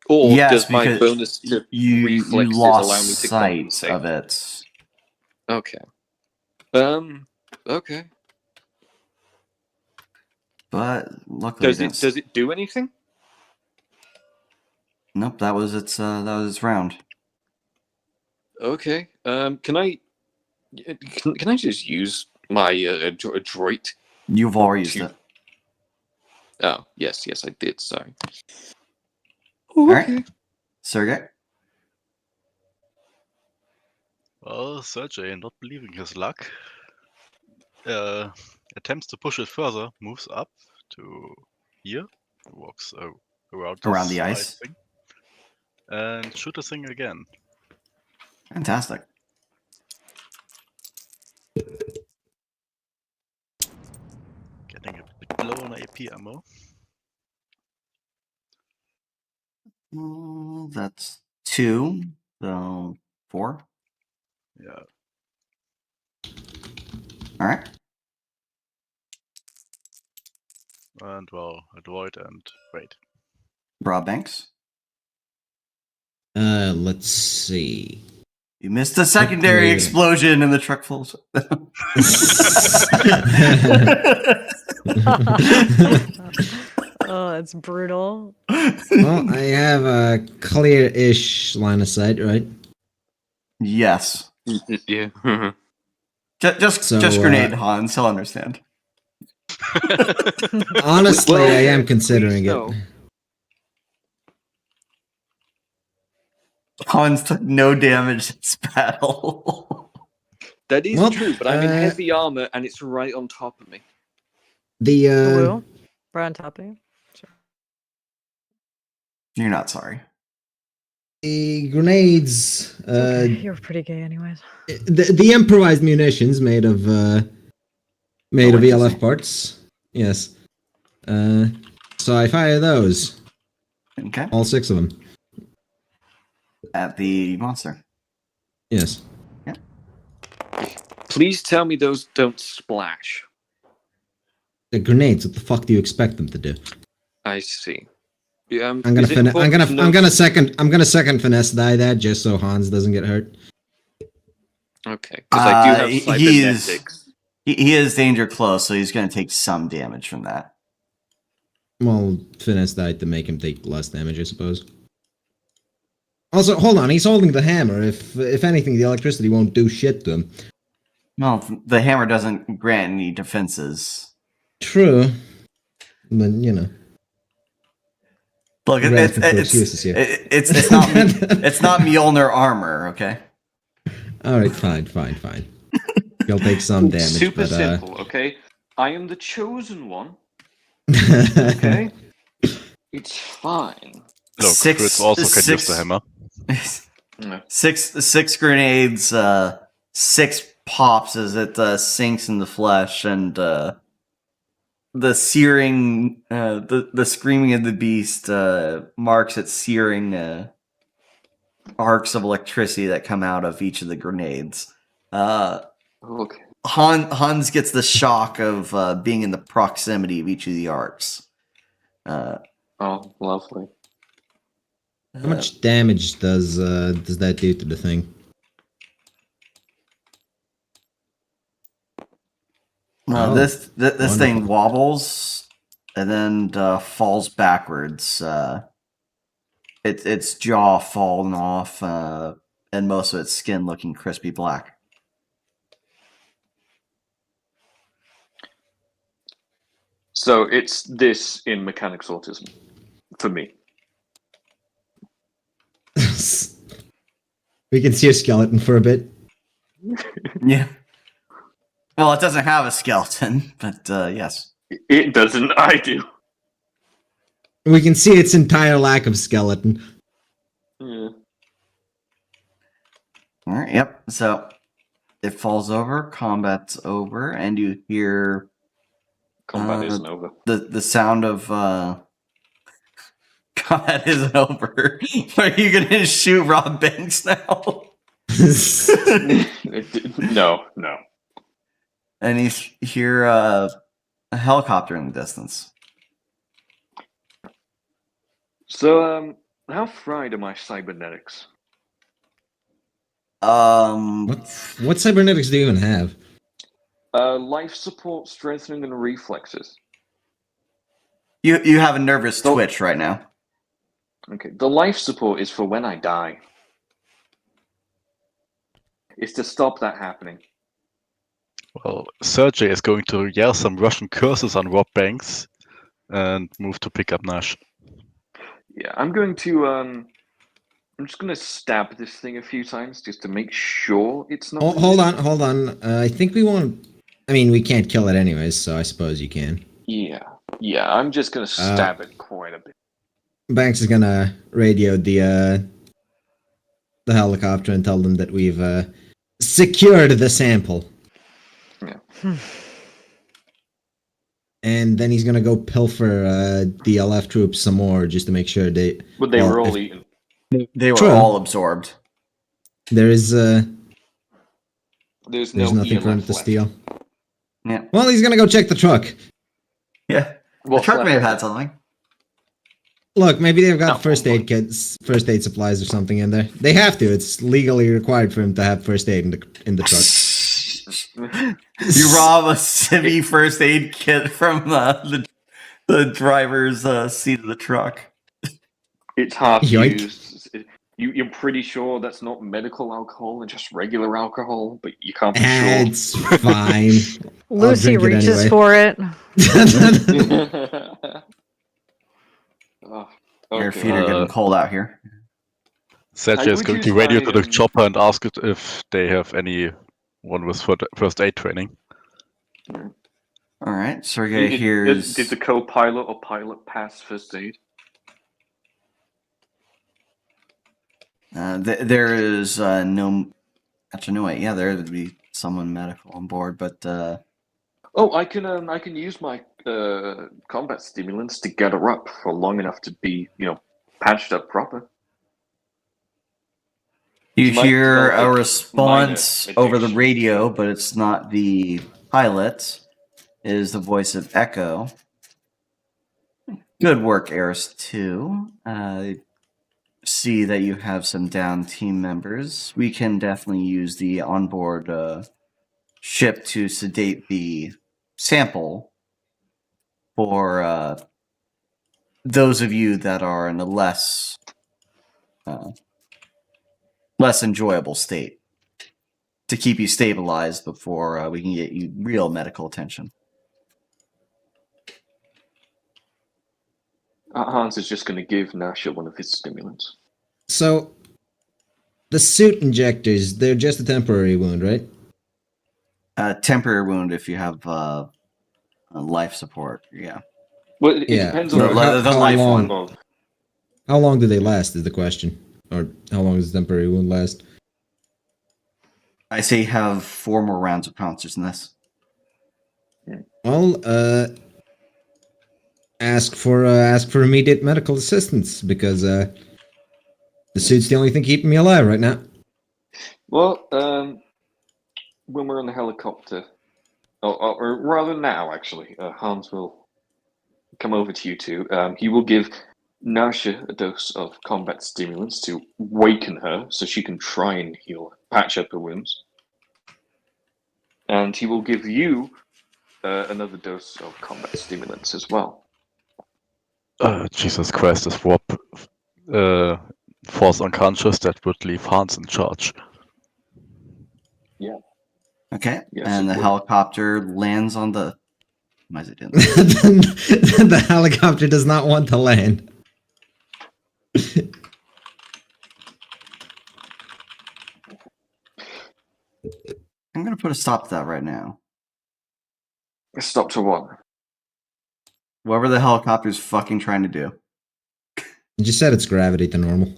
Or
Yes,
does my
because
bonus to
you
reflexes
lost
allow me to
sight
compensate?
of it.
Okay. Okay.
But luckily,
Does it do anything?
Nope, that was its round.
Okay. Can I just use my adroit?
You've already used it.
Oh, yes, I did. Sorry.
All right, Sergey.
Well, Sergey, not believing his luck, attempts to push it further, moves up to here, walks around
Around
this
the ice.
thing, and shoot the thing again.
Fantastic.
Getting a bit low on AP ammo.
That's 2, so 4.
Yeah.
All right.
And well, avoid and wait.
Broadbanks.
Let's see.
You missed a secondary
Quickly.
explosion and the truck falls.
Oh, that's brutal.
Well, I have a clear-ish line of sight, right?
Yes.
Yeah.
Just
So,
grenade Hans. He'll understand.
Honestly,
Well,
I am considering
please
it.
no.
Hans took no damage this battle.
That is
Well,
true, but I'm in heavy armor and it's right on top of me.
The
Blue, right on top of you.
You're not sorry.
the grenades,
It's okay. You're pretty gay, anyways.
the improvised munitions made of ELF
interesting.
parts. Yes. So I fire those,
Okay.
all 6 of them.
At the monster.
Yes.
Please tell me those don't splash.
The grenades. What the fuck do you expect them to do?
I see.
I'm gonna second finesse die that just so Hans doesn't get hurt.
Okay, because I do have
He
cybernetics.
is danger close, so he's going to take some damage from that.
Well, finesse died to make him take less damage, I suppose. Also, hold on, he's holding the hammer. If anything, the electricity won't do shit to him.
Well, the hammer doesn't grant any defenses.
True. But, you know.
Look, it's not Mjolnir armor, okay?
Alright, fine. He'll take some damage,
Super
but,
simple, okay? I am the chosen one, okay? It's fine.
Look, Fritz also can use the hammer.
No.
Six grenades, 6 pops as it sinks in the flesh, and the searing, the screaming of the beast marks its searing arcs of electricity that come out of each of the grenades.
Okay.
Hans gets the shock of being in the proximity of each of the arcs.
Oh, lovely.
how much damage does that do to the thing?
This
wonderful.
thing wobbles and then falls backwards. Its jaw falling off, and most of its skin looking crispy black.
So it's this in mechanics autism for me.
We can see a skeleton for a bit.
Yeah. Well, it doesn't have a skeleton, but yes.
It doesn't. I do.
We can see its entire lack of skeleton.
Yeah.
All right. Yep. So it falls over. Combat's over, and you hear
Combat isn't over.
the sound of combat isn't over. Are you gonna shoot Rob Banks now?
No.
And you hear a helicopter in the distance.
So
How fried are my cybernetics?
What cybernetics do you even have?
Life support, strengthening, and reflexes.
You have a nervous twitch right now.
Okay, the life support is for when I die. It's to stop that happening.
Well, Sergey is going to yell some Russian curses on Rob Banks and move to pick up Nash.
Yeah, I'm going to I'm just gonna stab this thing a few times just to make sure it's not.
Hold on. I think we want. I mean, we can't kill it anyways, so I suppose you can.
Yeah. I'm just gonna stab it quite a bit.
Banks is gonna radio the helicopter and tell them that we've secured the sample.
Yeah.
And then he's gonna go pilfer the LF troops some more just to make sure they.
But they were all eaten.
They were
True.
all absorbed.
There is
There's
nothing for him
ELF
to
left.
steal.
Yeah.
Well, he's gonna go check the truck.
Yeah. The
What's
truck
left?
may have had something.
Look, maybe they've got
Oh,
first aid kits, first aid supplies, or something in there. They have to. It's legally required for him to have first aid in the truck.
You rob a civvy first aid kit from the driver's seat of the truck.
It's half
Yoink.
used. You're pretty sure that's not medical alcohol and just regular alcohol, but you can't be sure.
It's fine.
Lucy
drink it
reaches
anyway.
for it.
Oh,
Your
okay.
feet are getting cold out here.
Sergey
I
is
would
going to
use
radio
my,
to the chopper and ask it if they have anyone with first aid training.
All right, Sergey
Did
hears.
the co-pilot or pilot pass first aid?
There is no. Actually, no wait. Yeah, there would be someone medical on board, but
Oh, I can use my combat stimulants to get her up for long enough to be, patched up proper.
you
might
hear
develop,
a
like,
response
minor
over the
addiction.
radio, but it's not the pilot. It is the voice of Echo. Good work, Eris 2. See that you have some down team members. We can definitely use the onboard ship to sedate the sample for those of you that are in a less enjoyable state, to keep you stabilized before we can get you real medical attention.
Hans is just going to give Nasha one of his stimulants.
So, the suit injectors, they're just a temporary wound, right?
Temporary wound if you have a life support. Yeah.
Well, it
Yeah.
depends
The
on
life
long?
one.
How long do they last is the question. Or how long does the temporary wound last?
I say have 4 more rounds of pouncers in this.
Well, ask for immediate medical assistance because the suit's the only thing keeping me alive right now.
Well, when we're on the helicopter, or rather now, actually, Hans will come over to you two. He will give Nasha a dose of combat stimulants to waken her so she can try and patch up her wounds. And he will give you another dose of combat stimulants as well.
Jesus Christ, if Rob falls unconscious, that would leave Hans in charge.
Yeah.
Okay.
Yes,
and
it
the
would.
helicopter lands on the. Why is it doing?
The helicopter does not want to land.
I'm going to put a stop to that right now.
Stop to what?
Whatever the helicopter's fucking trying to do.
You just set its gravity to normal.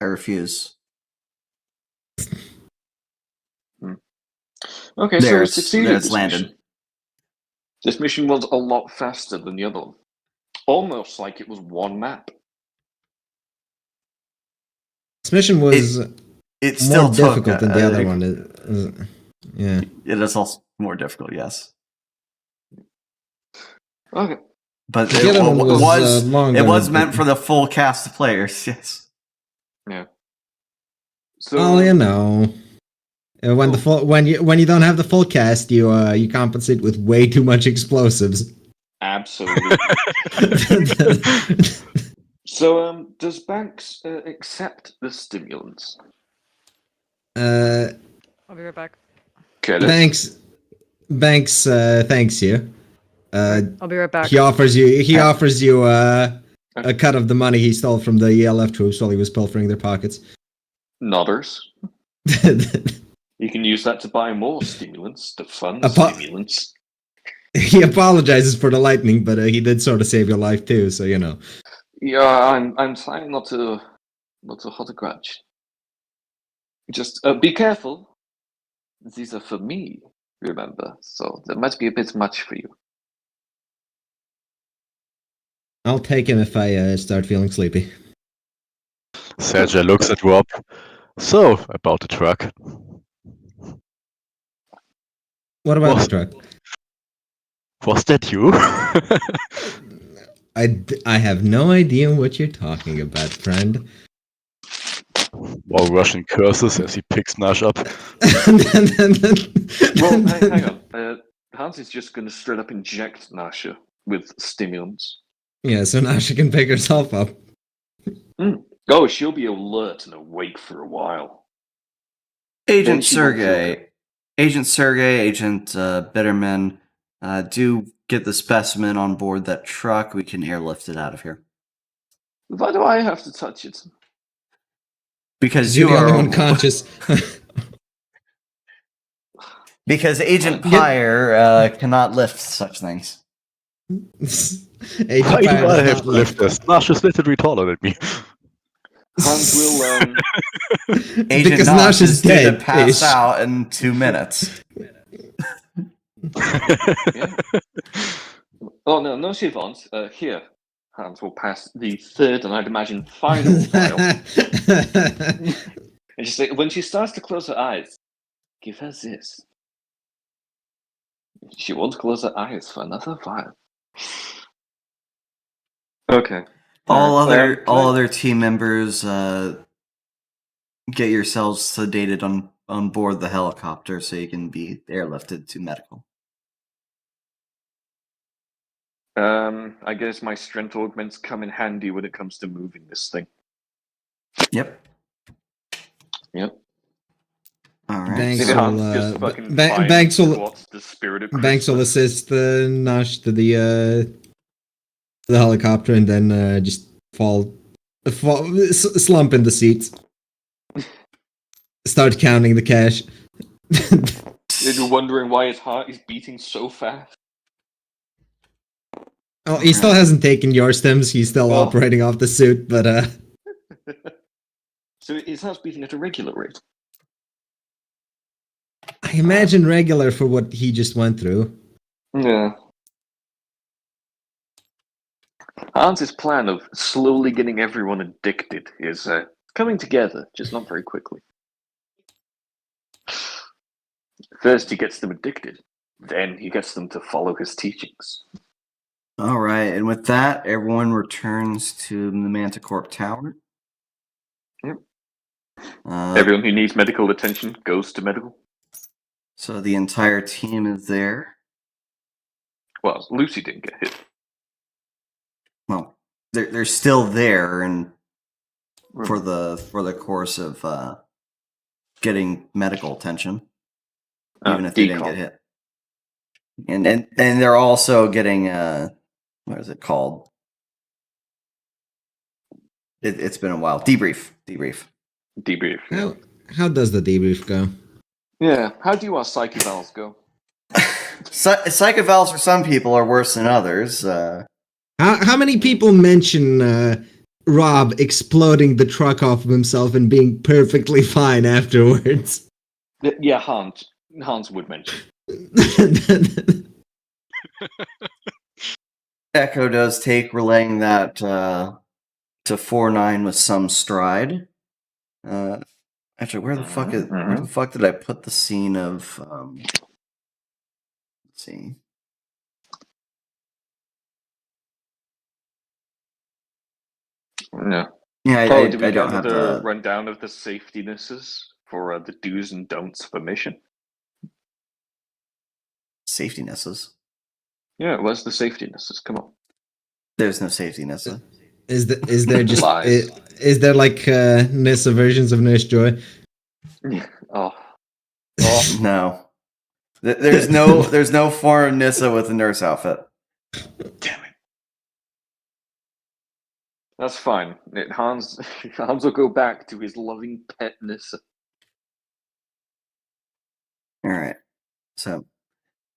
I refuse.
Okay,
There
so we
it's-
succeeded.
there it's
this
landed.
mission. This mission was a lot faster than the other one. Almost like it was one map.
This mission was
It still
more
took,
difficult than the other one. Yeah.
It is also more difficult, yes.
Okay.
But
The other one was, longer.
it was meant for the full cast of players. Yes.
Yeah. So
Oh, you know, when the full when you don't have the full cast, you compensate with way too much explosives.
absolutely. So does Banks accept the stimulants?
Uh,
I'll be right back.
Curtis?
Banks thanks you.
I'll be right back.
He offers you a cut of the money he stole from the ELF troops while he was pilfering their pockets.
Nodders. You can use that to buy more stimulants, to fund stimulants.
He apologizes for the lightning, but he did sort of save your life too, so you know.
Yeah, I'm trying not to hold a grudge. Just be careful. These are for me, remember, so that might be a bit much for you.
I'll take him if I start feeling sleepy.
Sergio looks at Rob. So, about the truck.
What about the truck?
Was that you?
I have no idea what you're talking about, friend.
While Russian curses as he picks Nash up.
Well, hang on. Hans is just going to straight up inject Nasha with stimulants.
Yeah, so now she can pick herself up.
Oh, she'll be alert and awake for a while.
Agent Sergey, Agent Bitterman, do get the specimen on board that truck. We can airlift it out of here.
Why do I have to touch it?
Because
you're
you
the
are
only one conscious.
Because Agent Pyre cannot lift such things.
Why do I have to lift this? Nash is literally taller than me.
Hans will
Agent
because
Nash is
dead.
To pass out in 2 minutes.
Yeah. Oh no, she won't. Here, Hans will pass the third and I'd imagine final file. And just say, when she starts to close her eyes, give her this. She won't close her eyes for another while. Okay.
All other team members, get yourselves sedated on board the helicopter so you can be airlifted to medical.
I guess my strength augments come in handy when it comes to moving this thing.
Yep. All right.
Banks
Maybe
will,
Hans just fucking
Banks will
squats the spirit of
Banks will
Christmas.
assist Nash to the helicopter and then just slump in the seats. Start counting the cash.
You're wondering why his heart is beating so fast.
Oh, he still hasn't taken your stems. He's still operating off the suit, but
So his heart's beating at a regular rate.
I imagine regular for what he just went through.
Yeah. Hans's plan of slowly getting everyone addicted is coming together, just not very quickly. First, he gets them addicted. Then he gets them to follow his teachings.
All right, and with that, everyone returns to the Manticorp Tower.
Yep. Everyone who needs medical attention goes to medical.
So the entire team is there.
Well, Lucy didn't get hit.
Well, they're still there, and for the course of getting medical attention, even if they didn't get hit. And they're also getting what is it called? It's been a while. Debrief.
Yeah.
How does the debrief go?
Yeah. How do our psyche evals go?
Psych evals for some people are worse than others.
How many people mention Rob exploding the truck off of himself and being perfectly fine afterwards?
Yeah, Hans would mention.
Echo does take relaying that to 4-9 with some stride. Actually, where the fuck did I put the scene of? Let's see.
No.
Yeah,
Oh, did we
I
get
don't have
another
the
rundown of the safetynesses for the do's and don'ts of a mission?
safetynesses.
Yeah, where's the safetynesses? Come on.
There's no safetyness.
Is there just
Lies.
is there like Nissa versions of Nurse Joy?
Oh. Oh.
No. There's no foreign Nissa with a nurse outfit.
Damn it. That's fine. Hans will go back to his loving petness.
All right. So,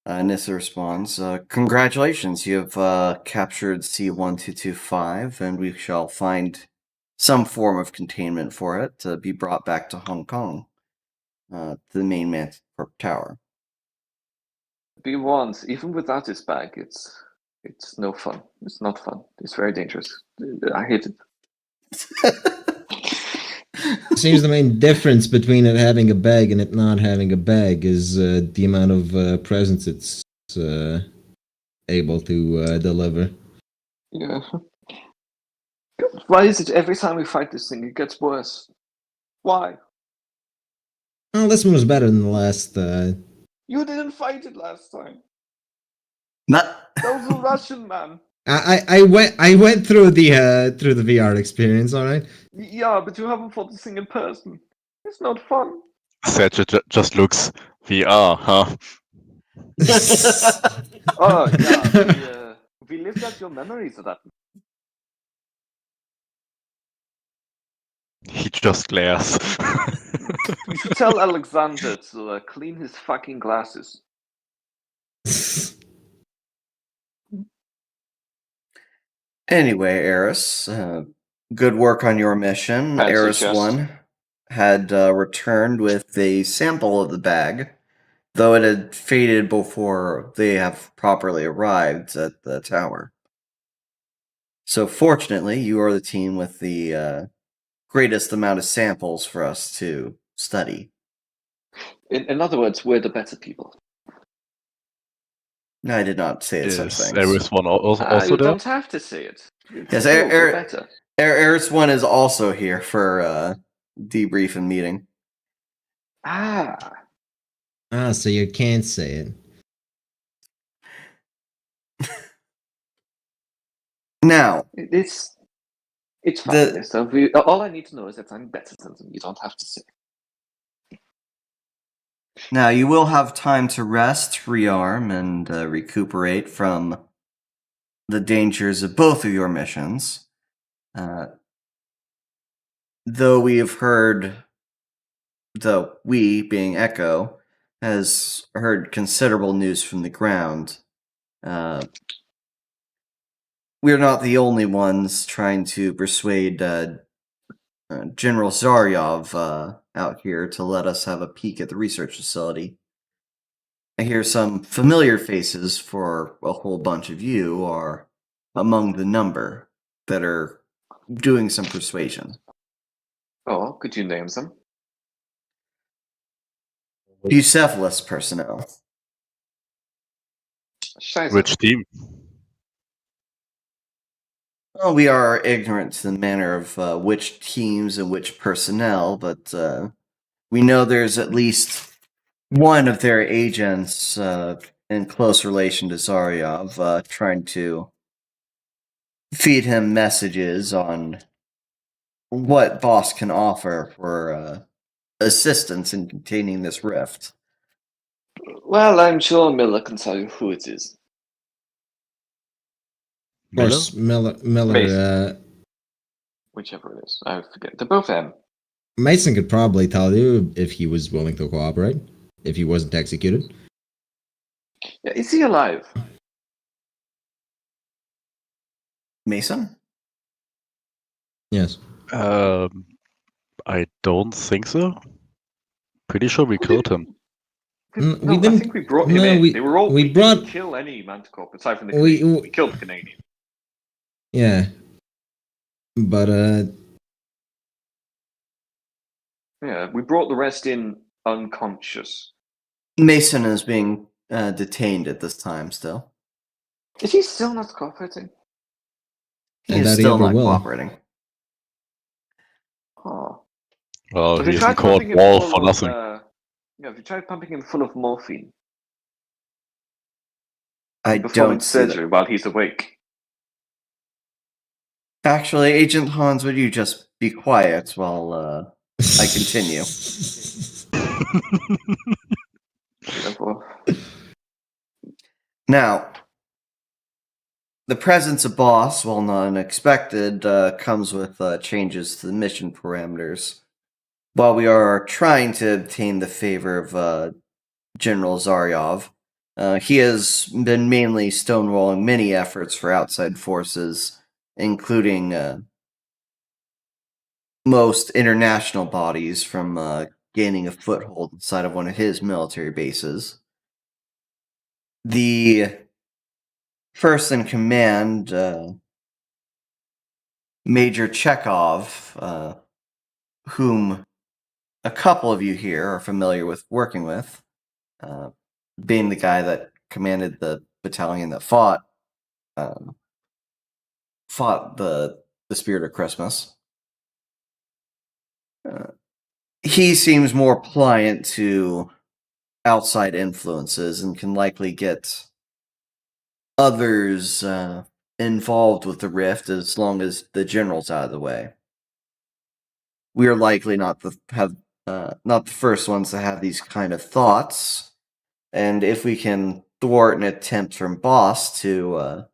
Nissa responds, congratulations, you have captured C-1225, and we shall find some form of containment for it to be brought back to Hong Kong, to the main Manticorp Tower.
B1s, even without his bag, it's no fun. It's not fun. It's very dangerous. I hate it.
Seems the main difference between it having a bag and it not having a bag is the amount of presents it's able to deliver.
Yeah. Why is it every time we fight this thing, it gets worse? Why?
Well, this one was better than the last.
You didn't fight it last time.
Not.
That was a Russian man.
I went through the VR experience. All right.
Yeah, but you haven't fought this thing in person. It's not fun.
Sergio just looks VR, huh?
Oh yeah, we lived out your memories of that.
He just glares.
We should tell Alexander to clean his fucking glasses.
Anyway, Eris, good work on your mission.
Fancy
Eris
chest.
1 had returned with a sample of the bag, though it had faded before they have properly arrived at the tower. So fortunately, you are the team with the greatest amount of samples for us to study.
In other words, we're the better people.
No, I did not say such
Is
things.
everyone also
You
there?
don't have to say it.
Yes,
We're better.
Eris 1 is also here for debrief and meeting.
Ah,
So you can't say it.
Now,
it's fine. So all I need to know is that I'm better than them. You don't have to say.
Now, you will have time to rest, rearm, and recuperate from the dangers of both of your missions. Though we, being Echo, has heard considerable news from the ground, we're not the only ones trying to persuade General Zaryov out here to let us have a peek at the research facility. I hear some familiar faces for a whole bunch of you are among the number that are doing some persuasion.
Oh, could you name them?
Bucephalus personnel.
Scheiße.
Which team?
Well, we are ignorant to the manner of which teams and which personnel, but we know there's at least one of their agents in close relation to Zaryov trying to feed him messages on what Boss can offer for assistance in containing this rift.
Well, I'm sure Miller can tell you who it is.
Of course, Miller.
Mason. Whichever it is. I forget. They're both M.
Mason could probably tell you if he was willing to cooperate, if he wasn't executed.
Yeah, is he alive?
Mason?
Yes.
I don't think so. Pretty sure we killed him.
No,
we
I
didn't-
think we brought him
no,
in.
we-
They were all.
we
We
brought-
didn't kill any Manticorp aside from the Canadian. We killed the Canadian.
Yeah. But
Yeah, we brought the rest in unconscious.
Mason is being detained at this time still.
Is he still not cooperating?
He
And
is
that he
still
ever
not
will.
cooperating.
Well,
Have
he
you
isn't
tried
called
pumping him
Wall
full
for
of,
nothing.
yeah, have you tried pumping him full of morphine
I
performing
don't see that.
surgery while he's awake?
Actually, Agent Hans, would you just be quiet while I continue?
Therefore,
Now, the presence of Boss, while not unexpected, comes with changes to the mission parameters. While we are trying to obtain the favor of General Zaryov, he has been mainly stonewalling many efforts for outside forces, including most international bodies from gaining a foothold inside of one of his military bases. The first in command, Major Chekhov, whom a couple of you here are familiar with working with, being the guy that commanded the battalion that fought the Spirit of Christmas. He seems more pliant to outside influences and can likely get others involved with the rift as long as the general's out of the way. We are likely not the first ones to have these kind of thoughts, and if we can thwart an attempt from Boss to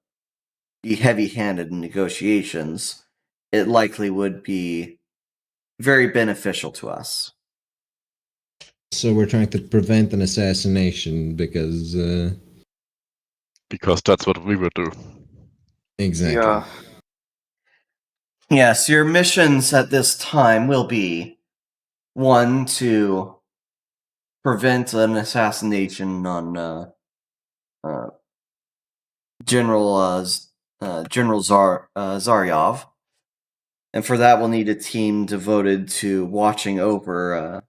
be heavy-handed in negotiations, it likely would be very beneficial to us.
So we're trying to prevent an assassination because
Because that's what we would do.
exactly.
yeah.
Yes, your missions at this time will be, one, to prevent an assassination on General Zaryov, and for that we'll need a team devoted to watching over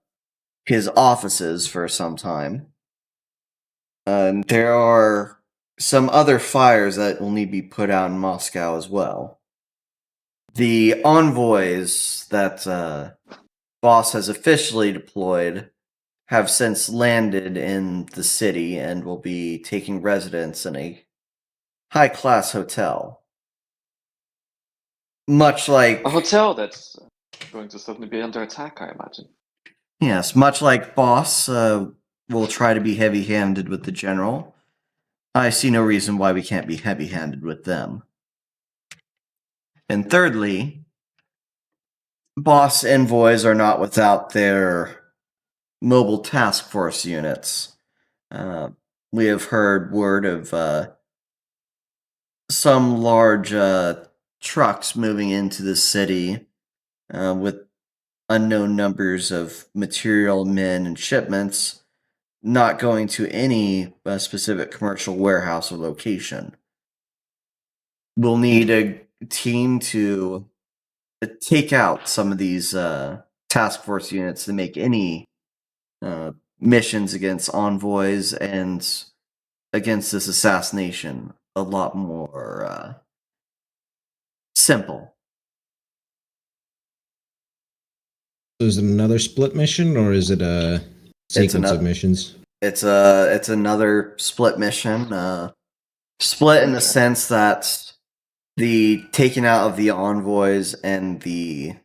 his offices for some time. There are some other fires that will need to be put out in Moscow as well. The envoys that Boss has officially deployed have since landed in the city and will be taking residence in a high-class hotel. Much like...
A hotel that's going to suddenly be under attack, I imagine.
Yes, much like Boss will try to be heavy-handed with the general, I see no reason why we can't be heavy-handed with them. And thirdly, Boss envoys are not without their mobile task force units. We have heard word of some large trucks moving into the city with unknown numbers of material, men, and shipments, not going to any specific commercial warehouse or location. We'll need a team to take out some of these task force units to make any missions against envoys and against this assassination a lot more simple.
So is it another split mission or is it a sequence of missions?
It's another split mission. Split in the sense that the taking out of the envoys and the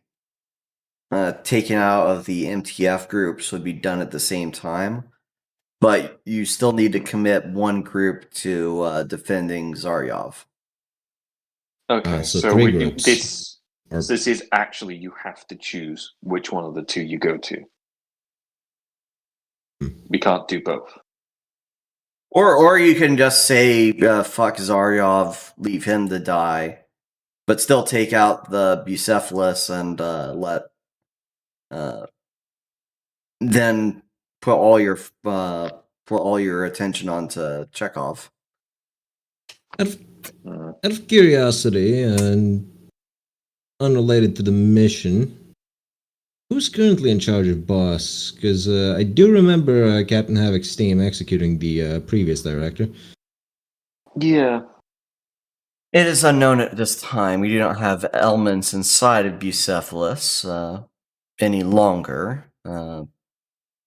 taking out of the MTF groups would be done at the same time, but you still need to commit one group to defending Zaryov.
Okay,
so
so
three groups.
This is actually, you have to choose which one of the two you go to. We can't do both.
Or you can just say, fuck Zaryov, leave him to die, but still take out the Bucephalus and then put all your attention onto Chekhov.
Out of curiosity and unrelated to the mission, who's currently in charge of Boss? Because I do remember Captain Havoc's team executing the previous director.
Yeah.
It is unknown at this time. We do not have elements inside of Bucephalus. any longer,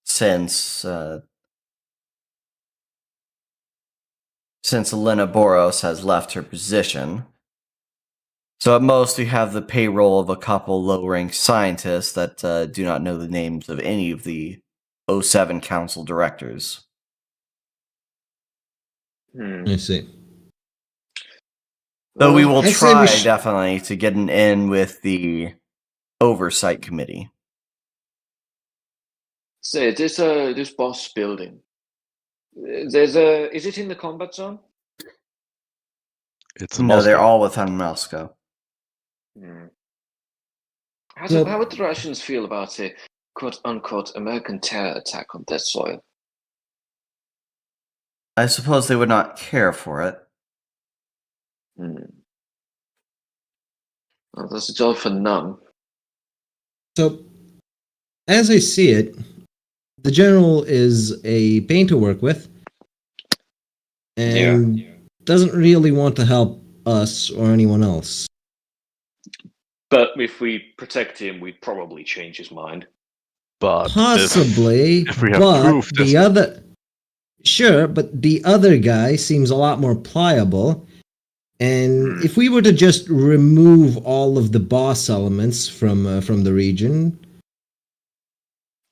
since Elena Boros has left her position. So at most, we have the payroll of a couple low-ranked scientists that do not know the names of any of the 07 council directors.
I see.
Though we will
I'd say we
try,
sh-
definitely, to get an in with the oversight committee.
Say this boss building. There's a. Is it in the combat zone?
It's a
No, they're
Moscow.
all within Moscow.
How would the Russians feel about a quote-unquote American terror attack on their soil?
I suppose they would not care for it.
Well, that's a job for none.
So, as I see it, the general is a pain to work with, and doesn't really want to help us or anyone else.
But if we protect him, we'd probably change his mind.
But
Possibly,
if we have
but
proof,
the other... Sure, but the other guy seems a lot more pliable, and if we were to just remove all of the boss elements from the region...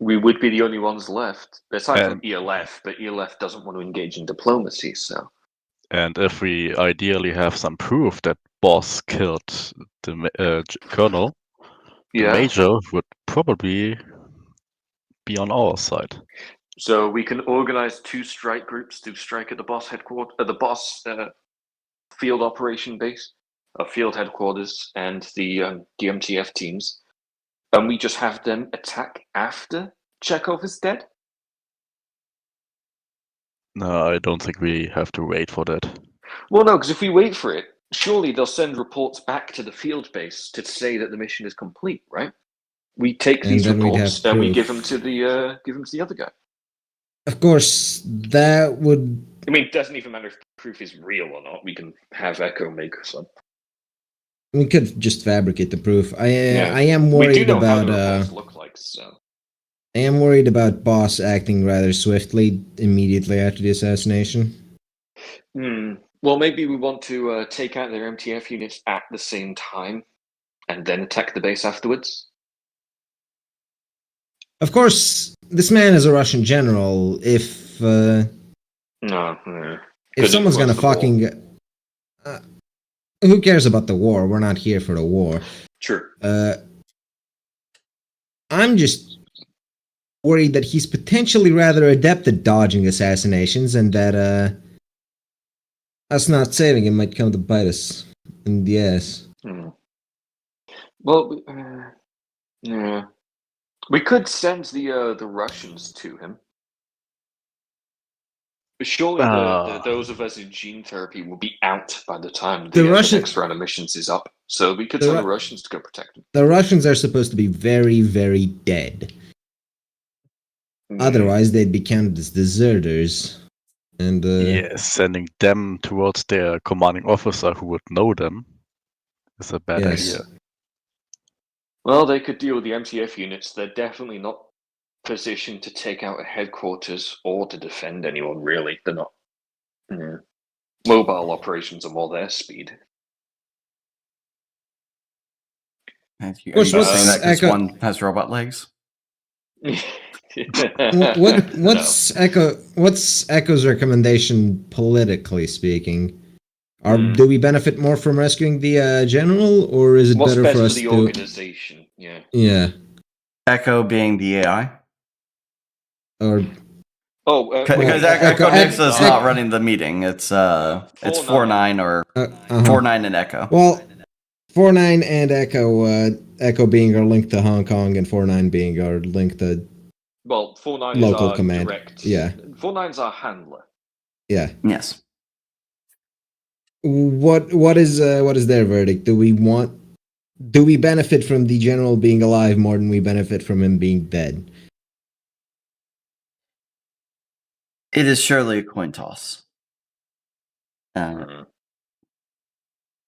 We would be the only ones left. Aside from
And-
ELF, but ELF doesn't want to engage in diplomacy, so...
And if we ideally have some proof that Boss killed the colonel, the major would probably be on our side.
So we can organize 2 strike groups to strike at the boss headquarters, the boss field operation base, field headquarters, and the DMTF teams, and we just have them attack after Chekhov is dead.
No, I don't think we have to wait for that.
Well, no, because if we wait for it, surely they'll send reports back to the field base to say that the mission is complete, right? We take
And
these
then we'd
reports
have
and we
proof.
give them to the other guy.
Of course, that would...
I mean, it doesn't even matter if the proof is real or not. We can have Echo make some.
We could just fabricate the proof. I am
We do
worried
know how
about...
the reports look like, so...
I am worried about Boss acting rather swiftly immediately after the assassination.
Well, maybe we want to take out their MTF units at the same time and then attack the base afterwards.
Of course, this man is a Russian general. If someone's gonna fucking... who cares about the war? We're not here for the war.
True.
I'm just worried that he's potentially rather adept at dodging assassinations, and that us not saving him might come to bite us in the ass.
Well, yeah, we could send the Russians to him. But surely those of us in gene therapy will be out by the time the next round of missions is up. So we could send the Russians to go protect him.
The Russians are supposed to be very, very dead. Otherwise, they'd be counted as deserters. And
sending them towards their commanding officer who would know them is a bad idea.
Well, they could deal with the MTF units. They're definitely not positioned to take out a headquarters or to defend anyone, really. They're not. Mobile operations are more their speed.
Are you saying that because one has robot legs?
What's Echo's recommendation politically speaking? Do we benefit more from rescuing the general, or is it better for us
the
to...
organization?
Yeah.
Echo being the AI?
Or...
because Echo Nix is not running the meeting. It's 4-9 or 4-9 and Echo.
Well, 4-9 and Echo being our link to Hong Kong, and 4-9 being our link to
4-9
local
is our
command.
direct.
Yeah.
4-9's our handler.
Yeah.
Yes.
What is their verdict? Do we benefit from the general being alive more than we benefit from him being dead?
It is surely a coin toss.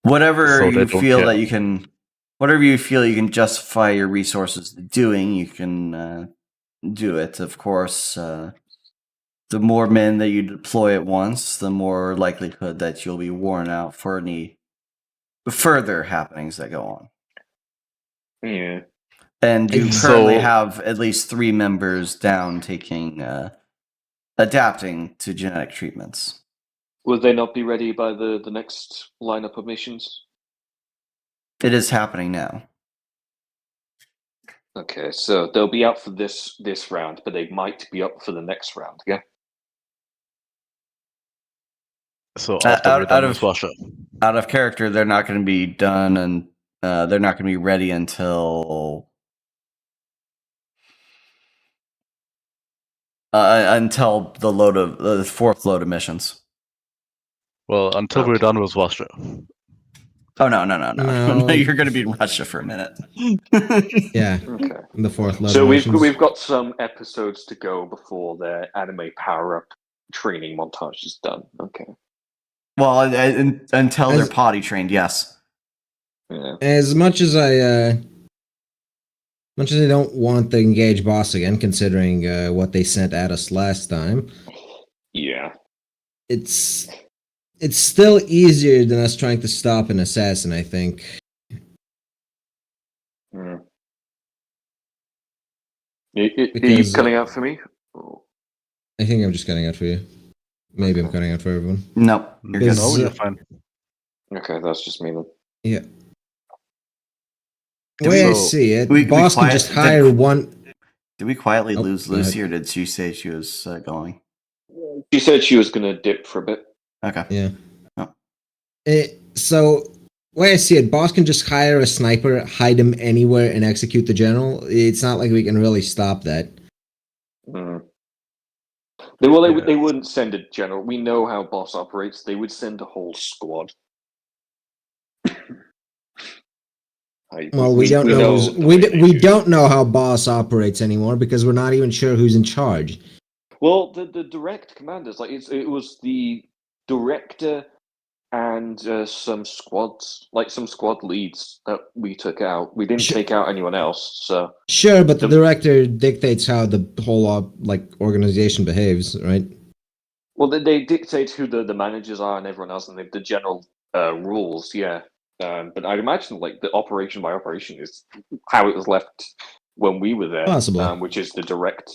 Whatever you feel that you can whatever you feel you can justify your resources to doing, you can do it. Of course, the more men that you deploy at once, the more likelihood that you'll be worn out for any further happenings that go on.
Yeah.
And you
So-
currently have at least 3 members down taking adapting to genetic treatments.
Will they not be ready by the next lineup of missions?
It is happening now.
Okay, so they'll be out for this round, but they might be up for the next round. Yeah.
So after we're done with Russia.
Out of character, they're not going to be done, and they're not going to be ready until the 4th load of missions.
Well, until we're done with Russia.
Oh no!
No.
You're going to be in Russia for a minute.
Yeah,
Okay.
the 4th level.
So
missions.
we've got some episodes to go before the anime power up training montage is done. Okay.
Well, until they're
As-
potty trained, yes.
Yeah.
As much as I don't want to engage boss again, considering what they sent at us last time,
Yeah.
it's still easier than us trying to stop an assassin, I think.
Mm. Are you
Because,
cutting out for me? Oh.
I think I'm just cutting out for you. Maybe I'm cutting out for everyone.
No, you're good.
No,
Is-
you're fine.
Okay, that's just me then.
Yeah. The
Did
way I
so-
see it,
we
boss can
quiet-
just
did-
hire one.
Did we quietly
Oh,
lose
go ahead.
Lucy, or did she say she was going?
She said she was going to dip for a bit.
Okay.
Yeah.
Oh.
So, the way I see it, boss can just hire a sniper, hide him anywhere, and execute the general. It's not like we can really stop that.
Mm. They
Yeah.
wouldn't send a general. We know how boss operates. They would send a whole squad.
Well, we don't know. We don't know how boss operates anymore because we're not even sure who's in charge.
Well, the direct commanders, like it was the director and some squads, like some squad leads that we took out. We didn't
Sh-
take out anyone else. So
Sure, but the
The-
director dictates how the whole organization behaves, right?
well, they dictate who the managers are and everyone else, and the general rules. Yeah, but I'd imagine like the operation by operation is how it was left when we were there,
Possibly.
which is the direct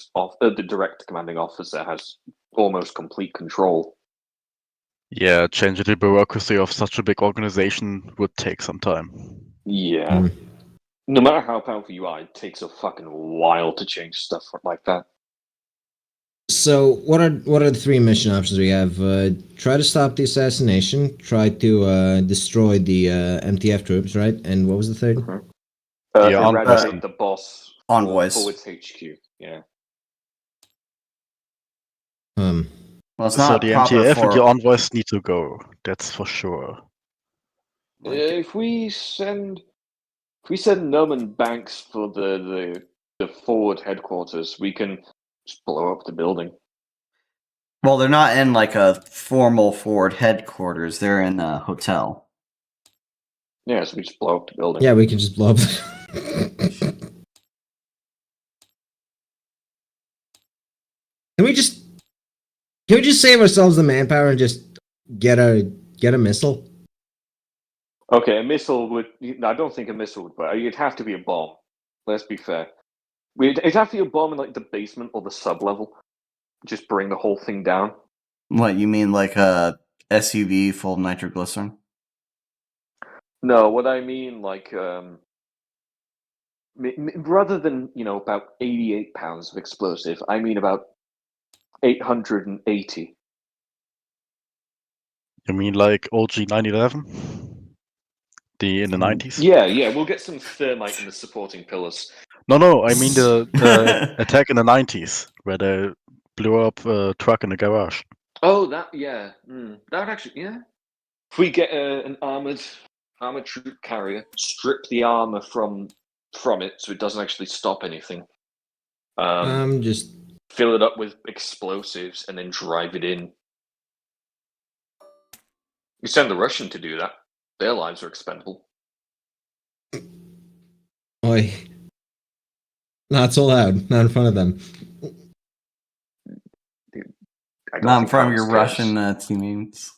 commanding officer has almost complete control.
Yeah, changing the bureaucracy of such a big organization would take some time.
Yeah.
Mm.
No matter how powerful you are, it takes a fucking while to change stuff like that.
So, what are the 3 mission options we have? Try to stop the assassination. Try to destroy the MTF troops, right? And what was the third?
Yeah,
Eradicate the boss
Envoys.
forwards HQ. Yeah.
Well, it's
So
not
the
proper
MTF
for.
and your envoys need to go. That's for sure.
If we send Num and Banks for the forward headquarters, we can just blow up the building.
Well, they're not in like a formal forward headquarters. They're in a hotel.
Yeah, so we just blow up the building.
Yeah, we can just blow up. Can we just save ourselves the manpower and just get a missile?
Okay, a missile would. I don't think a missile would work. It'd have to be a bomb. Let's be fair. It'd have to be a bomb in like the basement or the sub level. Just bring the whole thing down.
What, you mean like a SUV full of nitroglycerin?
No, what I mean, like, rather than about 88 pounds of explosive, I mean about 880.
You mean like OG 911? In the 90s?
Yeah, we'll get some thermite in the supporting pillars.
No, I mean the attack in the 90s, where they blew up a truck in the garage.
Oh, that that actually If we get an armored troop carrier, strip the armor from it, so it doesn't actually stop anything.
Just
Fill it up with explosives and then drive it in. You send the Russian to do that. Their lives are expendable.
boy. Not so loud. Not in front of them.
I don't
Not in
think
front of your
Hans cares.
Russian teammates.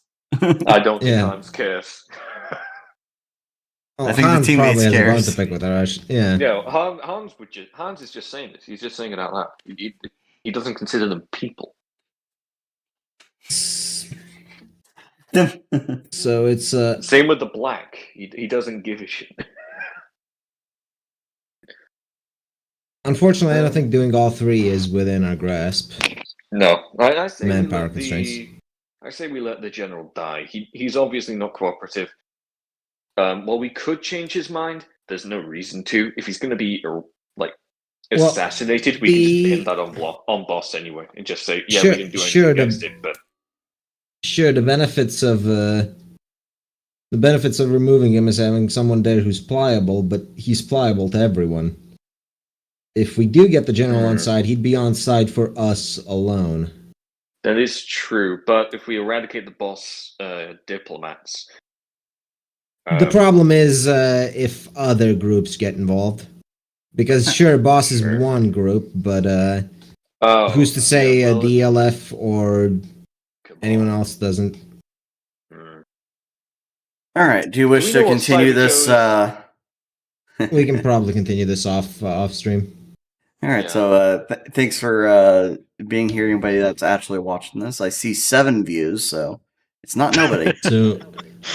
I don't think
Yeah.
Hans cares.
Oh,
I think the
Hans
teammates
probably has a bone
cares.
to pick with Rush. Yeah.
No, Hans is just saying this. He's just saying it out loud. He doesn't consider them people.
So it's
Same with the black. He doesn't give a shit.
unfortunately I don't think doing all three is within our grasp.
No, I say
Manpower constraints.
I say we let the general die. He's obviously not cooperative. While we could change his mind, there's no reason to. If he's going to be assassinated, we can just pin that on boss anyway, and just say, yeah,
Sure-
we didn't do anything
sure,
against it. But
Sure, the benefits of removing him is having someone there who's pliable, but he's pliable to everyone. If we do get the general on side, he'd be on side for us alone.
that is true. But if we eradicate the boss diplomats,
The problem is if other groups get involved. Because sure, boss is
Sure.
one group, but
oh,
who's to say
yeah, well,
DLF or
come
anyone
on.
else doesn't?
Hmm.
All right. Do you wish
we
to
know what
continue
side it
this?
goes?
We can probably continue this off stream.
All right.
Yeah.
So thanks for being here. Anybody that's actually watching this, I see 7 views, so it's not nobody.
So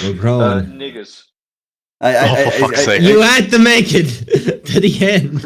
we're growing.
Niggers.
Oh, for fuck's sake.
You had to make it to the end.